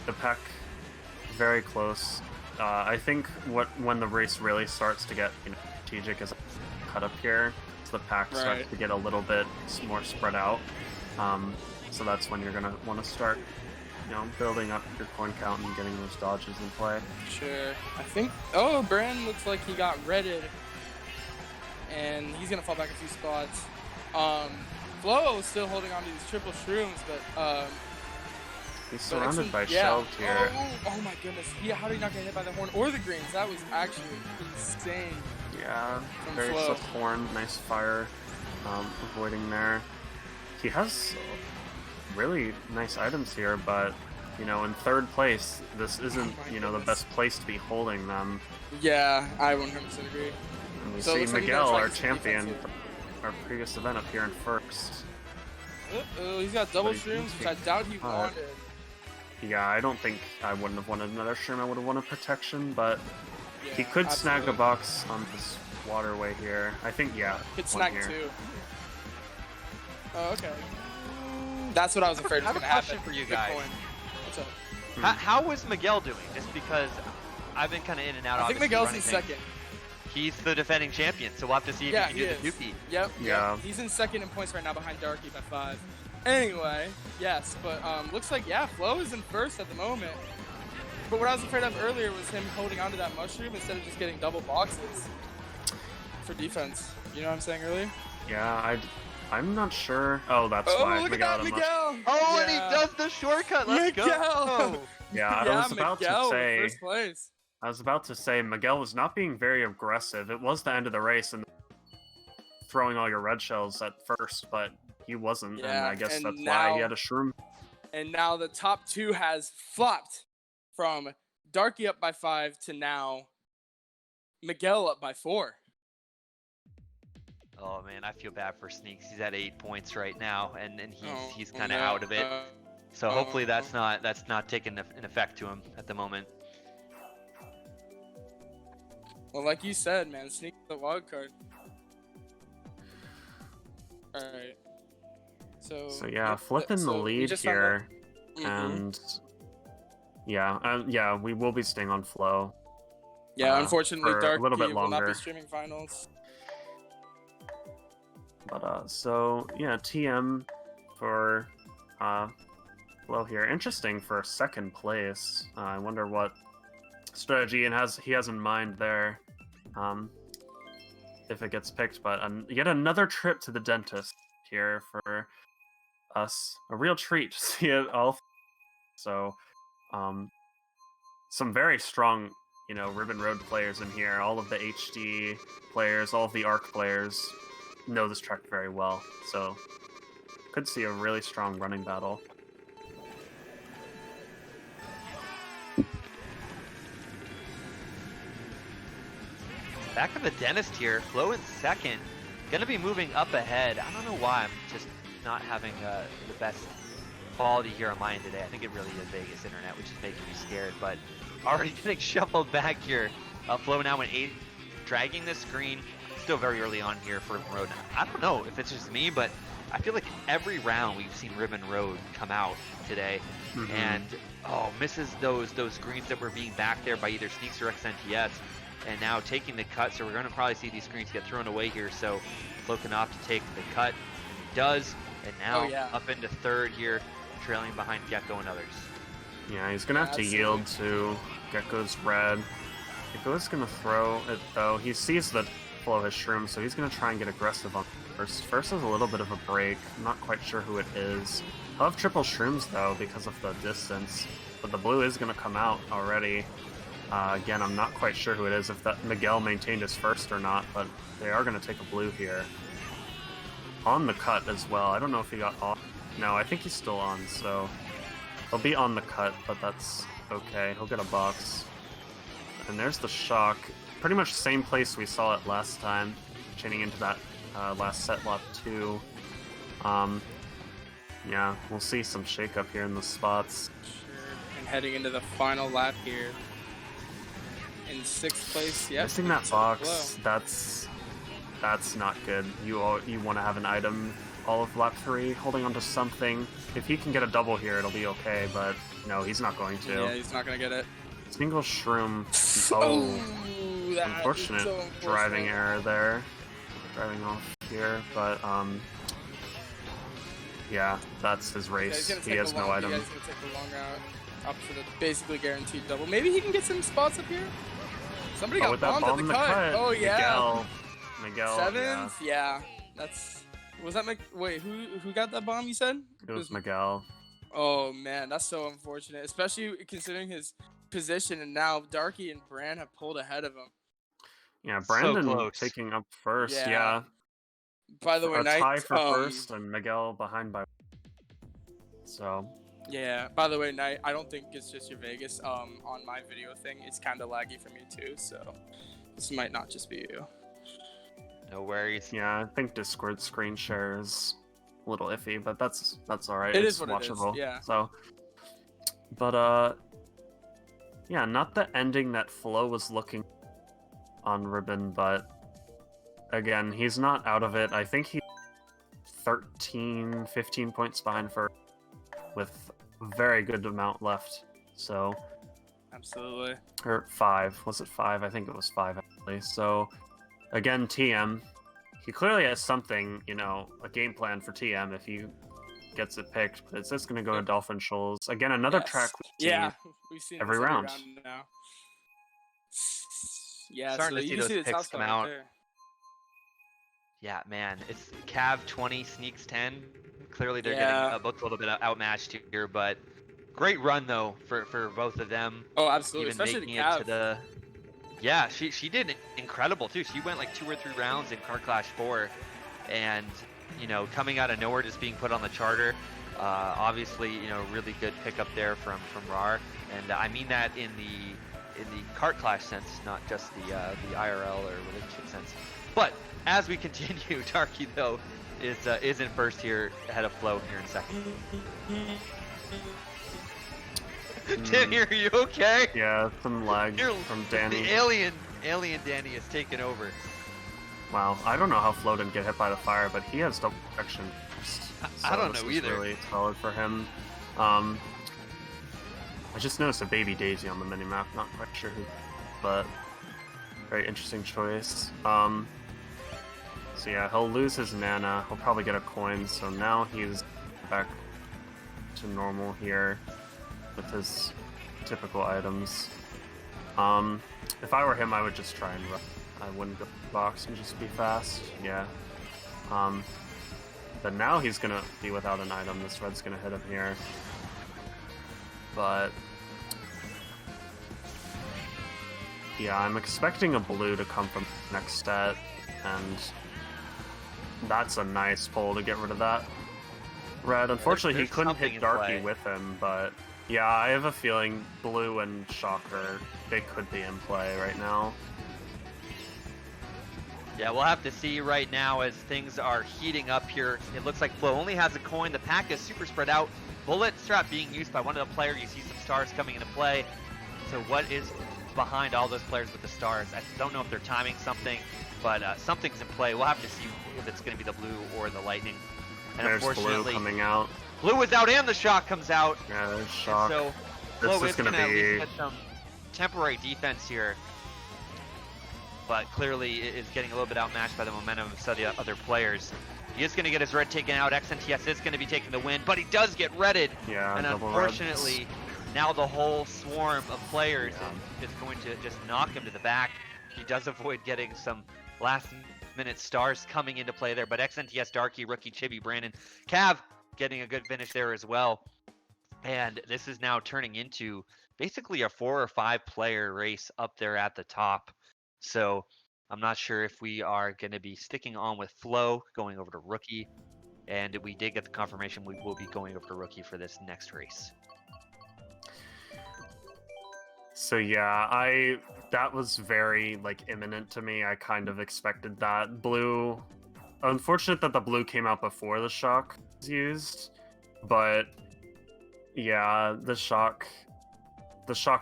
the pack very close. I think when the race really starts to get, you know, strategic is cut up here, so the pack starts Right. to get a little bit more spread out. So that's when you're gonna want to start, you know, building up your coin count and getting those dodges in play. Sure. I think. Oh, Brand looks like he got redded, and he's gonna fall back a few spots. Flo is still holding on to these triple shrooms, but He's the next surrounded one- by yeah. shelved here. Oh my goodness. How did he not get hit by the horn or the greens? That was actually insane. Yeah, From very Flo. swift horn, nice fire, avoiding there. He has really nice items here, but you know, in third place, this isn't, Oh my you know, the goodness. best place to be holding them. Yeah, I 100% agree. And we So it see looks like he's Miguel, gonna try our to get some defense champion, here. from our previous event, up here in first. Oh, he's got double But he shrooms, keeps which I doubt he getting caught. wanted. Yeah, I don't think I wouldn't have wanted another shroom. I would have wanted protection, but he Yeah, could snag a absolutely. box on this waterway here. I think, yeah, Could one snag here. two. Oh, okay. That's what I was afraid I was have a gonna happen. question for you Good guys. point. What's up? How was Miguel doing? Just because I've been kind of in and out. I think obviously, Miguel's running in things. second. He's the defending champion, so we'll have to see if Yeah, he he can do is. the dookie. Yep. Yeah. He's in second in points right now behind Darky by 5. Anyway, yes, but looks like Flo is in first at the moment. But what I was afraid of earlier was him holding onto that mushroom instead of just getting double boxes for defense. You know what I'm saying earlier? Yeah, I'm not sure. Oh, that's why. look at Miguel that, had a much- Miguel! Oh, and he Yeah. does the shortcut. Let's Miguel! go. Yeah, I Yeah, was about Miguel to with say. first place. I was about to say Miguel was not being very aggressive. It was the end of the race and throwing all your red shells at first, but he wasn't, and Yeah, I guess and that's why now- he had a shroom. And now the top two has flopped from Darky up by 5 to now Miguel up by 4. Oh man, I feel bad for Sneaks. He's at 8 points right now, and he's kind of no. out of it. So hopefully that's not taking an effect to him at the moment. Well, like you said, man, sneak the wild card. All right. So yeah, yep, flipping so the we lead just found here, out- and yeah, we will be staying on flow. yeah, unfortunately, for a Darky little bit will not be longer. streaming finals. But so yeah, TM for flow here. Interesting for second place. I wonder what strategy he has in mind there. If it gets picked, but yet another trip to the dentist here for us. A real treat to see it all. So, some very strong, you know, Ribbon Road players in here. All of the HD players, all of the ARC players know this track very well. So, could see a really strong running battle. Back of the dentist here, Flo in second. Gonna be moving up ahead. I don't know why I'm just not having the best quality here on mine today. I think it really is Vegas internet, which is making me scared. But already getting shuffled back here. Flo now in 8th, dragging the screen. Still very early on here for Road. I don't know if it's just me, but I feel like every round we've seen Ribbon Road come out today, and misses those greens that were being backed there by either Sneaks or XNTS. and now taking the cut. So we're going to probably see these screens get thrown away here. So Flow can opt to take the cut, and he does. And now up into third here, trailing behind Gecko and others. Yeah, he's going to have to yield to Gecko's red. Gecko's going to throw it, though. He sees that Flow has Shroom, so he's going to try and get aggressive on first. First has a little bit of a break. I'm not quite sure who it is. He'll have triple Shrooms, though, because of the distance. But the blue is going to come out already. Again, I'm not quite sure who it is, if that Miguel maintained his first or not, but they are going to take a blue here. On the cut as well. I don't know if he got off. No, I think he's still on, so he'll be on the cut, but that's okay. He'll get a box. And there's the shock. Pretty much same place we saw it last time, chaining into that last set lot 2. Yeah, we'll see some shake-up here in the spots. Sure. And heading into the final lap here. In 6th place, yep. Missing that box, that's not good. You want to have an item all of lap 3, holding onto something. If he can get a double here, it'll be okay, but no, he's not going to. Yeah, he's not going to get it. Single Shroom. Unfortunate so unfortunate driving error there. Driving off here, but yeah, that's his race. Yeah, he has no item. He's going to take the long route up for the basically guaranteed double. Maybe he can get some spots up here? Somebody got with that bombed bomb at the cut. Oh, yeah. Miguel. 7th? Yeah. That's... Was that Wait, who got that bomb, you said? It was Miguel. Oh, man, that's so unfortunate. Especially considering his position, and now Darky and Bran have pulled ahead of him. Yeah, Brandon taking up first, yeah. By the way, a tie for first, and Miguel behind by... So... Yeah, by the way, Knight, I don't think it's just your Vegas. On my video thing, it's kind of laggy for me too, so this might not just be you. No worries. Yeah, I think Discord screen share is a little iffy, but that's all right. It it's is what watchable. it is, yeah. So, but yeah, not the ending that Flo was looking on Ribbon, but again, he's not out of it. I think he's 13, 15 points behind for with a very good amount left. So, absolutely. Or 5. Was it 5? I think it was 5 actually. So, again, TM. He clearly has something, you know, a game plan for TM if he gets it picked. But it's just going to go to Dolphin Shoals. Again, another track we've seen every round. Now. Yeah, starting to see those picks come out. Right. Yeah, man, it's Cav 20, Sneaks 10. Clearly they're getting both a little bit outmatched here, but great run though for both of them. Oh, absolutely, even especially making it to the. Yeah, she did incredible too. She went like 2 or 3 rounds in Kart Clash 4, and you know, coming out of nowhere, just being put on the charter. Obviously, you know, really good pickup there from RAR, and I mean that in the Kart Clash sense, not just the IRL or relationship sense. But as we continue, Darky though is in first here, ahead of Flo here in second. Danny, are you okay? Yeah, some lag from Danny. The alien Danny is taking over. Wow, I don't know how Flo didn't get hit by the fire, but he has double protection. So I don't know either. Really solid for him. I just noticed a baby Daisy on the minimap. Not quite sure who, but very interesting choice. So yeah, he'll lose his Nana. He'll probably get a coin. So now he's back to normal here with his typical items. If I were him, I would just try and run. I wouldn't go box and just be fast. Yeah. But now he's gonna be without an item. This red's gonna hit him here. But yeah, I'm expecting a blue to come from next stat, and that's a nice pull to get rid of that red. Unfortunately, he couldn't hit Darky with him, but yeah, I have a feeling blue and Shocker, they could be in play right now. Yeah, we'll have to see right now as things are heating up here. It looks like Flo only has a coin. The pack is super spread out. Bullet strap being used by one of the players. You see some stars coming into play. So what is behind all those players with the stars? I don't know if they're timing something, but something's in play. We'll have to see if it's going to be the blue or the lightning. And there's blue coming out. Blue is out and the shock comes out. Yeah, there's shock. And so Flo is going to at least get some temporary defense here. but clearly is getting a little bit outmatched by the momentum of some of the other players. He is going to get his red taken out. XNTS is going to be taking the win, but he does get redded. Yeah, and double unfortunately, now the whole swarm of players is going to just knock him to the back. He does avoid getting some last-minute stars coming into play there, but XNTS, Darky, Rookie, Chibi, Brandon, Cav getting a good finish there as well. And this is now turning into basically a 4 or 5 player race up there at the top. So I'm not sure if we are going to be sticking on with Flo, going over to Rookie. And we did get the confirmation we will be going over to Rookie for this next race. So yeah, that was very imminent to me. I kind of expected that. Blue, unfortunate that the blue came out before the shock was used, but yeah, the shock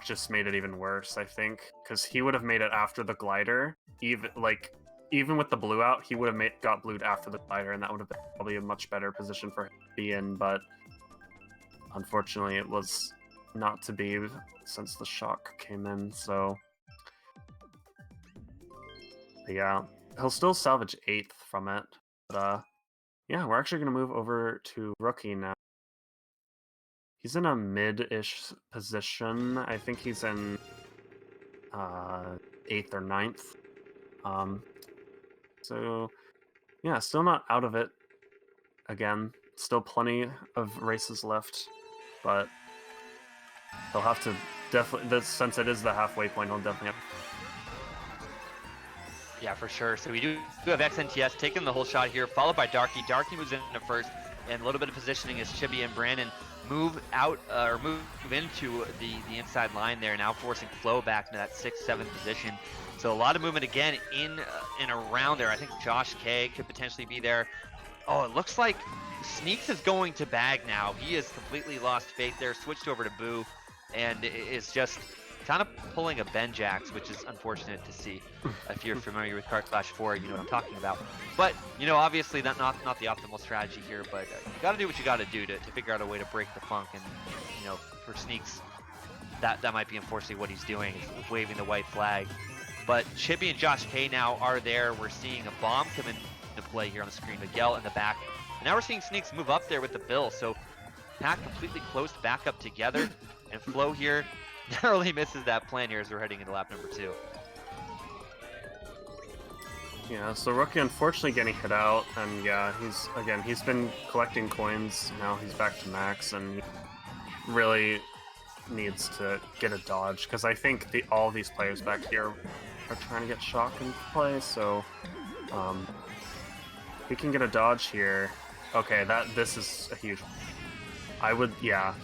just made it even worse, I think, because he would have made it after the glider. Even with the blue out, he would have got blued after the glider, and that would have been probably a much better position for him to be in, but unfortunately it was not to be since the shock came in. So yeah, he'll still salvage 8th from it, but yeah, we're actually going to move over to Rookie now. He's in a mid-ish position. I think he's in 8th or 9th. So yeah, still not out of it. Again, still plenty of races left, but he'll have to definitely, since it is the halfway point, he'll definitely have. Yeah, for sure. So we do have XNTS taking the whole shot here, followed by Darky. Darky moves into first, and a little bit of positioning as Chibi and Brandon move out or move into the inside line there, now forcing Flo back into that 6th, 7th position. So a lot of movement again in and around there. I think Josh K could potentially be there. Oh, it looks like Sneaks is going to bag now. He has completely lost faith there, switched over to Boo, and is just kind of pulling a Benjax, which is unfortunate to see. If you're familiar with Kart Klash 4, you know what I'm talking about. But, obviously that's not the optimal strategy here, but you got to do what you got to do to figure out a way to break the funk. And, for Sneaks, that might be unfortunately what he's doing, is waving the white flag. But Chibi and Josh K now are there. We're seeing a bomb come into play here on the screen. Miguel in the back. And now we're seeing Sneaks move up there with the Bill. So pack completely closed back up together. And Flo here narrowly misses that plan here as we're heading into lap number 2. Yeah, so Rookie unfortunately getting hit out, and yeah, he's been collecting coins. Now he's back to max, and he really needs to get a dodge, because I think all these players back here are trying to get shock into play. So he can get a dodge here. Okay, this is a huge.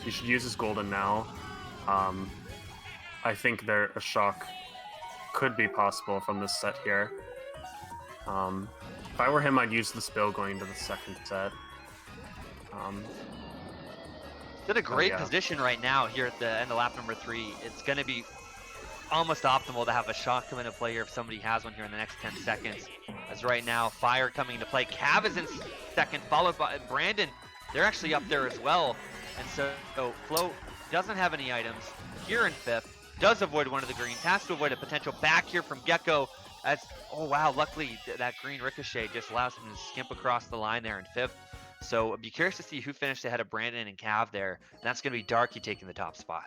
He should use his golden now. I think a shock could be possible from this set here. If I were him, I'd use the spill going into the 2nd set. It's in a great position right now here at the end of lap number 3. It's going to be almost optimal to have a shock come into play here if somebody has one here in the next 10 seconds. As right now, Fire coming into play. Cav is in 2nd, followed by Brandon. They're actually up there as well. And so Flo doesn't have any items. Here in 5th, does avoid one of the greens, has to avoid a potential back here from Gecko. Oh wow, luckily that green ricochet just allows him to skimp across the line there in 5th. So I'd be curious to see who finished ahead of Brandon and Cav there. And that's going to be Darky taking the top spot.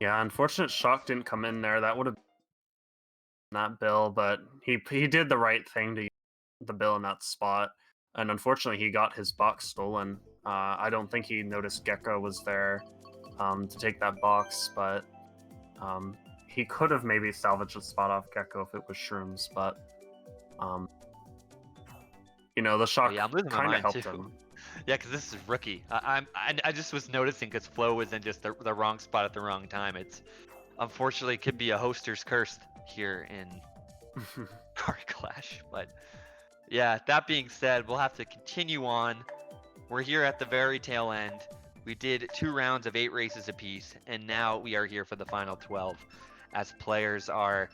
Yeah, unfortunate shock didn't come in there. That would have been that Bill, but he did the right thing to use the Bill in that spot. And unfortunately, he got his box stolen. I don't think he noticed Gecko was there to take that box, but he could have maybe salvaged the spot off Gecko if it was Shrooms, but the shock kind of helped him. Yeah, because this is Rookie. I just was noticing because Flo was in just the wrong spot at the wrong time. It's unfortunately could be a hoster's curse here in Kart Clash. But yeah, that being said, we'll have to continue on. We're here at the very tail end. We did 2 rounds of 8 races apiece, and now we are here for the final 12. As players are,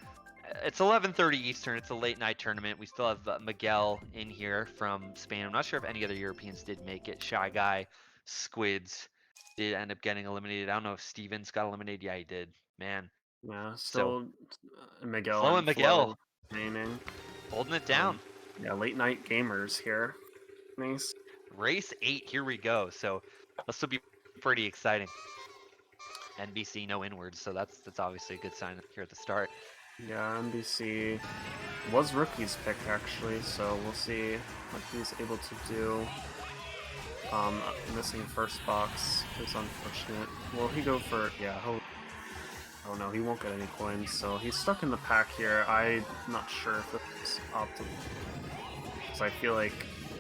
it's 11:30 Eastern. It's a late night tournament. We still have Miguel in here from Spain. I'm not sure if any other Europeans did make it. Shy Guy, Squids did end up getting eliminated. I don't know if Stevens got eliminated. Yeah, he did. Man, Yeah, So still Miguel Flo and and Miguel Flo remaining. holding it down. Yeah, late night gamers here. Nice. Race 8, here we go. So this will be pretty exciting. NBC no inwards, so that's obviously a good sign here at the start. Yeah, NBC was Rookie's pick actually, so we'll see what he's able to do. Missing first box is unfortunate. Will he go for, yeah, oh no, he won't get any coins, so he's stuck in the pack here. I'm not sure if it's optimal, because I feel like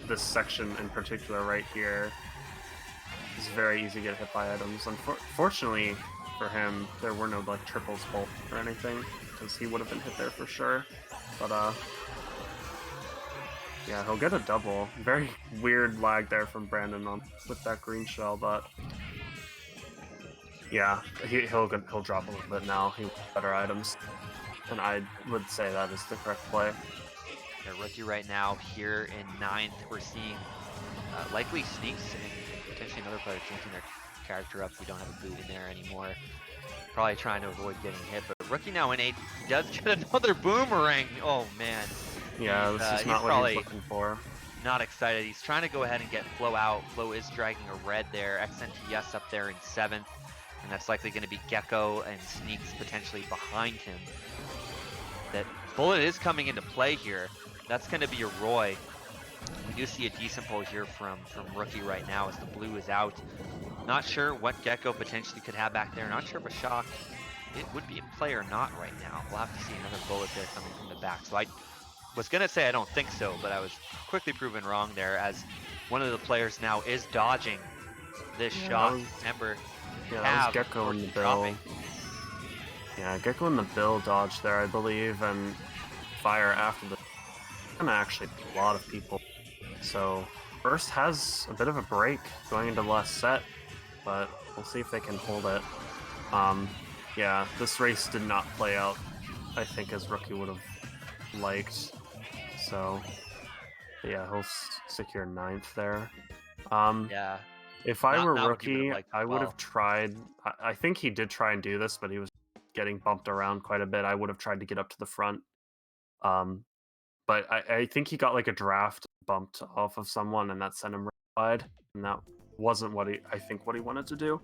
this section in particular right here is very easy to get hit by items. Unfortunately for him, there were no like triples bolt or anything, because he would have been hit there for sure. But yeah, he'll get a double. Very weird lag there from Brandon with that green shell, but yeah, he'll drop a little bit now. He wants better items, and I would say that is the correct play. Yeah, Rookie right now here in 9th. We're seeing likely Sneaks and potentially another player changing their character up. We don't have a boot in there anymore. Probably trying to avoid getting hit, but Rookie now in 8th. He does get another boomerang. Oh man. Yeah, this is not what he's looking for. Not excited. He's trying to go ahead and get Flo out. Flo is dragging a red there. XNTS up there in 7th. And that's likely going to be Gecko and Sneaks potentially behind him. That Bullet is coming into play here. That's going to be a Roy. We do see a decent pull here from Rookie right now as the blue is out. Not sure what Gecko potentially could have back there. Not sure if a shock it would be in play or not right now. We'll have to see another bullet there coming from the back. So I was going to say I don't think so, but I was quickly proven wrong there as one of the players now is dodging this shot. Remember, yeah, that was Gecko in the bill. Yeah, Gecko in the bill dodge there, I believe, and fire after the... gonna actually a lot of people. So, Burst has a bit of a break going into the last set, but we'll see if they can hold it. Yeah, this race did not play out, I think, as Rookie would have liked. So, yeah, he'll secure 9th there. Yeah. If I were not Rookie, I would have tried... I think he did try and do this, but he was getting bumped around quite a bit. I would have tried to get up to the front. But I think he got like a draft bumped off of someone, and that sent him wide, and that wasn't what I think what he wanted to do.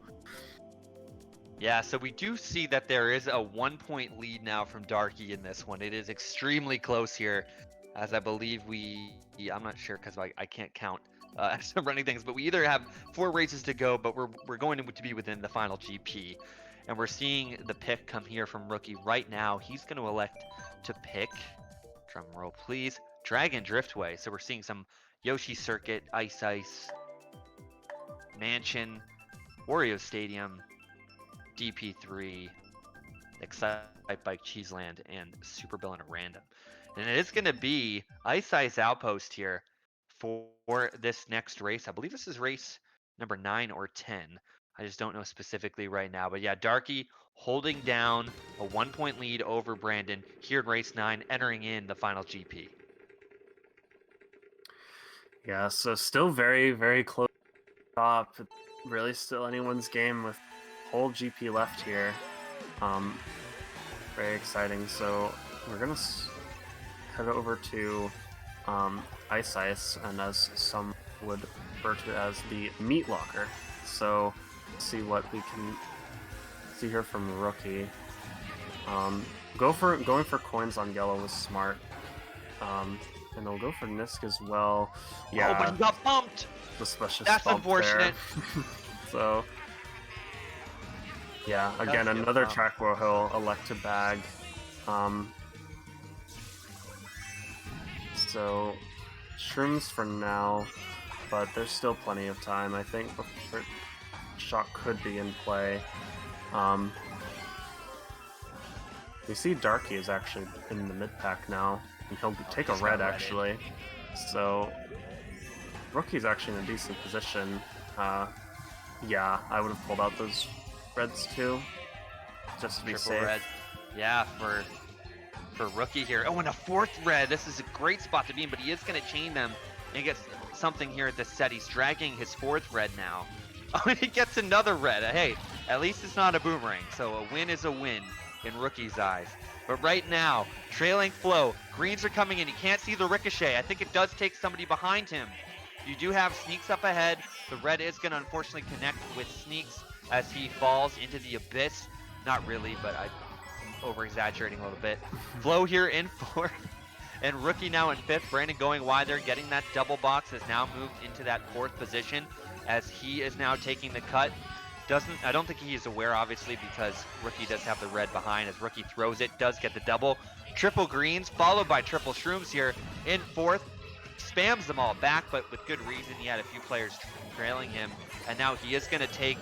Yeah, so we do see that there is a 1-point lead now from Darky in this one. It is extremely close here, as I believe I'm not sure because I can't count as I'm running things, but we either have 4 races to go, but we're going to be within the final GP. And we're seeing the pick come here from Rookie right now. He's going to elect to pick, drum roll please, Dragon Driftway. So we're seeing some Yoshi Circuit, Ice, Mansion, Wario Stadium, DP3, Excite Bike Cheeseland, and Super Bill at random. And it is going to be Ice Outpost here for this next race. I believe this is race number 9 or 10. I just don't know specifically right now. But yeah, Darky holding down a 1-point lead over Brandon here in race 9, entering in the final GP. Yeah, so still very, very close top. Really still anyone's game with whole GP left here. Very exciting. So we're going to head over to Ice, and as some would refer to it as the meat locker. So see what we can see here from the Rookie. Going for coins on yellow was smart. And they'll go for Nisk as well. Yeah, oh, but he got bumped. That's unfortunate. So yeah, again another track where he'll elect to bag. So shrooms for now, but there's still plenty of time, I think, before shot could be in play. We see Darky is actually in the mid pack now, and he'll take a red actually. So Rookie's actually in a decent position. Yeah, I would have pulled out those reds too, just to be Triple safe. red. Yeah, for Rookie here. Oh, and a 4th red. This is a great spot to be in, but he is going to chain them and get something here at this set. He's dragging his 4th red now. Oh, and he gets another red. Hey, at least it's not a boomerang, so a win is a win in Rookie's eyes. But right now, trailing Flo, greens are coming in. He can't see the ricochet. I think it does take somebody behind him. You do have Sneaks up ahead. The red is going to unfortunately connect with Sneaks as he falls into the abyss. Not really, but I'm over-exaggerating a little bit. Flo here in 4th, and Rookie now in 5th. Brandon going wide there, getting that double box, has now moved into that 4th position as he is now taking the cut. I don't think he is aware, obviously, because Rookie does have the red behind. As Rookie throws it, does get the double. Triple greens, followed by triple shrooms here in 4th. Spams them all back, but with good reason. He had a few players trailing him, and now he is going to take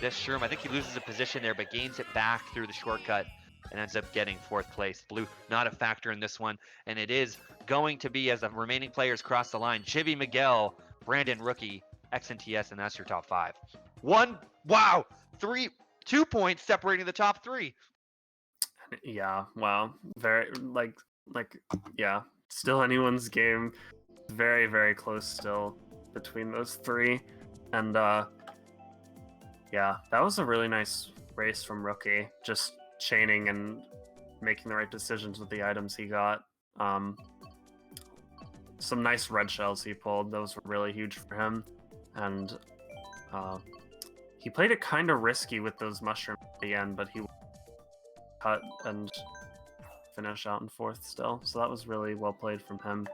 this shroom. I think he loses a position there, but gains it back through the shortcut and ends up getting 4th place. Blue not a factor in this one, and it is going to be, as the remaining players cross the line, Chibi, Miguel, Brandon, Rookie, X and TS, and that's your top 5. 2 points separating the top 3. Yeah, wow. Very, yeah. Still anyone's game. Very, very close still between those 3. And, yeah, that was a really nice race from Rookie. Just chaining and making the right decisions with the items he got. Some nice red shells he pulled. Those were really huge for him. And, he played it kind of risky with those mushrooms at the end, but he cut and finish out in 4th still. So that was really well played from him.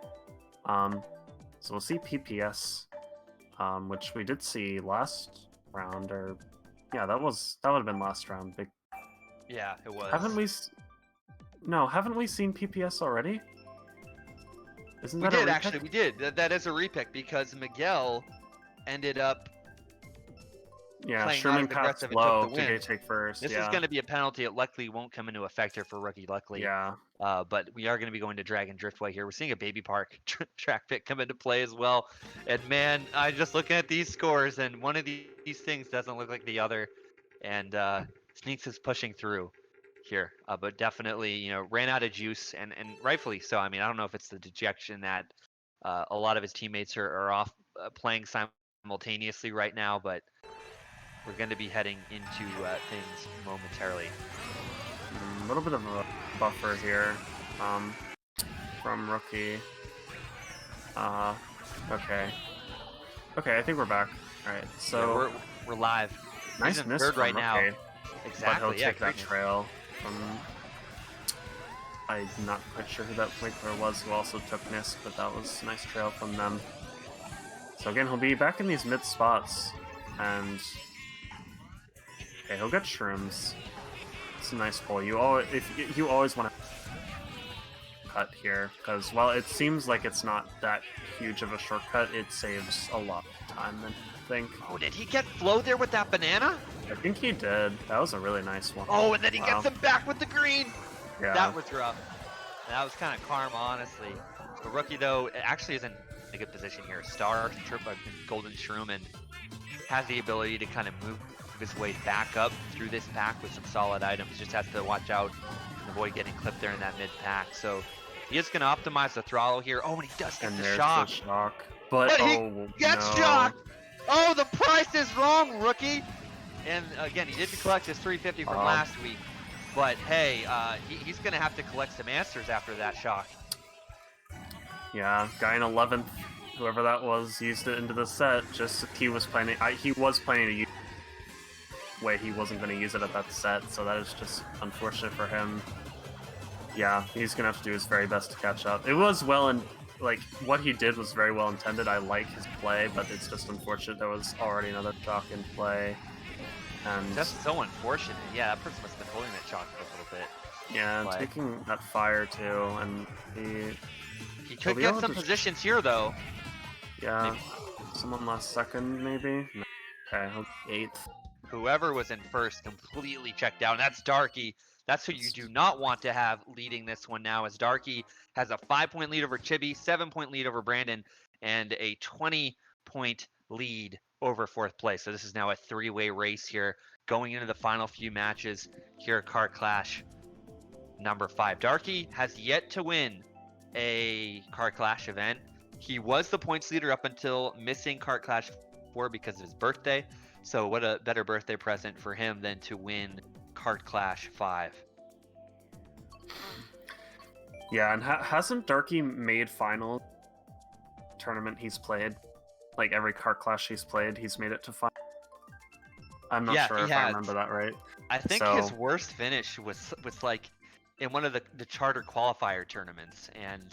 So we'll see PPS, which we did see last round, or yeah, that would have been last round. Yeah, it was. Haven't we seen PPS already? Isn't We that did, a actually. We did. That is a repick because Miguel ended up Yeah, playing Sherman not as passed aggressive and low took the to win. take first. This yeah. is going to be a penalty. It luckily won't come into effect here for Rookie, luckily. Yeah. But we are going to be going to Dragon Driftway here. We're seeing a Baby Park track pick come into play as well. And man, I just looking at these scores, and one of these things doesn't look like the other. And Sneaks is pushing through here, but definitely, ran out of juice, and rightfully so. I mean, I don't know if it's the dejection that a lot of his teammates are off playing simultaneously right now, but we're going to be heading into things momentarily. A little bit of a buffer here from Rookie. Okay, I think we're back. All right, so yeah, we're live. nice He's in miss third from right now. Rookie, Exactly. but he'll Yeah, take that trail from. I'm not quite sure who that point player was who also took Nisk, but that was a nice trail from them. So again, he'll be back in these mid spots, and okay, he'll get shrooms. It's a nice pull. You always want to cut here, because while it seems like it's not that huge of a shortcut, it saves a lot of time, I think. Oh, did he get Flo there with that banana? I think he did. That was a really nice one. Oh, and then he Wow. gets him back with the green. Yeah. That was rough. That was kind of karma, honestly. The Rookie, though, actually is in a good position here. Star, Golden Shroom, and has the ability to kind of move his way back up through this pack with some solid items. Just has to watch out and avoid getting clipped there in that mid pack. So he is going to optimize the throttle here. Oh, and he does get And the there's shock. the shock. But he gets no. shocked. Oh, the price is wrong, Rookie. And again, he did collect his 350 from last week. But hey, he's going to have to collect some answers after that shock. Yeah, guy in 11th, whoever that was, used it into the set. Just he was planning. He was planning to use it. Way he wasn't going to use it at that set, so that is just unfortunate for him. Yeah, he's going to have to do his very best to catch up. It was what he did was very well intended. I like his play, but it's just unfortunate there was already another shock in play. And that's so unfortunate. Yeah, that person must have been holding that shock for a little bit. yeah, taking that fire too, and he could get some positions here though. Yeah, maybe. Someone last second maybe. No. Okay, 8th. Whoever was in first completely checked out. And that's Darky. That's who you do not want to have leading this one now, as Darky has a 5-point lead over Chibi, 7-point lead over Brandon, and a 20-point lead over 4th place. So this is now a 3-way race here going into the final few matches here at Kart Clash number 5. Darky has yet to win a Kart Clash event. He was the points leader up until missing Kart Clash 4 because of his birthday. So what a better birthday present for him than to win Kart Clash 5. Yeah, and hasn't Darky made final tournament he's played? Like every Kart Clash he's played, he's made it to final. I'm not Yeah, sure he if I has. remember that right. I think So- his worst finish was like in one of the charter qualifier tournaments, and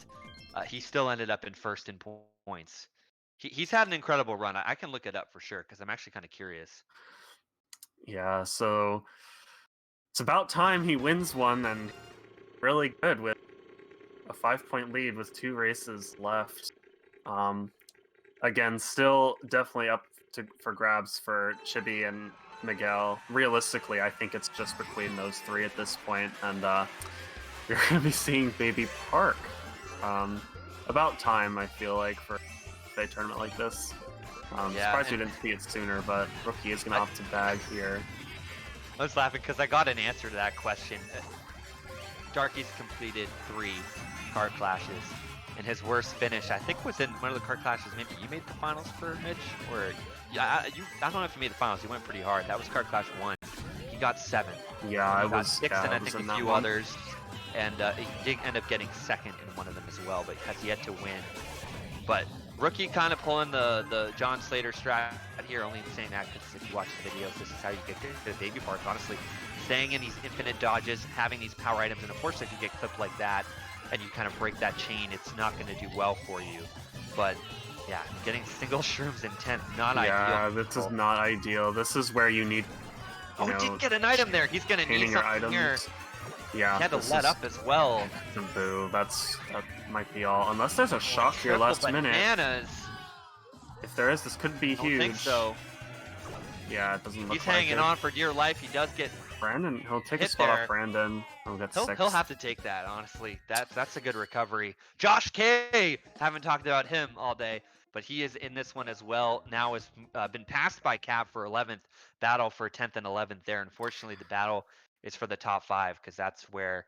he still ended up in first in points. He's had an incredible run. I can look it up for sure because I'm actually kind of curious. Yeah, so it's about time he wins one, and really good with a 5-point lead with 2 races left. Again, still definitely up for grabs for Chibi and Miguel. Realistically, I think it's just between those 3 at this point, and you're going to be seeing Baby Park. About time, I feel like, for a tournament like this. Yeah, Surprised we and- didn't see it sooner, but Rookie is going to have to bag here. I was laughing because I got an answer to that question. Darky's completed 3 Kart Clashes, and his worst finish, I think, was in one of the Kart Clashes. Maybe you made the finals for Mitch, or yeah, I don't know if you made the finals. You went pretty hard. That was Kart Clash 1. He got 7. Yeah, I He got was 6, yeah, and I I was think in a that few one. others. And he did end up getting 2nd in one of them as well, but has yet to win. But Rookie kind of pulling the John Slater strat here, only saying that because if you watch the videos, this is how you get to Baby Park, honestly. Staying in these infinite dodges, having these power items, and of course if you get clipped like that and you kind of break that chain, it's not going to do well for you. But yeah, getting single shrooms in 10th, not ideal. Yeah, this is not ideal. This is where you need, Oh, he didn't get an item there. He's going to need chaining your something items. here. Yeah, He had to this let is up as well. some boo. That might be all. Unless there's a shock here Triple last minute. bananas. If there is, this could be I don't huge. think so. Yeah, it doesn't look He's like hanging it. on for dear life. He does get. Brandon, he'll take a hit spot there. off Brandon. He'll get 6. He'll have to take that. Honestly, that's a good recovery. Josh K. Haven't talked about him all day, but he is in this one as well. Now has been passed by Cab for 11th. Battle for 10th and 11th there. Unfortunately, the battle is for the top 5 because that's where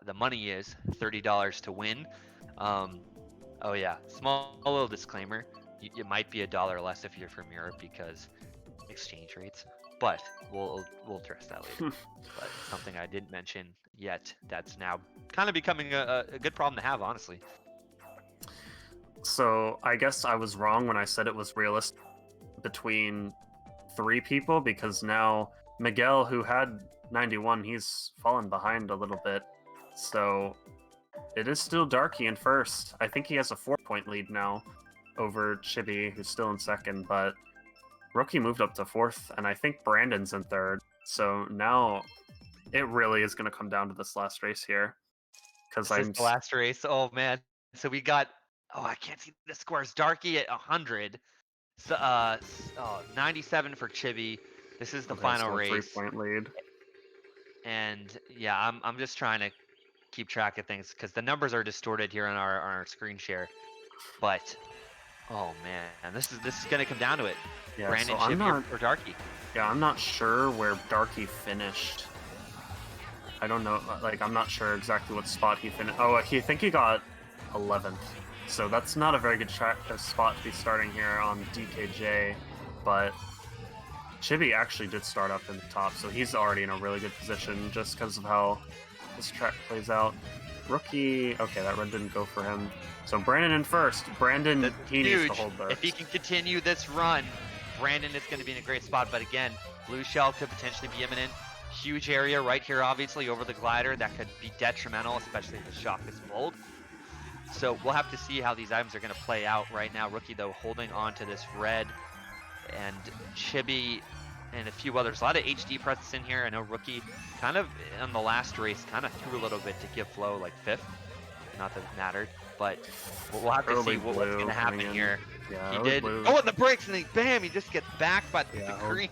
the money is. $30 to win. Oh yeah, small little disclaimer. It might be $1 less if you're from Europe because exchange rates. But we'll address that later. But something I didn't mention yet that's now kind of becoming a good problem to have, honestly. So I guess I was wrong when I said it was realistic between 3 people, because now Miguel, who had 91, he's fallen behind a little bit. So it is still Darky in first. I think he has a 4-point lead now over Chibi, who's still in second, but Rookie moved up to 4th, and I think Brandon's in 3rd. So now it really is going to come down to this last race here. Because This is the last race. Oh man. So we got. Oh, I can't see the scores. Darky at 100. So 97 for Chibi. This is the final race. 3-point lead. And yeah, I'm just trying to keep track of things because the numbers are distorted here on our screen share. But oh man, this is gonna come down to it. Yeah, Brandon, so Chibi, or Darky. Yeah, I'm not sure where Darky finished. I don't know, like, I'm not sure exactly what spot he finished. Oh, I think he got 11th. So that's not a very good spot to be starting here on DKJ, but Chibi actually did start up in the top, so he's already in a really good position just because of how this track plays out. Rookie, okay, that red didn't go for him. So Brandon in first. Brandon, That's he huge. needs to hold this. If he can continue this run, Brandon is going to be in a great spot. But again, blue shell could potentially be imminent. Huge area right here, obviously, over the glider. That could be detrimental, especially if the shock is bold. So we'll have to see how these items are going to play out right now. Rookie, though, holding on to this red. And Chibi and a few others. A lot of HD presence in here. I know Rookie kind of, in the last race, kind of threw a little bit to give Flo like 5th. Not that it mattered. But we'll have to Early see what's blue going to happen coming in. here. Yeah, He early did. blue. Oh, and the brakes, and then bam, he just gets backed by the Yeah, green.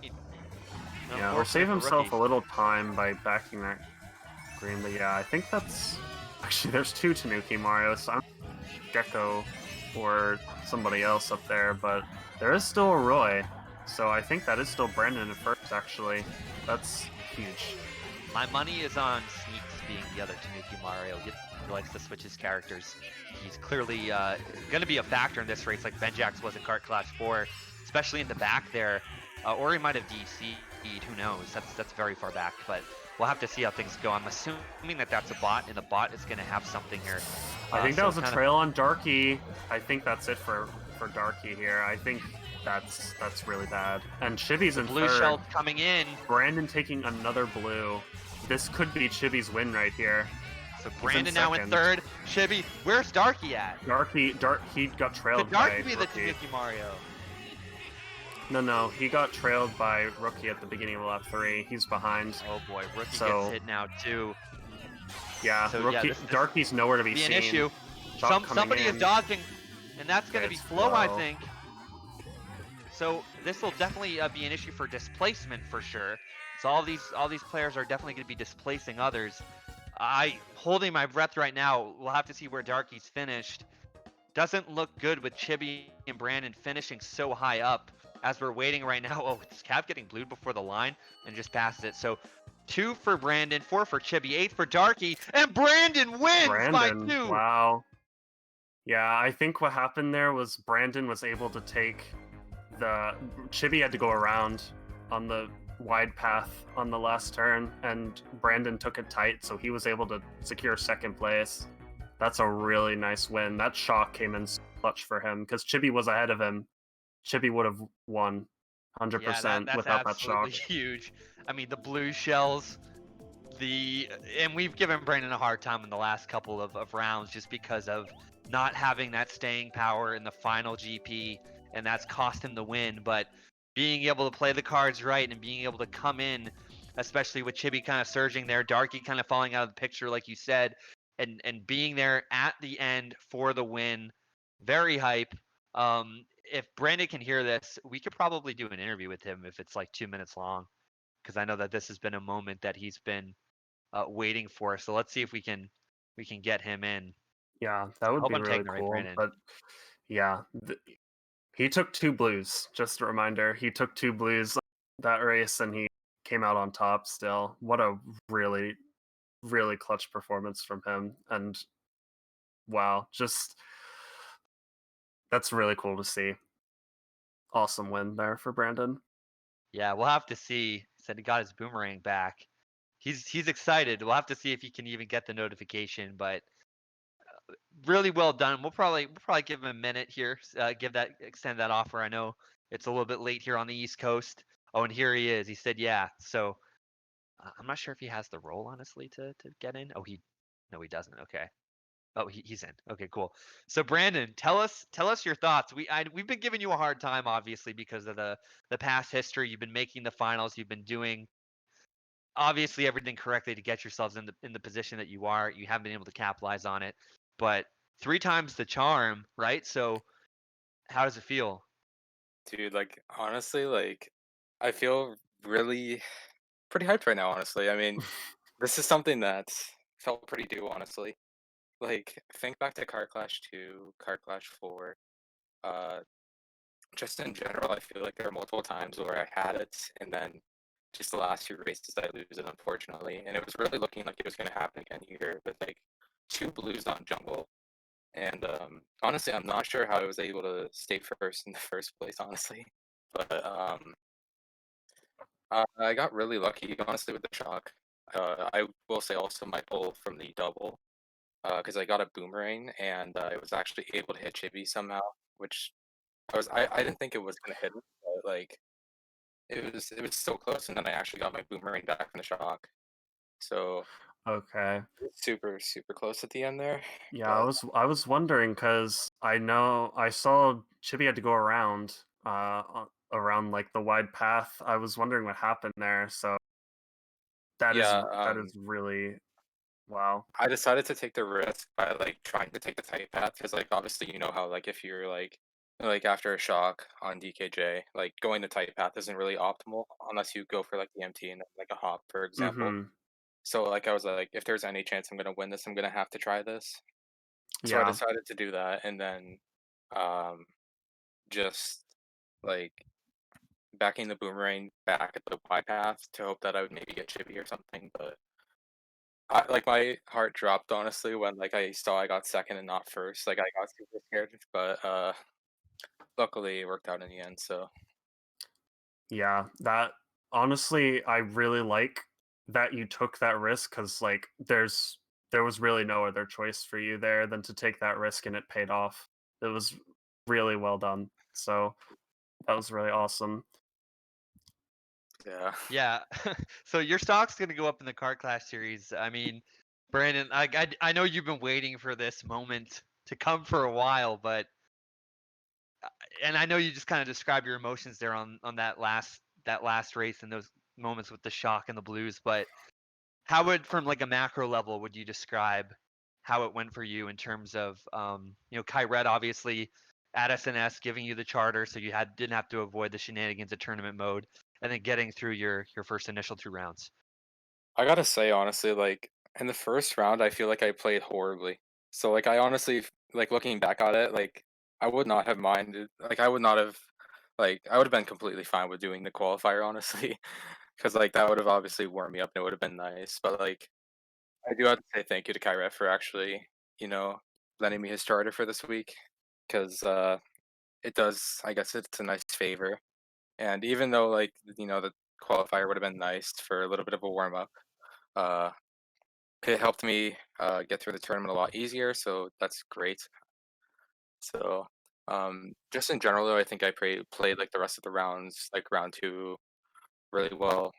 Yeah, he'll save himself a little time by backing that green, but yeah, I think that's... Actually, there's 2 Tanuki Marios, so I'm Gecko or somebody else up there, but there is still a Roy, so I think that is still Brandon at first, actually. That's huge. My money is on Sneaks being the other Tanuki Mario. He likes to switch his characters. He's clearly going to be a factor in this race, like Benjax was in Kart Clash 4, especially in the back there. Or he might have DC'd. Who knows? That's very far back, but we'll have to see how things go. I'm assuming that that's a bot, and the bot is going to have something here. I think that so was a trail on Darky. I think that's it for Darky here. I think that's really bad. And Chibi's in blue third. shell coming in. Brandon taking another blue. This could be Chibi's win right here. So Brandon now in third. Chibi, where's Darky at? He got trailed Could by Darky be the Rookie. Tanuki Mario? No, he got trailed by Rookie at the beginning of lap 3. He's behind. Oh boy, Rookie So- gets hit now too. Yeah, So, Rookie, this Darky's nowhere to be Be seen. an issue. Shot coming Somebody in. is dodging, and that's going to be It's Flo, I Flo. think. So this will definitely be an issue for displacement for sure. So all these players are definitely going to be displacing others. I holding my breath right now. We'll have to see where Darky's finished. Doesn't look good with Chibi and Brandon finishing so high up. As we're waiting right now, oh, is Cav getting blued before the line and just passes it. So 2 for Brandon, 4 for Chibi, 8 for Darky, and Brandon wins by 2. Wow. Yeah, I think what happened there was Brandon was able to take Chibi had to go around on the wide path on the last turn, and Brandon took it tight, so he was able to secure second place. That's a really nice win. That shock came in clutch for him, because Chibi was ahead of him. Chibi would have won 100% that's without that shock. absolutely huge. I mean, the blue shells, and we've given Brandon a hard time in the last couple of rounds just because of not having that staying power in the final GP, and that's cost him the win. But being able to play the cards right and being able to come in, especially with Chibi kind of surging there, Darky kind of falling out of the picture, like you said, and being there at the end for the win, very hype. If Brandon can hear this, we could probably do an interview with him if it's like 2 minutes long, because I know that this has been a moment that he's been waiting for. So let's see if we can get him in. Yeah, that would hope be I'm really taking the right cool. Brandon. But yeah, he took 2 blues. Just a reminder, he took 2 blues that race, and he came out on top still. What a really, really clutch performance from him. And wow, that's really cool to see. Awesome win there for Brandon. Yeah, we'll have to see. He said he got his boomerang back. He's excited. We'll have to see if he can even get the notification, but really well done. We'll probably give him a minute here. Extend that offer. I know it's a little bit late here on the East Coast. Oh, and here he is. He said yeah. So I'm not sure if he has the role honestly to get in. Oh, he doesn't. Okay. Oh, he's in. Okay, cool. So Brandon, tell us your thoughts. We've been giving you a hard time obviously because of the past history. You've been making the finals. You've been doing obviously everything correctly to get yourselves in the position that you are. You haven't been able to capitalize on it, but 3 times the charm, right? So how does it feel? Dude, like honestly, like I feel really pretty hyped right now, honestly. I mean, this is something that felt pretty due, honestly. Like, think back to Kart Clash 2, Kart Clash 4. Uh, just in general, I feel like there are multiple times where I had it, and then just the last 2 races I lose it, unfortunately. And it was really looking like it was going to happen again here with like 2 blues on jungle. And honestly, I'm not sure how I was able to stay first in the first place, honestly. But I got really lucky, honestly, with the shock. I will say also my pull from the double, because I got a boomerang and I was actually able to hit Chibi somehow, which I didn't think it was gonna hit him, but like it was so close, and then I actually got my boomerang back from the shock. So Okay. it was super super close at the end there. Yeah, But I was wondering, because I saw Chibi had to go around around like the wide path. I was wondering what happened there. So that yeah, is really wow. I decided to take the risk by like trying to take the tight path because like obviously you know how like if you're like after a shock on DKJ, like going the tight path isn't really optimal unless you go for like the MT and then, like a hop, for example. Mm-hmm. So like I was like, if there's any chance I'm gonna win this, I'm gonna have to try this. So I Yeah. decided to do that, and then um just like backing the boomerang back at the Y path to hope that I would maybe get chippy or something, but like my heart dropped honestly when like I saw I got second and not first. Like I got super scared, but luckily it worked out in the end. So Yeah, that honestly, I really like that you took that risk because like there was really no other choice for you there than to take that risk, and it paid off. It was really well done. So that was really awesome. Yeah. Yeah. So your stock's gonna go up in the Kart Clash series. I mean, Brandon, I know you've been waiting for this moment to come for a while, but and I know you just kind of describe your emotions there on that last race and those moments with the shock and the blues, but how would from like a macro level would you describe how it went for you in terms of Kyret obviously at SNS giving you the charter so you didn't have to avoid the shenanigans of tournament mode and then getting through your first initial 2 rounds. I gotta say, honestly, like in the first round, I feel like I played horribly. So like I honestly like looking back at it, like I would not have minded. Like I would not have like I would have been completely fine with doing the qualifier, honestly, because like that would have obviously warmed me up and it would have been nice. But like I do have to say thank you to Kyret for actually, you know, lending me his starter for this week, because it does. I guess it's a nice favor. And even though like the qualifier would have been nice for a little bit of a warm up. Uh, it helped me get through the tournament a lot easier, so that's great. So, just in general, though, I think I played like the rest of the rounds, like round two, really well.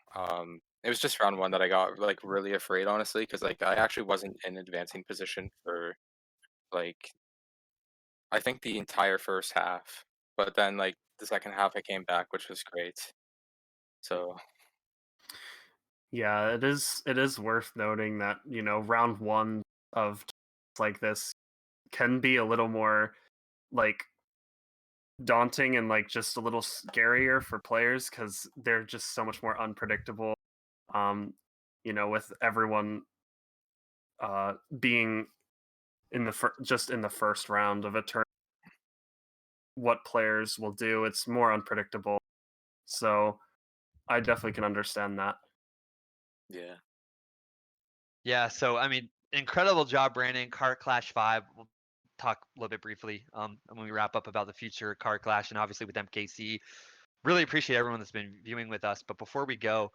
It was just round one that I got like really afraid, honestly, because like I actually wasn't in advancing position for like I think the entire first half, but then like the second half I came back, which was great. So Yeah, it is worth noting that, round 1 of like this can be a little more like daunting and like just a little scarier for players cuz they're just so much more unpredictable. With everyone being in the just in the first round of a turn, what players will do, it's more unpredictable. So, I definitely can understand that. yeah, Yeah, so I mean, incredible job, Brandon. Kart Clash 5. We'll talk a little bit briefly when we wrap up about the future of Kart Clash and obviously with MKC. Really appreciate everyone that's been viewing with us. But before we go,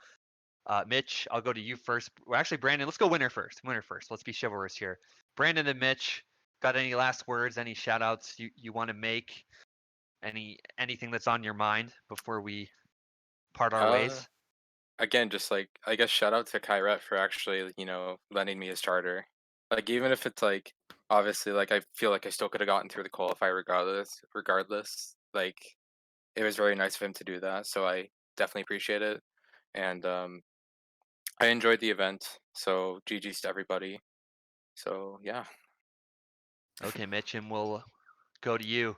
Mitch, I'll go to you first. Well, actually, Brandon, let's go winner first. Winner first. Let's be chivalrous here. Brandon and Mitch, got any last words, any shout outs you want to make? Anything that's on your mind before we part our uh, ways? again, just like I guess shout out to Kyret for actually, lending me a starter. Like even if it's like obviously like I feel like I still could have gotten through the qualifier regardless. Like it was very nice of him to do that. So I definitely appreciate it. And I enjoyed the event. So GG's to everybody. So yeah. Okay, Mitch, and we'll go to you.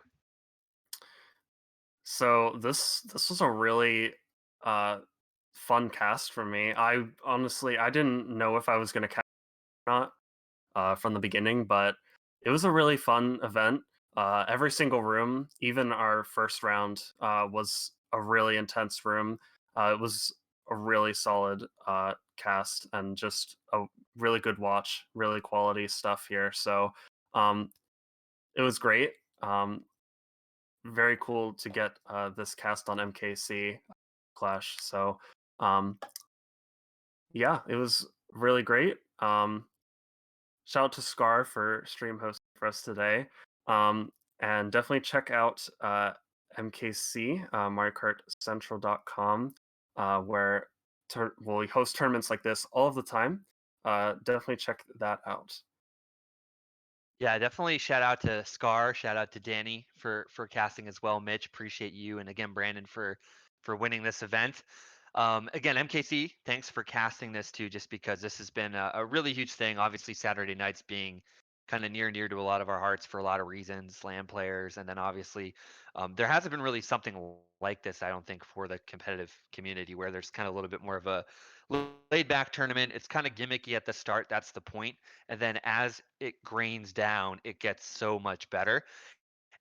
So this was a really uh fun cast for me. I didn't know if I was going to cast or not from the beginning, but it was a really fun event. Every single room, even our first round, was a really intense room. It was a really solid cast and just a really good watch, really quality stuff here. So um, it was great. Very cool to get this cast on MKC Clash. So um, yeah, it was really great. Shout out to Scar for stream hosting for us today. And definitely check out MKC, MarioKartCentral.com, where we host tournaments like this all of the time. Definitely check that out. Yeah, definitely shout out to Scar, shout out to Danny for casting as well. Mitch, appreciate you, and again Brandon for winning this event. Again, MKC, thanks for casting this too, just because this has been a really huge thing. Obviously, Saturday nights being kind of near and dear to a lot of our hearts for a lot of reasons, LAN players, and then obviously there hasn't been really something like this, I don't think, for the competitive community where there's kind of a little bit more of a laid back tournament. It's kind of gimmicky at the start, that's the point, and then as it grains down, it gets so much better.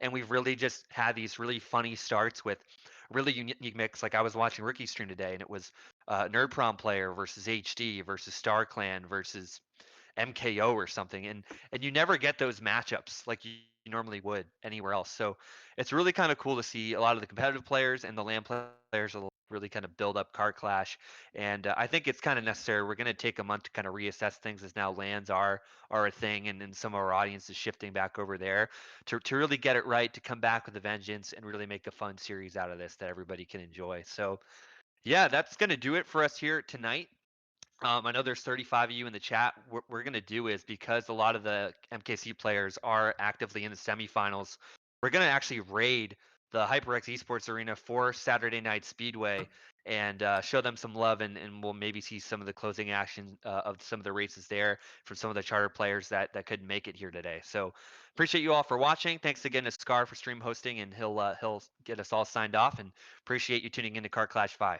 And we've really just had these really funny starts with really unique mix. Like I was watching Rookie stream today, and it was Nerd Prom player versus HD versus Star Clan versus MKO or something, and you never get those matchups like you normally would anywhere else. So it's really kind of cool to see a lot of the competitive players and the LAN players really kind of build up Kart Clash. And I think it's kind of necessary. We're going to take a month to kind of reassess things as now lands are a thing, and some of our audience is shifting back over there to really get it right, to come back with a vengeance and really make a fun series out of this that everybody can enjoy. So yeah, that's going to do it for us here tonight. I know there's 35 of you in the chat. What we're going to do is, because a lot of the MKC players are actively in the semifinals, we're going to actually raid the HyperX Esports Arena for Saturday Night Speedway and show them some love, and we'll maybe see some of the closing action of some of the races there from some of the charter players that couldn't make it here today. So appreciate you all for watching. Thanks again to Scar for stream hosting, and he'll get us all signed off, and appreciate you tuning in to Car Clash 5.